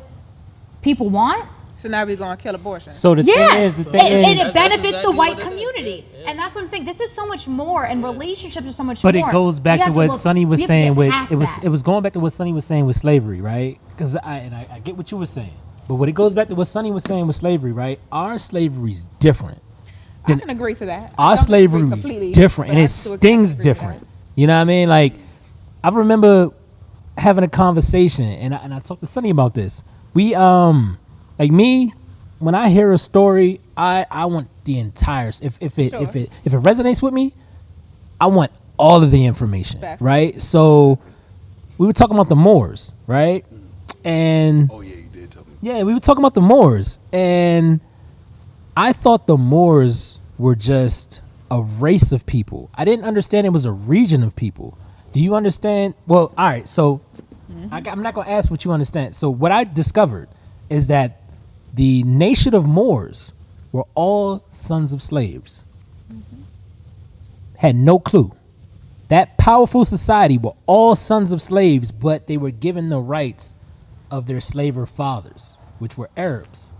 people want? So now we're going to kill abortion. So the thing is, and it benefits the white community. And that's what I'm saying. This is so much more, and relationships are so much more. But it goes back to what Sonny was saying with it was going back to what Sonny was saying with slavery, right? Because I get what you were saying, but when it goes back to what Sonny was saying with slavery, right? Our slavery is different. I can agree to that. Our slavery is different, and it stings different. You know what I mean? Like, I remember having a conversation, and I talked to Sonny about this. We like me, when I hear a story, I want the entire. If it resonates with me, I want all of the information, right? So we were talking about the Moors, right? And oh yeah, you did tell me. Yeah, we were talking about the Moors, and I thought the Moors were just a race of people. I didn't understand it was a region of people. Do you understand? Well, all right. So I'm not going to ask what you understand. So what I discovered is that the nation of Moors were all sons of slaves. Had no clue. That powerful society were all sons of slaves, but they were given the rights of their slaver fathers, which were Arabs.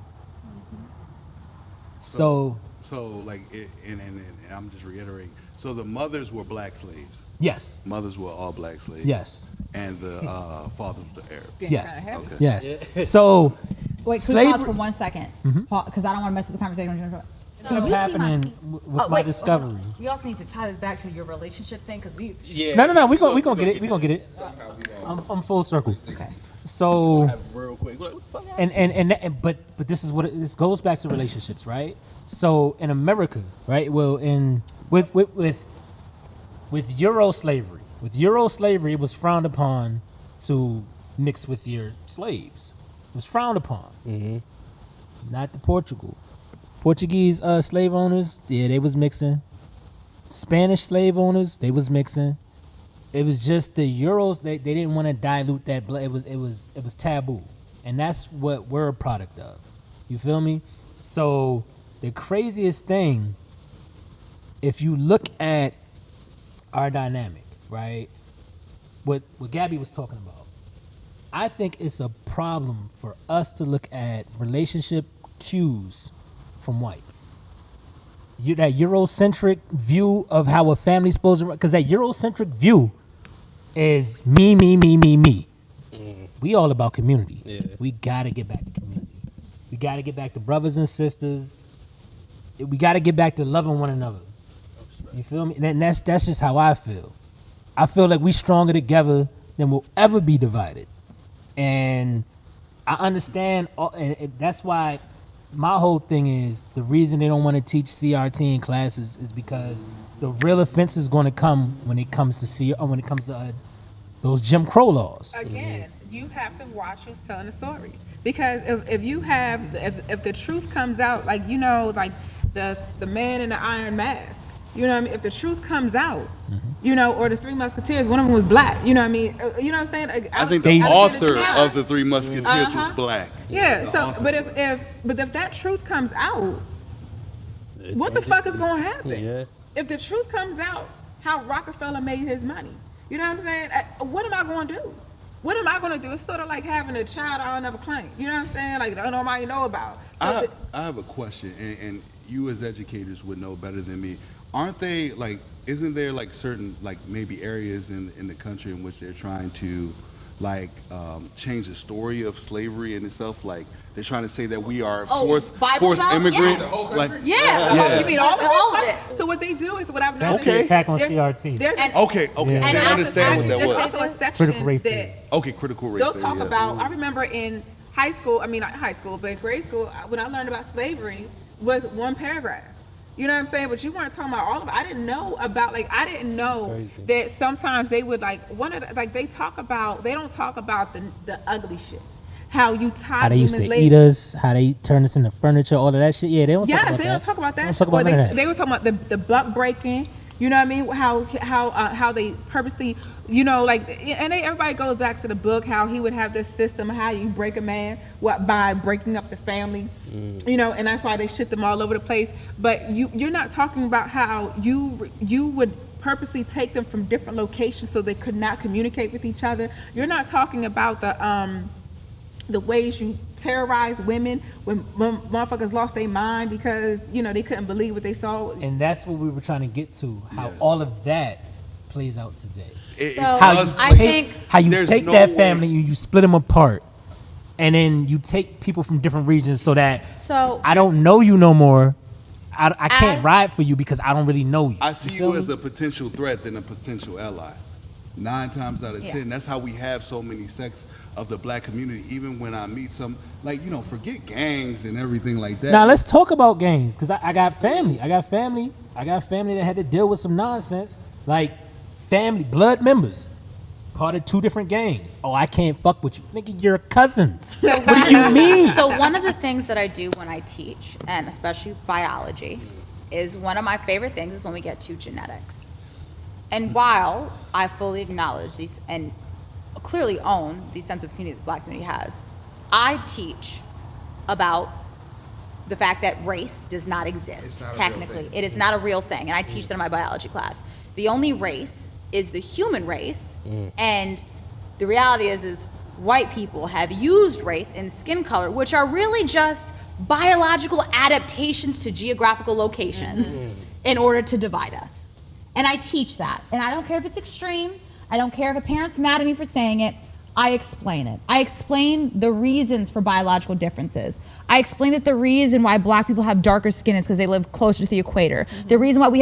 So like, and I'm just reiterating. So the mothers were black slaves. Yes. Mothers were all black slaves. Yes. And the fathers were the Arabs. Yes. Okay. Yes. So wait, can we pause for 1 second? Because I don't want to mess up the conversation. keep happening with my discovery. We also need to tie this back to your relationship thing because we. Yeah. No. We gonna get it. We gonna get it. I'm full circle. Okay. So Real quick. but this is what this goes back to relationships, right? So in America, right? Well, with Euro slavery, it was frowned upon to mix with your slaves. It was frowned upon. Mm-hmm. Not the Portuguese slave owners, yeah, they was mixing. Spanish slave owners, they was mixing. It was just the Euros. They didn't want to dilute that blood. It was taboo, and that's what we're a product of. You feel me? So the craziest thing, if you look at our dynamic, right? What Gabby was talking about, I think it's a problem for us to look at relationship cues from whites. That Eurocentric view of how a family's supposed to run, because that Eurocentric view is me. Mm. We all about community. Yeah. We gotta get back to community. We gotta get back to brothers and sisters. We gotta get back to loving one another. You feel me? And that's just how I feel. I feel like we stronger together than we'll ever be divided. And I understand, and that's why my whole thing is the reason they don't want to teach CRT in classes is because the real offense is going to come when it comes to those Jim Crow laws. Again, you have to watch who's telling the story, because if the truth comes out, like like the man in the iron mask, you know what I mean? If the truth comes out, or the Three Musketeers, one of them was black, you know what I mean? You know what I'm saying? I think the author of the Three Musketeers was black. Yeah. So, but if that truth comes out, what the fuck is going to happen? Yeah. If the truth comes out, how Rockefeller made his money, you know what I'm saying? What am I going to do? What am I going to do? It's sort of like having a child I'll never claim. You know what I'm saying? Like, nobody know about. So I have a question, and you as educators would know better than me. Aren't they, isn't there certain, maybe areas in the country in which they're trying to, change the story of slavery in itself? Like, they're trying to say that we are forced immigrants? Yes. You mean all of it? So what they do is what I've noticed. That's the attack on CRT. Okay. I didn't understand what that was. There's also a section Critical race that critical race they'll theory, talk about. I remember in high school, not high school, but in grade school, when I learned about slavery, was one paragraph. You know what I'm saying? But you weren't talking about all of it. I didn't know that sometimes they would they don't talk about the ugly shit. How you tie how they used to eat us, how they turn us into furniture, all of that shit. Yeah, they don't talk about that. They don't talk about that. They were talking about the buck breaking, You know what I mean? How they purposely, everybody goes back to the book how he would have this system how you break a man by breaking up the family, and that's why they shit them all over the place. But you're not talking about how you would purposely take them from different locations so they could not communicate with each other. You're not talking about the ways you terrorize women when motherfuckers lost their mind because they couldn't believe what they saw. And that's what we were trying to get to, how all of that plays out today. How you take that family and you split them apart, and then you take people from different regions so that I don't know you no more. I can't ride for you because I don't really know you. I see you as a potential threat than a potential ally. 9 times out of 10, that's how we have so many sects of the black community. Even when I meet some, forget gangs and everything like that. Now let's talk about gangs, because I got family. I got family that had to deal with some nonsense, like family, blood members, part of 2 different gangs. Oh, I can't fuck with you. Nigga, you're cousins. So what do you mean? So one of the things that I do when I teach, and especially biology, is one of my favorite things is when we get to genetics. And while I fully acknowledge these and clearly own the sense of community the black community has, I teach about the fact that race does not exist, technically. It is not a real thing, and I teach that in my biology class. The only race is the human race, and the reality is white people have used race and skin color, which are really just biological adaptations to geographical locations in order to divide us. And I teach that. And I don't care if it's extreme. I don't care if a parent's mad at me for saying it. I explain it. I explain the reasons for biological differences. I explain that the reason why black people have darker skin is because they live closer to the equator. The reason why we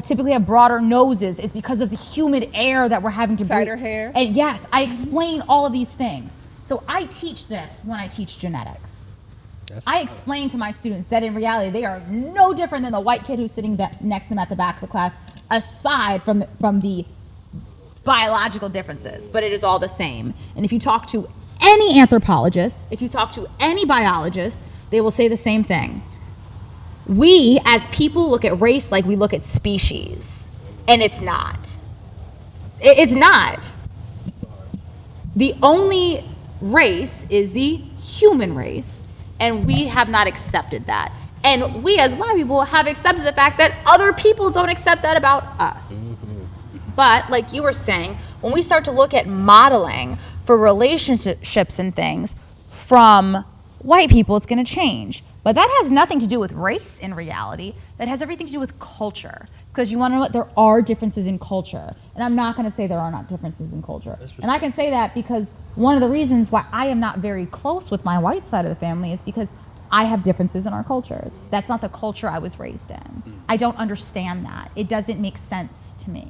typically have broader noses is because of the humid air that we're having to breathe. Tighter hair. And yes, I explain all of these things. So I teach this when I teach genetics. I explain to my students that in reality they are no different than the white kid who's sitting next to them at the back of the class, aside from the biological differences, but it is all the same. And if you talk to any anthropologist, if you talk to any biologist, they will say the same thing. We as people look at race like we look at species, and it's not. It's not. The only race is the human race, and we have not accepted that. And we as white people have accepted the fact that other people don't accept that about us. But like you were saying, when we start to look at modeling for relationships and things from white people, it's going to change. But that has nothing to do with race in reality. That has everything to do with culture. Because you want to know what? There are differences in culture. And I'm not going to say there are not differences in culture. And I can say that because one of the reasons why I am not very close with my white side of the family is because I have differences in our cultures. That's not the culture I was raised in. I don't understand that. It doesn't make sense to me.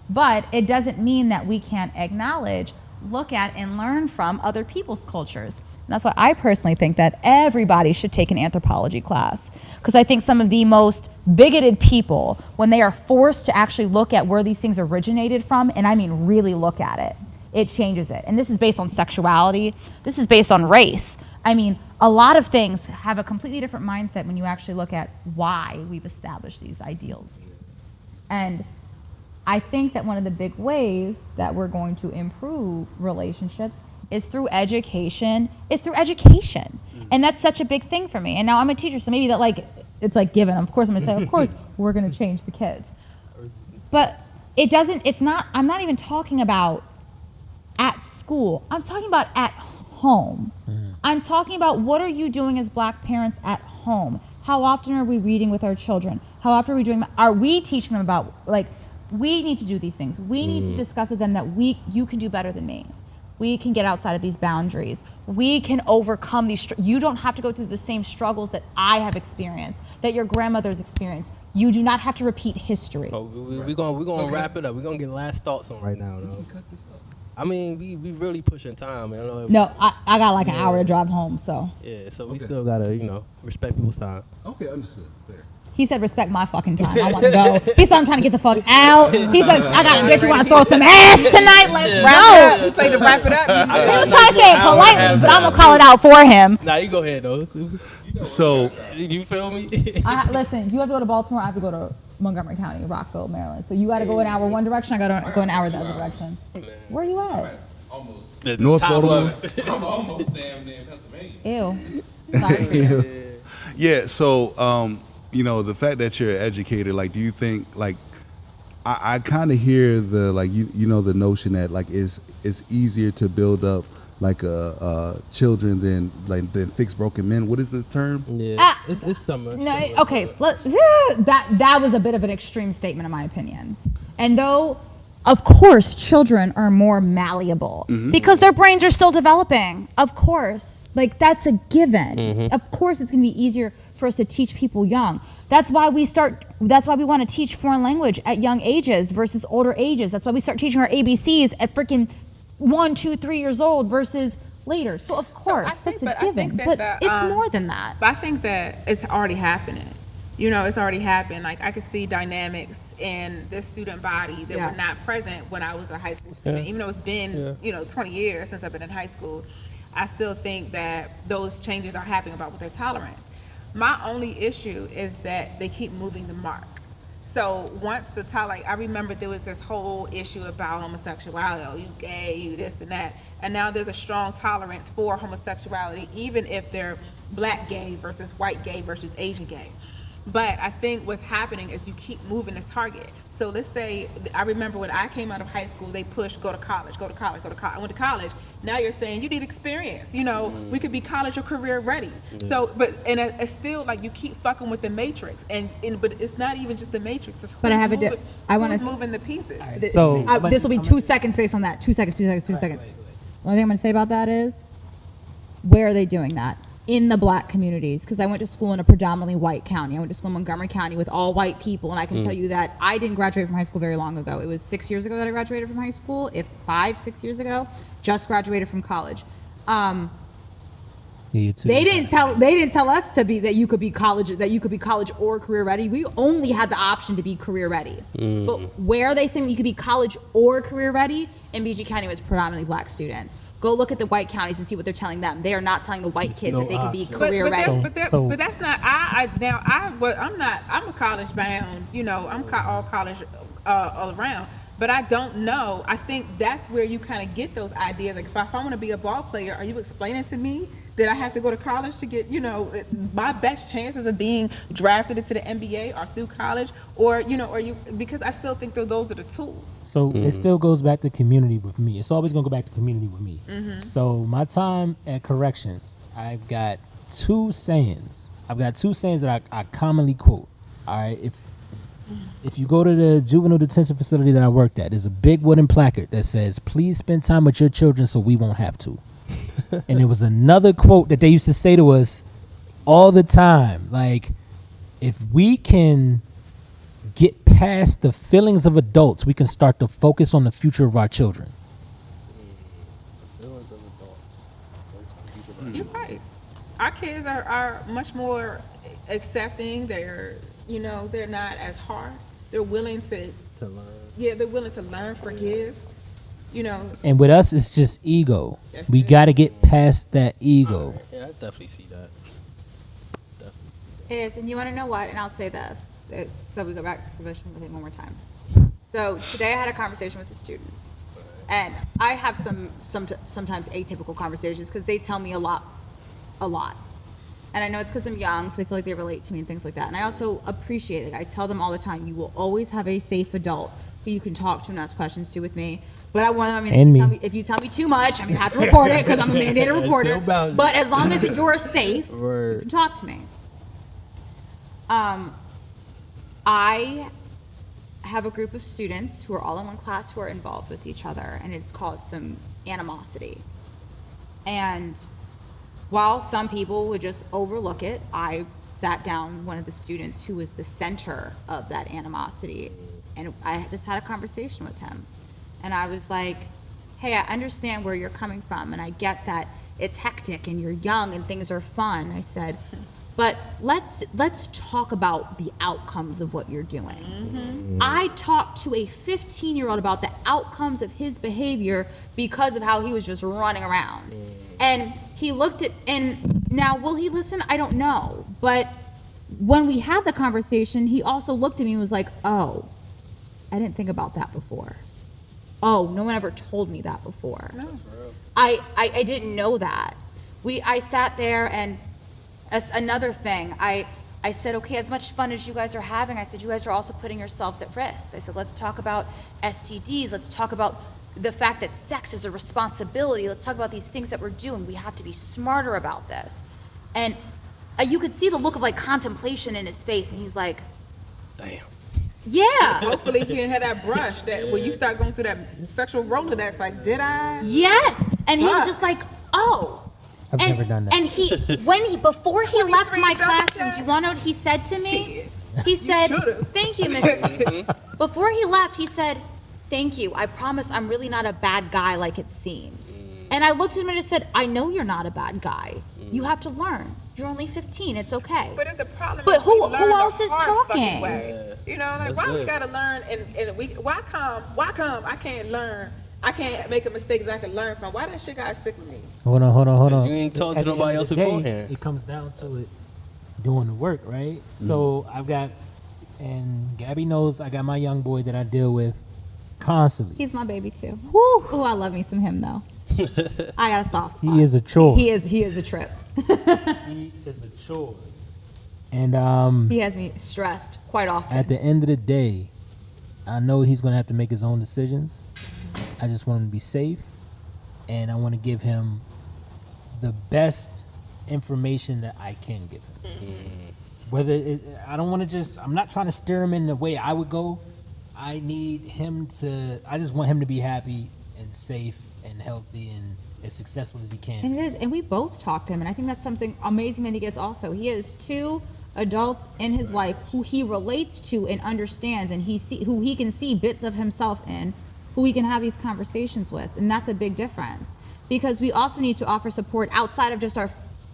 But it doesn't mean that we can't acknowledge, look at, and learn from other people's cultures. And that's why I personally think that everybody should take an anthropology class. Because I think some of the most bigoted people, when they are forced to actually look at where these things originated from, and I mean really look at it, it changes it. And this is based on sexuality. This is based on race. I mean, a lot of things have a completely different mindset when you actually look at why we've established these ideals. And I think that one of the big ways that we're going to improve relationships is through education. And that's such a big thing for me. And now I'm a teacher, so maybe that it's like given. Of course I'm gonna say, of course, we're gonna change the kids. But I'm not even talking about at school. I'm talking about at home. I'm talking about what are you doing as black parents at home? How often are we reading with our children? How often are we teaching them about, we need to do these things. We need to discuss with them that you can do better than me. We can get outside of these boundaries. We can overcome these. You don't have to go through the same struggles that I have experienced, that your grandmother's experienced. You do not have to repeat history. Oh, we're gonna wrap it up. We're gonna get last thoughts on right now, though. Cut this up. I mean, we really pushing time. No, I got like an hour to drive home, so. Yeah, so we still gotta, respect people's time. Okay, understood. Fair. He said, respect my fucking time. I want to go. He said, I'm trying to get the fuck out. He said, I got a bitch. You want to throw some ass tonight? Let's go. We played to wrap it up. He was trying to say it politely, but I'm going to call it out for him. Nah, you go ahead, though. So, you feel me? Listen, you have to go to Baltimore. I have to go to Montgomery County, Rockville, Maryland. So you got to go an hour one direction. I got to go an hour the other direction. Where are you at? Almost The North top Baltimore. left. I'm almost damn near Pennsylvania. Ew. Sorry for you. Yeah. So, the fact that you're educated, like, do you think, like, I kind of hear the, like, the notion that, like, it's easier to build up like children than fix broken men. What is the term? Yeah, it's summer. No, summer. okay. That was a bit of an extreme statement, in my opinion. And though, of course, children are more malleable because their brains are still developing. Of course, like that's a given. Of course, it's gonna be easier for us to teach people young. That's why we want to teach foreign language at young ages versus older ages. That's why we start teaching our ABCs at freaking 1, 2, 3 years old versus later. So of course, that's a given. But it's more than that. But I think that it's already happening. It's already happened. Like I could see dynamics in the student body that were not present when I was a high school student. Even though it's been, 20 years since I've been in high school, I still think that those changes are happening with their tolerance. My only issue is that they keep moving the mark. So once I remember there was this whole issue about homosexuality, oh, you gay, you this and that. And now there's a strong tolerance for homosexuality, even if they're black gay versus white gay versus Asian gay. But I think what's happening is you keep moving the target. So let's say, I remember when I came out of high school, they pushed go to college, go to college, go to college. I went to college. Now you're saying you need experience. We could be college or career ready. So, it's still like you keep fucking with the matrix, but it's not even just the matrix. It's who's moving the pieces. Right, so This will be 2 seconds based on that. 2 seconds. One thing I'm going to say about that is, where are they doing that? In the black communities, because I went to school in a predominantly white county. I went to school in Montgomery County with all white people, and I can tell you that I didn't graduate from high school very long ago. It was 6 years ago that I graduated from high school, if 6 years ago, just graduated from college. You too. They didn't tell us that you could be college or career ready. We only had the option to be career ready. But where are they saying you could be college or career ready? In BG County, it was predominantly black students. Go look at the white counties and see what they're telling them. They are not telling the white kids that they can be career ready. But that's not. I'm a college bound. I'm all college all around. But I don't know. I think that's where you kind of get those ideas. Like if I want to be a ball player, are you explaining to me that I have to go to college to get, my best chances of being drafted into the NBA are through college, or because I still think that those are the tools. So it still goes back to community with me. It's always gonna go back to community with me. So my time at corrections, I've got two sayings. That I commonly quote. All right, if you go to the juvenile detention facility that I worked at, there's a big wooden placard that says, "Please spend time with your children so we won't have to." And there was another quote that they used to say to us all the time, like, if we can get past the feelings of adults, we can start to focus on the future of our children. Feelings of adults. You're right. Our kids are much more accepting. They're not as hard. They're willing to learn. Yeah, they're willing to learn, forgive. And with us, it's just ego. That's We it. got to get past that ego. Yeah, I definitely see that. It is, and you want to know what? And I'll say this. So we go back to submission with it one more time. So today I had a conversation with a student, and I have sometimes atypical conversations because they tell me a lot. And I know it's because I'm young, so they feel like they relate to me and things like that. And I also appreciate it. I tell them all the time, you will always have a safe adult who you can talk to and ask questions to with me. But if you tell me too much, I'm gonna have to report it because I'm a mandated reporter. But as long as you're safe, you can talk to me. I have a group of students who are all in one class who are involved with each other, and it's caused some animosity. And while some people would just overlook it, I sat down one of the students who was the center of that animosity, and I just had a conversation with him. And I was like, hey, I understand where you're coming from, and I get that it's hectic and you're young and things are fun. I said, but let's talk about the outcomes of what you're doing. I talked to a 15-year-old about the outcomes of his behavior because of how he was just running around. And he looked at, and now will he listen? I don't know. But when we had the conversation, he also looked at me and was like, oh, I didn't think about that before. Oh, no one ever told me that before. No. I didn't know that. I sat there, and as another thing, I said, okay, as much fun as you guys are having, I said, you guys are also putting yourselves at risk. I said, let's talk about STDs. Let's talk about the fact that sex is a responsibility. Let's talk about these things that we're doing. We have to be smarter about this. And you could see the look of like contemplation in his face, and he's like, Damn. yeah. Hopefully he didn't have that brush that when you start going through that sexual Rolodex, like, did I? Yes. And he was Fuck. just like, oh. I've never done that. And before he left 23 my jumping classroom, do you want to know what he said to me? Shit. He said, should've. thank you, Miss. Before he left, he said, thank you. I promise I'm really not a bad guy like it seems. And I looked at him and I said, I know you're not a bad guy. You have to learn. You're only 15. It's okay. But if the problem But is who we learn else the is hard fucking talking? way. You know, like, That's why we good. gotta learn and why come I can't learn? I can't make a mistake that I can learn from. Why that shit gotta stick with me? Hold on. You ain't talked to At the nobody end else of the day, beforehand. It comes down to it doing the work, right? So I've got, and Gabby knows I got my young boy that I deal with constantly. He's my baby too. Oh, I love me some him though. I got a soft spot. He is a chore. He is a trip. He is a chore. And He has me stressed quite often. at the end of the day, I know he's going to have to make his own decisions. I just want him to be safe, and I want to give him the best information that I can give him. I don't want to just, I'm not trying to steer him in the way I would go. I just want him to be happy and safe and healthy and as successful as he can. And it is, and we both talked to him, and I think that's something amazing that he gets also. He has two adults in his life who he relates to and understands, and who he can see bits of himself in, who he can have these conversations with, and that's a big difference. Because we also need to offer support outside of just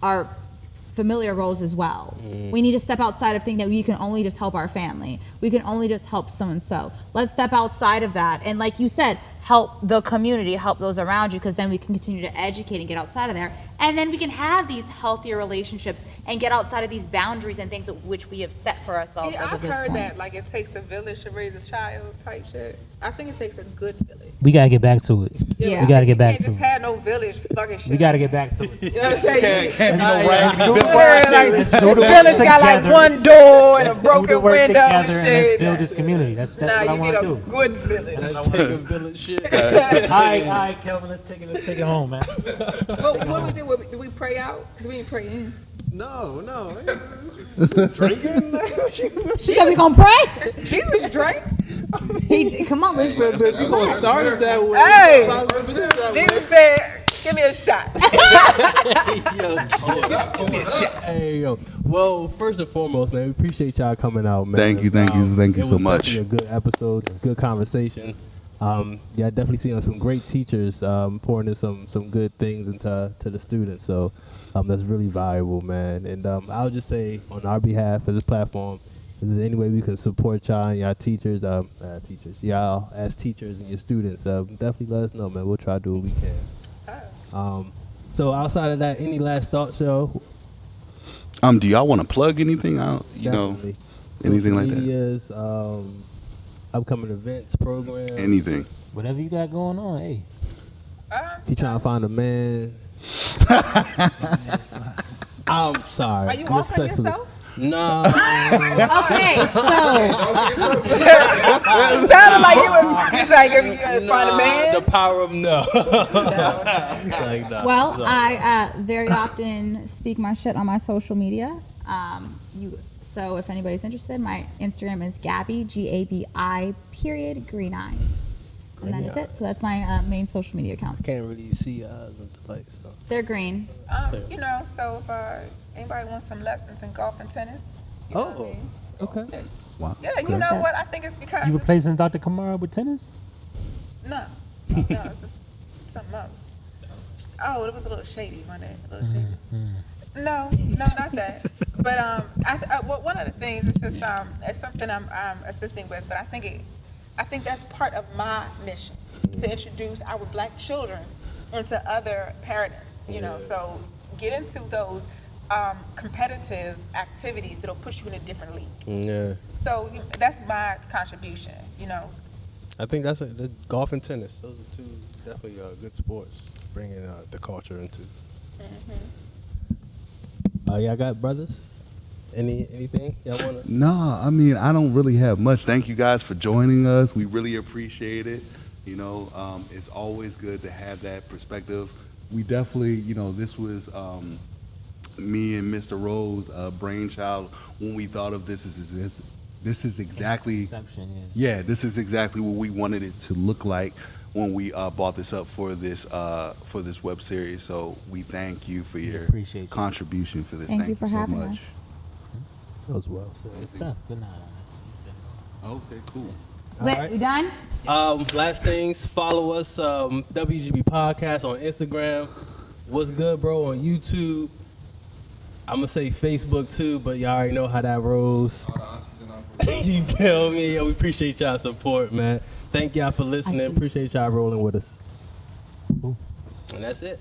our familiar roles as well. We need to step outside of thinking that we can only just help our family. We can only just help so and so. Let's step outside of that. And like you said, help the community, help those around you, because then we can continue to educate and get outside of there. And then we can have these healthier relationships and get outside of these boundaries and things which we have set for ourselves Yeah, as of I've this heard point. that, like, it takes a village to raise a child type shit. I think it takes a good village. We got to get back to it. Yeah. We got to get back You to can't just it. have no village fucking shit. We got to get back to it. You know what I'm saying? Can't be no raggedy do village. Yeah, like, Let's the do the work village got like together. one door and a Let's do the broken work window together and and shit. let's build this community. That's what I Nah, you want need to a do. good village. Take a village shit. All right, Kelvin, let's take it home, man. What we do we pray out? Because we didn't pray in. No. Drinking? She said we gonna pray? Jesus drank. Come on, let's You gonna start it that way. Hey! Jesus said, give me a shot. Hey, yo. Well, first and foremost, man, we appreciate y'all coming out, man. Thank you It so was much. definitely a good episode, good conversation. Yeah, I definitely seen some great teachers pouring in some good things into the students. So that's really valuable, man. And I'll just say on our behalf as a platform, if there's any way we can support y'all and y'all teachers, y'all as teachers and your students, definitely let us know, man. We'll try to do what we can. So outside of that, any last thoughts, yo? Do y'all want to plug anything out? Definitely. Anything like Social that? medias, upcoming events, programs. Anything. Whatever you got going on, hey. If you trying to find a man. I'm sorry. Are you offering Respectfully. yourself? No. Okay, so It sounded like you was just like, if you find a man. The power of no. Like, nah. well, So, I very often speak my shit on my social media. So if anybody's interested, my Instagram is Gabby, Gabi Green Eyes. And that is it. So that's my main social media account. can't really see in the place. So. They're green. So if anybody wants some lessons in golf and tennis. You know what I mean? Okay. Wow. Yeah, you know what? I think it's because You replacing Dr. Kamara with tennis? no, it's just something else. Oh, it was a little shady, wasn't it? A little shady. No, not that. But one of the things is just it's something I'm assisting with, but I think that's part of my mission to introduce our black children into other paradigms. So get into those competitive activities that'll push you in a different league. Yeah. So that's my contribution. I think that's the golf and tennis. Those are two definitely good sports, bringing the culture into. Y'all got brothers? Anything y'all wanna? No, I mean, I don't really have much. Thank you guys for joining us. We really appreciate it. It's always good to have that perspective. We definitely, this was me and Mr. Rose brainchild when we thought of this. This is exactly, Inception, this is exactly what we wanted it to look like when we brought this up for this web series. So we thank you for your appreciate you. contribution for this. Thank Thank you you for so having much. us. That was well said. Good stuff. Good night. Okay, cool. Wait, right. we done? Last things, follow us, WGB Podcast on Instagram. What's good, bro, on YouTube. I'm going to say Facebook too, but y'all already know how that rolls. You feel me? We appreciate y'all support, man. Thank y'all for listening. Appreciate y'all rolling with us. Cool. And that's it.